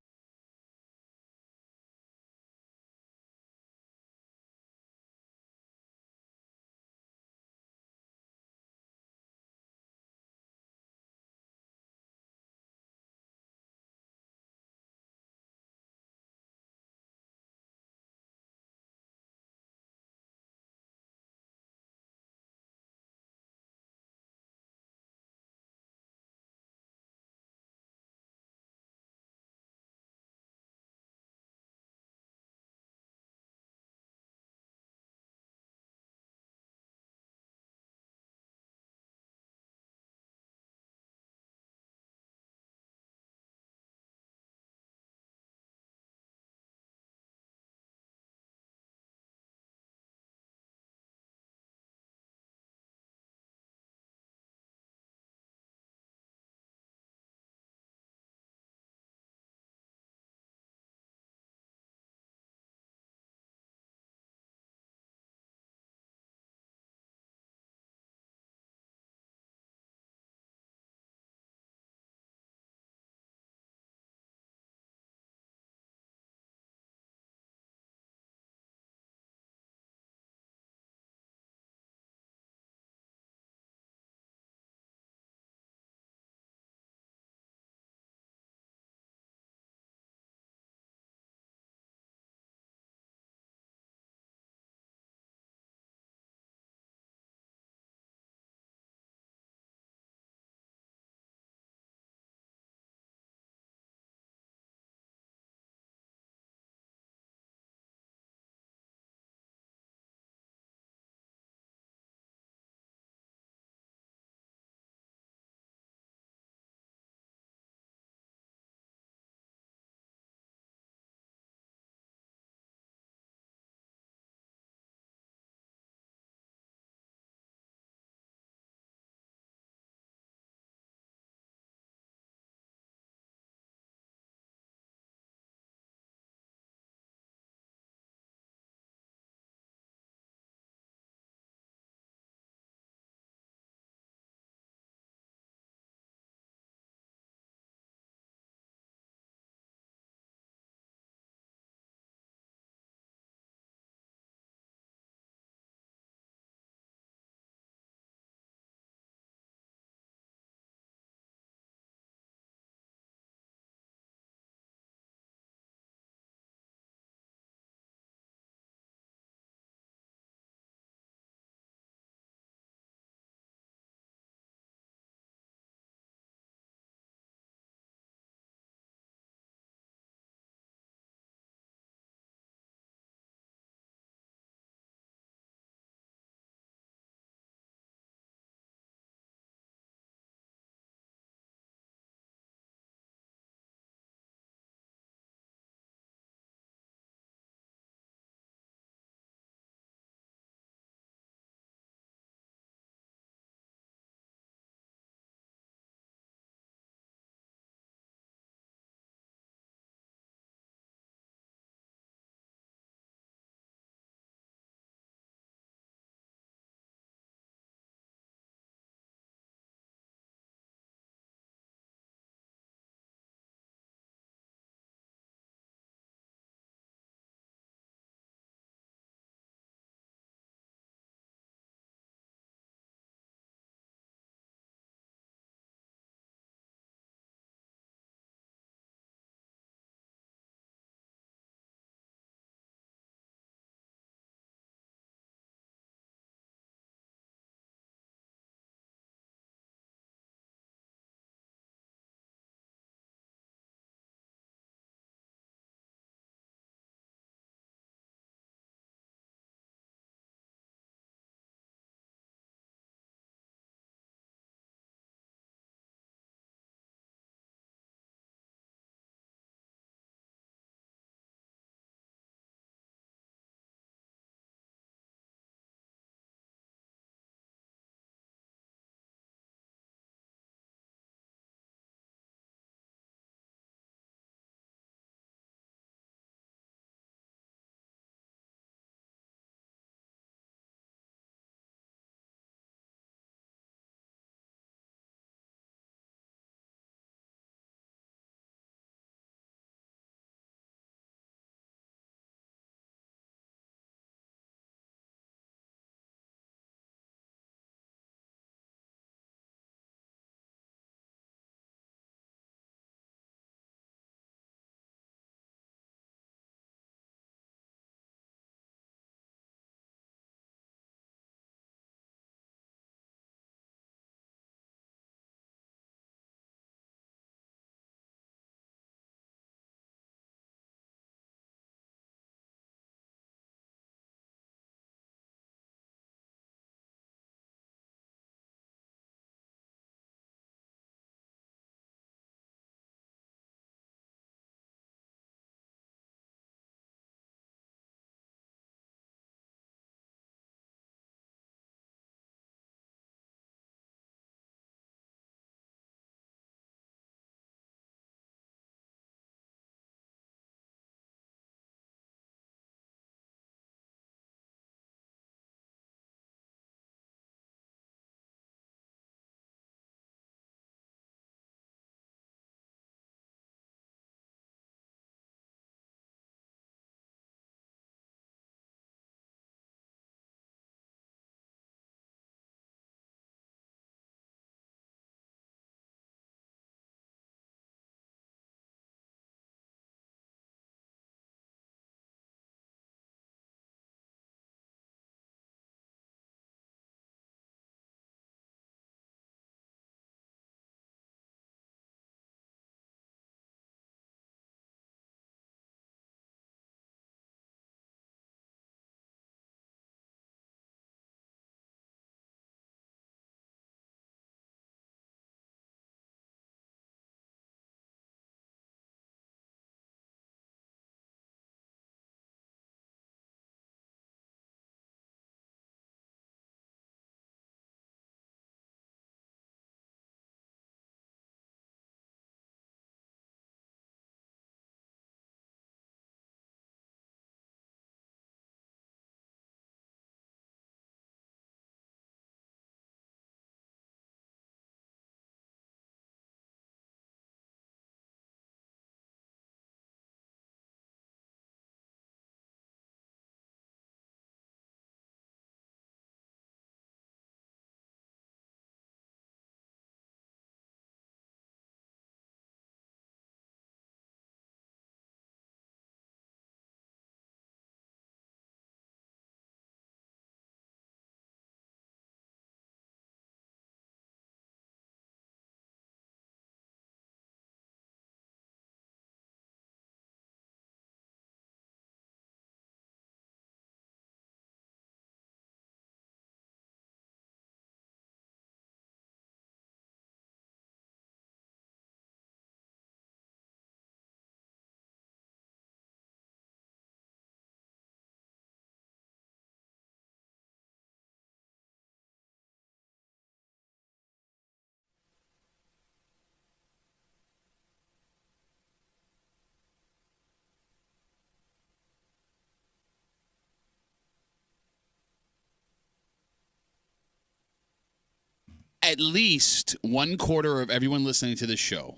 at least 1/4 of everyone listening to this show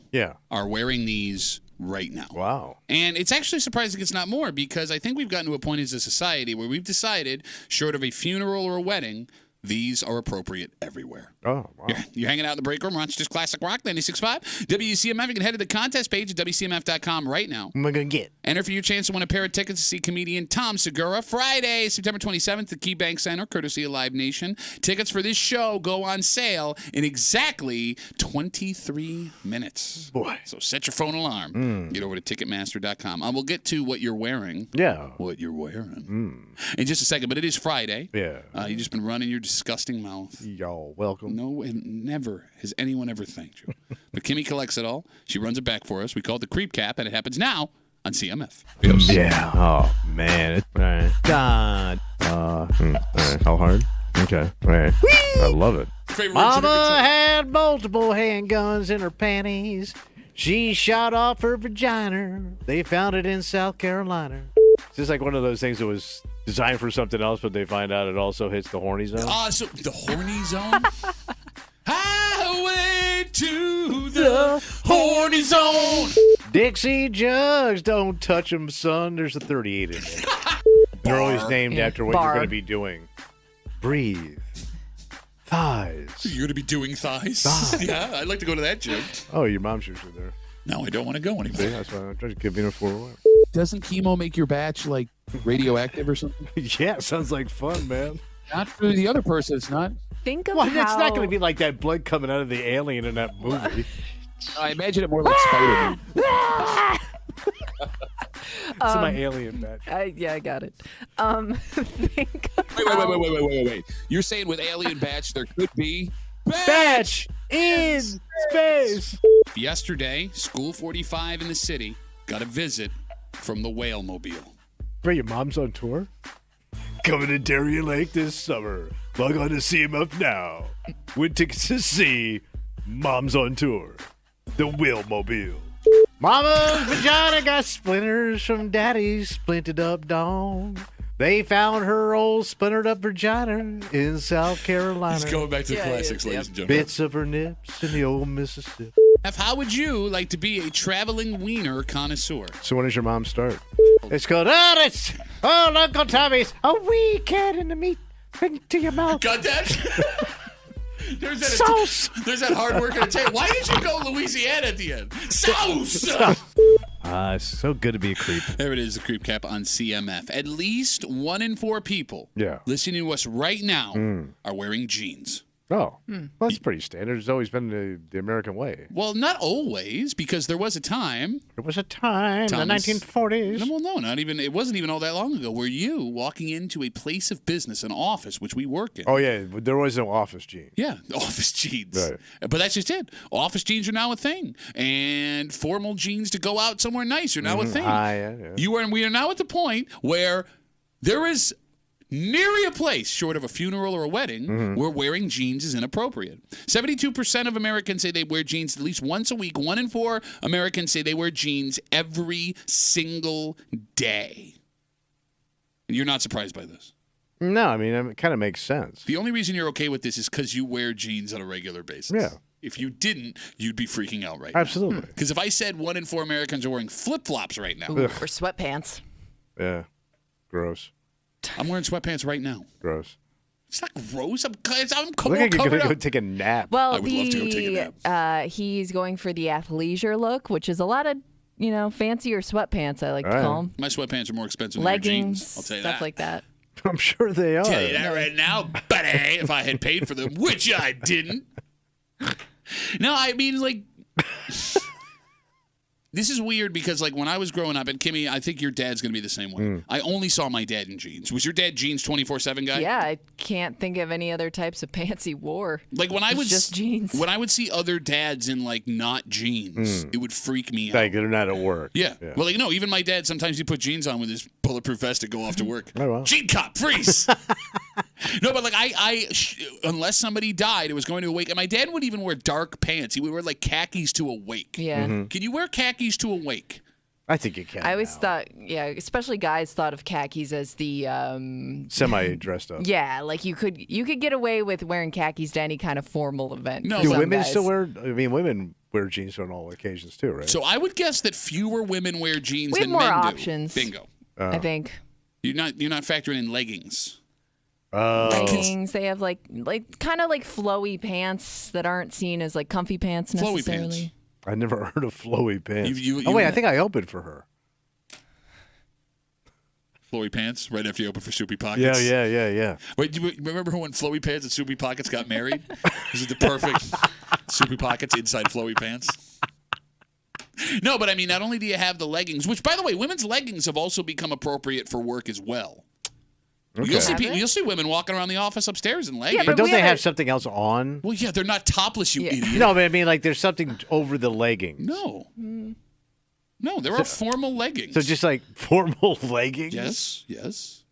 are wearing these right now. Wow. And it's actually surprising it's not more, because I think we've gotten to a point as a society where we've decided, short of a funeral or a wedding, these are appropriate everywhere. Oh, wow. You're hanging out in the break room, Rochester's Classic Rock, 96.5. WCMF. You can head to the contest page at WCMF.com right now. What am I going to get? Enter for your chance to win a pair of tickets to see comedian Tom Segura Friday, September 27th at KeyBank Center, courtesy of Live Nation. Tickets for this show go on sale in exactly 23 minutes. Boy. So set your phone alarm. Get over to Ticketmaster.com. We'll get to what you're wearing. Yeah. What you're wearing. In just a second, but it is Friday. Yeah. You've just been running your disgusting mouth. Y'all welcome. No, and never has anyone ever thanked you. But Kimmy collects it all. She runs it back for us. We call it the Creep Cap, and it happens now on CMF. Yeah. Oh, man. All right. God. All right. How hard? Okay. All right. I love it. Mama had multiple handguns in her panties. She shot off her vagina. They found it in South Carolina. It's just like one of those things that was designed for something else, but they find out it also hits the horny zone. So the horny zone? Highway to the horny zone. Dixie jugs, don't touch them, son. There's a 38 in there. They're always named after what you're going to be doing. Breathe. Thighs. You're going to be doing thighs? Yeah, I'd like to go to that gym. Oh, your mom's usually there. No, I don't want to go anymore. See, that's why I'm trying to give you a 401. Doesn't chemo make your batch like radioactive or something? Yeah, sounds like fun, man. Not for the other person, it's not. Think of Well, how... it's not going to be like that blood coming out of the alien in that movie. I imagine it more like Spider-Man. It's my alien batch. Yeah, I got it. Think of Wait. You're saying with alien batch there could be batch in space. Yesterday, School 45 in the city got a visit from the Whale Mobile. Bro, your mom's on tour? Coming to Darien Lake this summer. Log on to CMF now. Win tickets to see Mom's on Tour. The Whale Mobile. Mama's vagina got splinters from Daddy's splintered up dong. They found her old splintered up vagina in South Carolina. He's going back to the classics, ladies and gentlemen. Bits of her nips in the old Mississippi. How would you like to be a traveling wiener connoisseur? So when does your mom start? It's called, Uncle Tommy's a wee cat in the meat into your mouth. Got that? There's that Sauce. There's that hard work in the tape. Why did you go Louisiana at the end? Sauce. It's so good to be a creep. There it is, the Creep Cap on CMF. At least 1 in 4 people listening to us right now are wearing jeans. Oh, well, that's pretty standard. It's always been the American way. Well, not always, because there was a time. There was a time in the 1940s. Well, no, not even. It wasn't even all that long ago. Where you walking into a place of business, an office, which we work in. Oh yeah, there was no office jeans. Yeah, office jeans. Right. But that's just it. Office jeans are now a thing, and formal jeans to go out somewhere nice are now a thing. We are now at the point where there is nary a place short of a funeral or a wedding where wearing jeans is inappropriate. 72% of Americans say they wear jeans at least once a week. 1 in 4 Americans say they wear jeans every single day. You're not surprised by this? No, I mean, it kind of makes sense. The only reason you're okay with this is because you wear jeans on a regular basis. Yeah. If you didn't, you'd be freaking out right Absolutely. now. Because if I said 1 in 4 Americans are wearing flip-flops right now. or sweatpants. Yeah. Gross. I'm wearing sweatpants right now. Gross. It's not gross. I'm Look like you're going to go take a nap. Well, I would love to go take a nap. He's going for the athleisure look, which is a lot of, fancier sweatpants, I like to call them. My sweatpants are more expensive than Leggings, your jeans. I'll tell you stuff that. like that. I'm sure they are. Tell you that right now, buddy, if I had paid for them, which I didn't. No, I mean, like... This is weird because, like, when I was growing up, and Kimmy, I think your dad's going to be the same way. I only saw my dad in jeans. Was your dad jeans 24/7 guy? Yeah, I can't think of any other types of pants he wore. Like when I It's would just jeans. When I would see other dads in like not jeans, it would freak me out. Like they're not at work. Yeah. Well, like no, even my dad sometimes he put jeans on with his bulletproof vest to go off to work. Oh, wow. Jean cop, freeze. No, but like unless somebody died, it was going to a wake. And my dad would even wear dark pants. He would wear like khakis to a wake. Yeah. Can you wear khakis to a wake? I think you can. I always thought, especially guys thought of khakis as the semi-dressed up. Yeah, like you could get away with wearing khakis to any kind of formal event. No, do some women guys. still wear? I mean, women wear jeans on all occasions too, right? So I would guess that fewer women wear jeans We have than more men options. do. Bingo. I think. You're not factoring in leggings. Leggings. They have like kind of like flowy pants that aren't seen as like comfy pants necessarily. Flowy pants. I never heard of flowy pants. You- oh wait, I think I opened for her. Flowy pants right after you open for Soupy Pockets. Yeah. Wait, do you remember when Flowy Pants and Soupy Pockets got married? This is the perfect Soupy Pockets inside Flowy Pants. No, but I mean, not only do you have the leggings, which, by the way, women's leggings have also become appropriate for work as well. Okay. You'll see women walking around the office upstairs in leggings. but don't they have something else on? Well, yeah, they're not topless, you idiot. No, but I mean, like, there's something over the leggings. No. No, there are formal leggings. So just like formal leggings? Yes.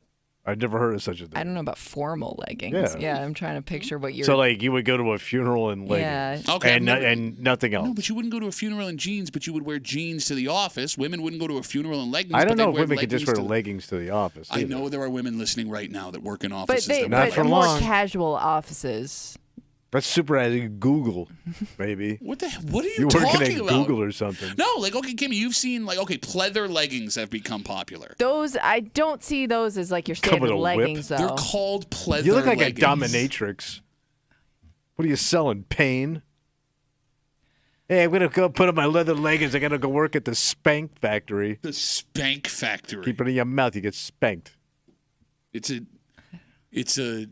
I've never heard of such a thing. I don't know about formal leggings. Yeah. I'm trying to picture what you're. So like you would go to a funeral in leggings, Yeah. Okay, and nothing else. No, but you wouldn't go to a funeral in jeans, but you would wear jeans to the office. Women wouldn't go to a funeral in leggings. I don't but know they'd if women could just wear leggings leggings to the office. I either. know there are women listening right now that work in but offices. they that but wear more long. casual offices. That's super as Google, maybe. What are you You're working talking at about? Google or something. No, like, okay, Kimmy, you've seen, like, okay, pleather leggings have become popular. Those I don't see those as like your Come with standard a whip. leggings though. They're called pleather You look like leggings. a dominatrix. What are you selling? Pain? Hey, I'm gonna go put on my leather leggings. I gotta go work at the Spank Factory. The Spank Factory. Keep it in your mouth. You get spanked. It's a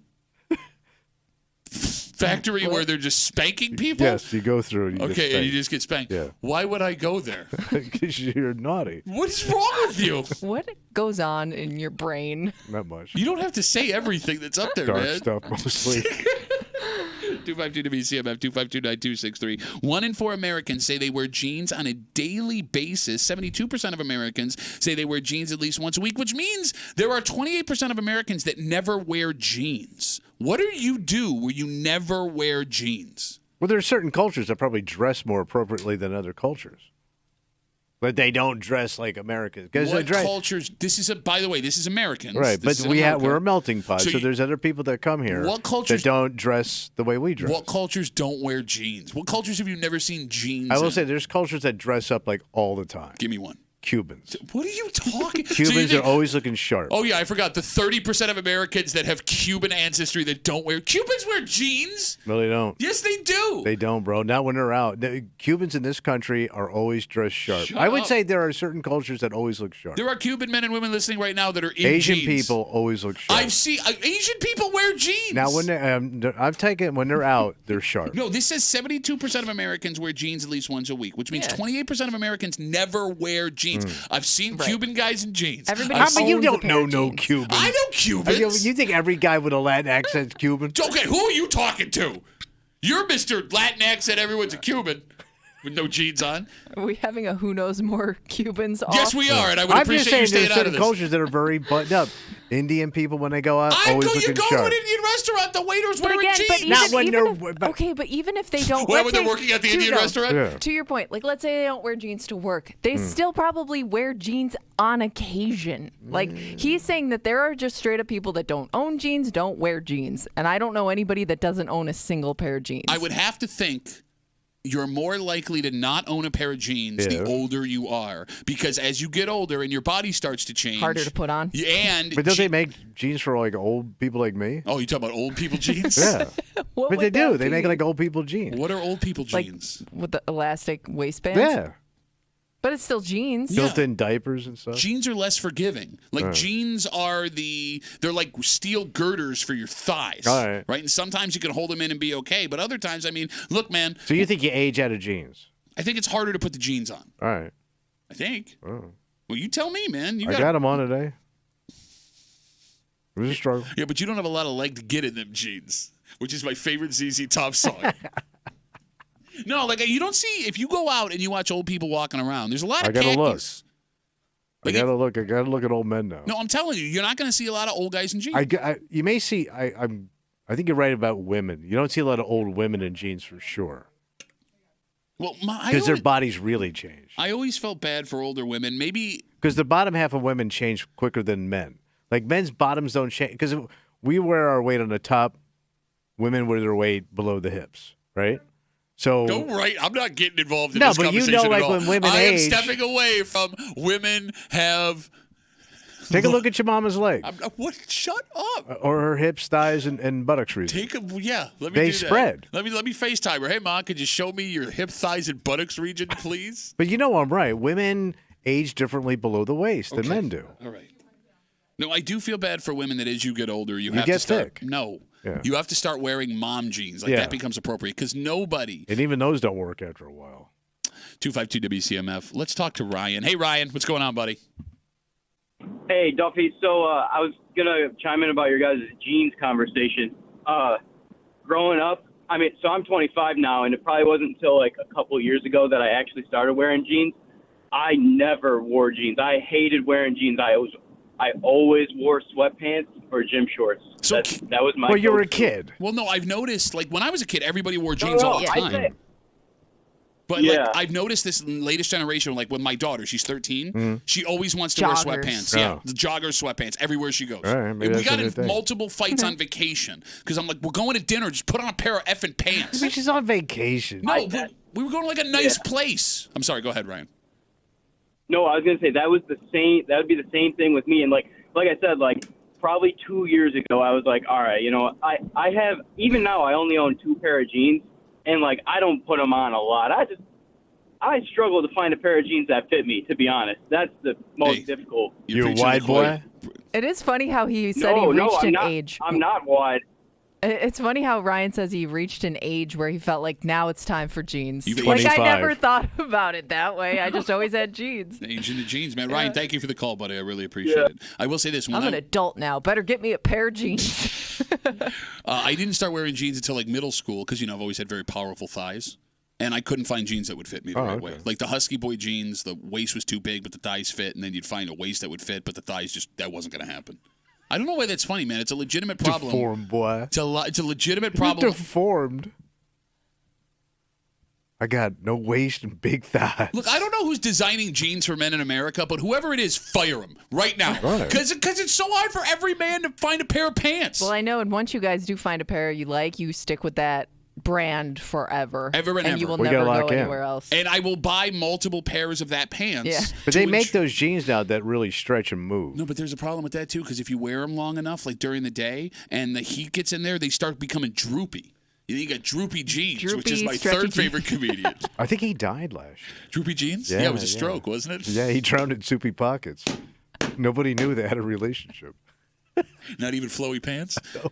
factory where they're just spanking people? Yes, you go through it. You Okay, get and you spanked. just get spanked. Yeah. Why would I go there? Because you're naughty. What is wrong with you? What goes on in your brain? Not much. You don't have to say everything that's up there, Dark man. stuff mostly. 252 WCMF 252-9263. 1 in 4 Americans say they wear jeans on a daily basis. 72% of Americans say they wear jeans at least once a week, which means there are 28% of Americans that never wear jeans. What do you do where you never wear jeans? Well, there are certain cultures that probably dress more appropriately than other cultures. But they don't dress like Americans. What cultures? By the way, this is Americans. Right, This but is we're America. a melting pot. So So, you- there's other people that come here What cultures- that don't dress the way we dress. What cultures don't wear jeans? What cultures have you never seen jeans I will in? say there's cultures that dress up like all the time. Give me one. Cubans. What are you talking? So you Cubans think- are always looking sharp. Oh yeah, I forgot. The 30% of Americans that have Cuban ancestry that don't wear Cubans wear jeans. No, they don't. Yes, they do. They don't, bro. Not when they're out. The Cubans in this country are always dressed sharp. Shut I would up. say there are certain cultures that always look sharp. There are Cuban men and women listening right now that are in Asian jeans. people always look sharp. I've seen Asian people wear jeans. Now, when I've taken when they're out, they're sharp. No, this says 72% of Americans wear jeans at least once a week, which means 28% of Americans never wear jeans. I've seen Cuban guys in jeans. Everybody How about you owns a don't pair know of no jeans. Cubans? I know Cubans. You think every guy with a Latin accent's Cuban? Okay, who are you talking to? You're Mr. Latin accent. Everyone's a Cuban with no jeans on. Are we having a who knows more Cubans off? Yes, we are, and I would I'm appreciate just you saying staying there's out of certain this. cultures that are very buttoned up. Indian people, when they go out, You always go looking to sharp. an Indian restaurant, the waiter's But wearing again, jeans. but even, Not when even they're- if, okay, but even if they don't, When let's they're say- working at the to- Indian no, restaurant? Yeah. To your point, like let's say they don't wear jeans to work, they still probably wear jeans on occasion. Like he's saying that there are just straight up people that don't own jeans, don't wear jeans, and I don't know anybody that doesn't own a single pair of jeans. I would have to think you're more likely to not own a pair of jeans the older you are, because as you get older and your body starts to change, Harder to put on. And But don't they make jeans for like old people like me? Oh, you talking about old people jeans? Yeah. What But they would do. that They make be? like old people jeans. What are old people Like jeans? with the elastic waistbands. Yeah. But it's still jeans. Built-in diapers and stuff. Jeans are less forgiving. Like Right. jeans are they're like steel girders for your thighs. All right. And sometimes you can hold them in and be okay, but other times, I mean, look, man, So you think you age out of jeans? I think it's harder to put the jeans on. All right. I think. Oh. Well, you tell me, man. You I got them on today. It was a struggle. Yeah, but you don't have a lot of leg to get in them jeans, which is my favorite ZZ Top song. No, like you don't see if you go out and you watch old people walking around. There's a lot I of gotta khakis. look. I gotta look at old men now. No, I'm telling you, you're not going to see a lot of old guys in jeans. You may see. I think you're right about women. You don't see a lot of old women in jeans for sure. Well, because their bodies really change. I always felt bad for older women. Maybe because the bottom half of women change quicker than men. Like men's bottoms don't change because we wear our weight on the top. Women wear their weight below the hips, right? So go right. I'm not getting involved in no, this but conversation you know, at like all. when women I am age, stepping away from women have. Take a look at your mama's legs. What? Shut up. Or her hips, thighs, and buttocks region. Let me They do that. spread. Let me FaceTime her. Hey, Mom, could you show me your hip, thighs, and buttocks region, please? But you know I'm right. Women age differently below the waist than men do. All right. No, I do feel bad for women that as you get older, you have get to start. thick. No. Yeah. You have to start wearing mom jeans. Like that becomes appropriate because nobody. And even those don't work after a while. 252 WCMF. Let's talk to Ryan. Hey, Ryan, what's going on, buddy? Hey, Duffy. So I was going to chime in about your guys' jeans conversation. Growing up, so I'm 25 now, and it probably wasn't until like a couple of years ago that I actually started wearing jeans. I never wore jeans. I hated wearing jeans. I always wore sweatpants or gym shorts. So that was my. Well, you were a kid. Well, no, I've noticed. Like when I was a kid, everybody wore jeans all the time. But like, I've noticed this latest generation, like with my daughter, she's 13. She always wants to wear sweatpants. Yeah, the joggers, sweatpants, everywhere she goes. All right, maybe we that's got a in good thing. multiple fights on vacation because I'm like, we're going to dinner. Just put on a pair of effing pants. I mean, she's on vacation. No, we were going to like a nice place. I'm sorry. Go ahead, Ryan. No, I was gonna say that was the same. That would be the same thing with me. And like I said, like probably 2 years ago, I was like, all right, I have even now I only own 2 pair of jeans, and like I don't put them on a lot. I struggle to find a pair of jeans that fit me. To be honest, that's the most difficult. You a wide boy? It is funny how he said he reached an age. I'm not wide. It's funny how Ryan says he reached an age where he felt like now it's time for jeans. You've Like aged. I never thought about it that way. I just always had jeans. Age in the jeans, man. Ryan, thank you for the call, buddy. I really appreciate it. I will say this: when I'm an adult now. Better get me a pair of jeans. I didn't start wearing jeans until like middle school because I've always had very powerful thighs. And I couldn't find jeans that would fit me the right way. Like the Husky Boy jeans, the waist was too big, but the thighs fit. And then you'd find a waist that would fit, but the thighs that wasn't going to happen. I don't know why that's funny, man. It's a legitimate problem. Deformed, boy. It's a legitimate problem. Deformed. I got no waist and big thighs. Look, I don't know who's designing jeans for men in America, but whoever it is, fire him right now. Because it's so hard for every man to find a pair of pants. Well, I know, and once you guys do find a pair you like, you stick with that brand forever. And you will We never gotta go lock in. anywhere else. And I will buy multiple pairs of that pants. Yeah. But they make those jeans now that really stretch and move. No, but there's a problem with that too, because if you wear them long enough, like during the day, and the heat gets in there, they start becoming droopy. You got droopy jeans, which is my third favorite comedian. I think he died last year. Droopy jeans? Yeah, it was a stroke, wasn't it? Yeah, he drowned in soupy pockets. Nobody knew they had a relationship. Not even flowy pants? No.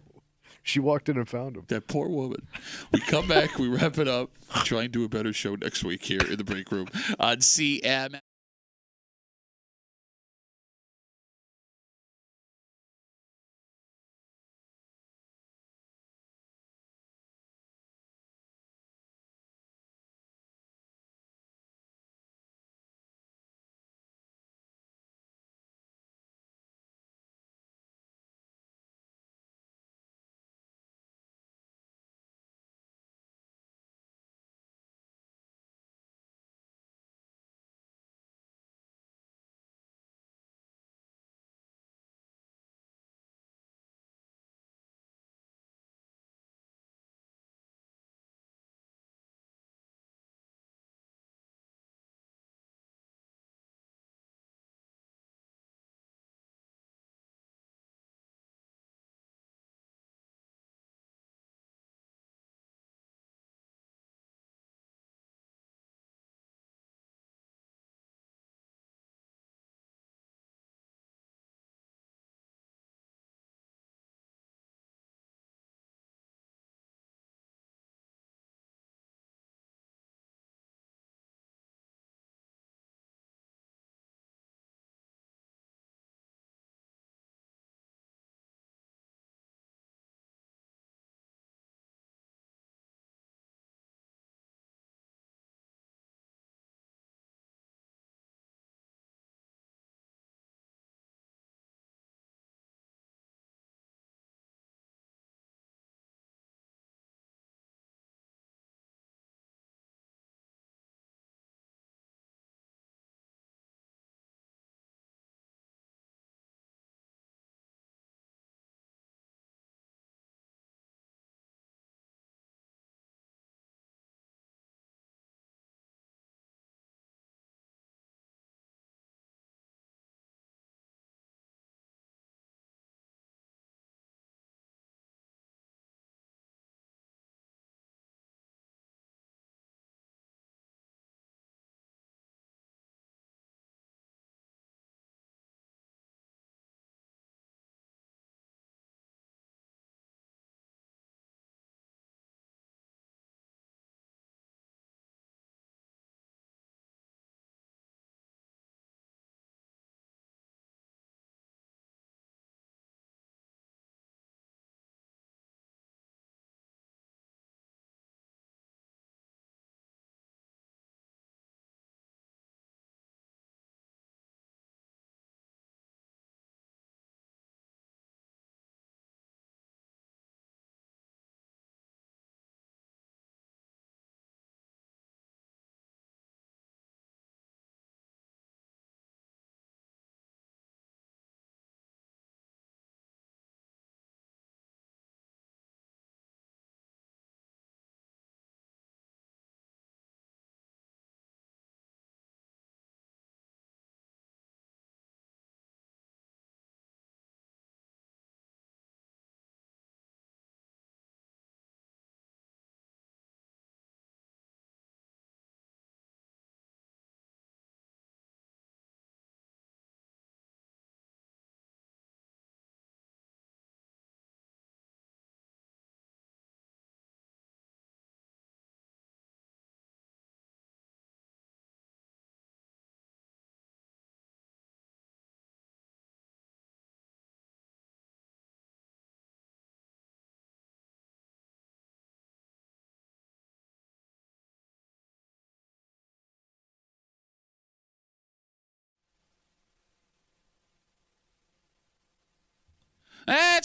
She walked in and found him. That poor woman. We come back, we wrap it up, try and do a better show next week here in the break room on CMF.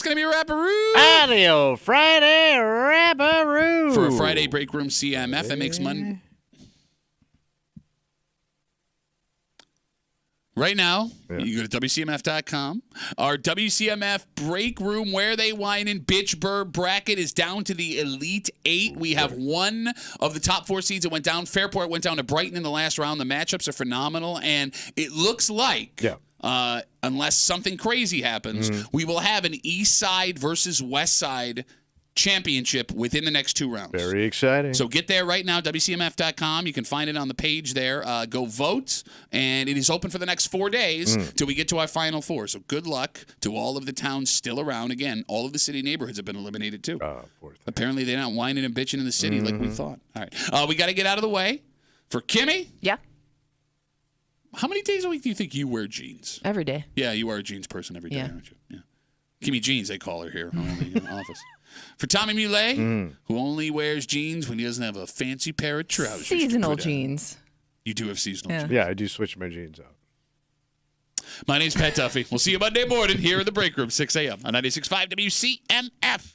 going to be a Rapperoo. Audio Friday Rapperoo. For a Friday Break Room CMF, that makes Monday. Right now, you go to WCMF.com. Our WCMF Break Room, Where They Whine in Bitchburg bracket is down to the Elite Eight. We have one of the top 4 seeds that went down. Fairport went down to Brighton in the last round. The matchups are phenomenal, and it looks like, unless something crazy happens, we will have an East Side versus West Side championship within the next 2 rounds. Very exciting. So get there right now, WCMF.com. You can find it on the page there. Go vote, and it is open for the next 4 days till we get to our Final Four. So good luck to all of the towns still around. Again, all of the city neighborhoods have been eliminated too. Apparently they're not whining and bitching in the city like we thought. All right, we got to get out of the way. For Kimmy? Yeah. How many days a week do you think you wear jeans? Every day. Yeah, you are a jeans person every day, aren't you? Yeah. Kimmy Jeans, they call her here in the office. For Tommy Muley, who only wears jeans when he doesn't have a fancy pair of trousers. Seasonal jeans. You do have seasonal jeans. Yeah, I do switch my jeans out. My name's Pat Duffy. We'll see you Monday morning here in the break room, 6 a.m. on 96.5 WCMF.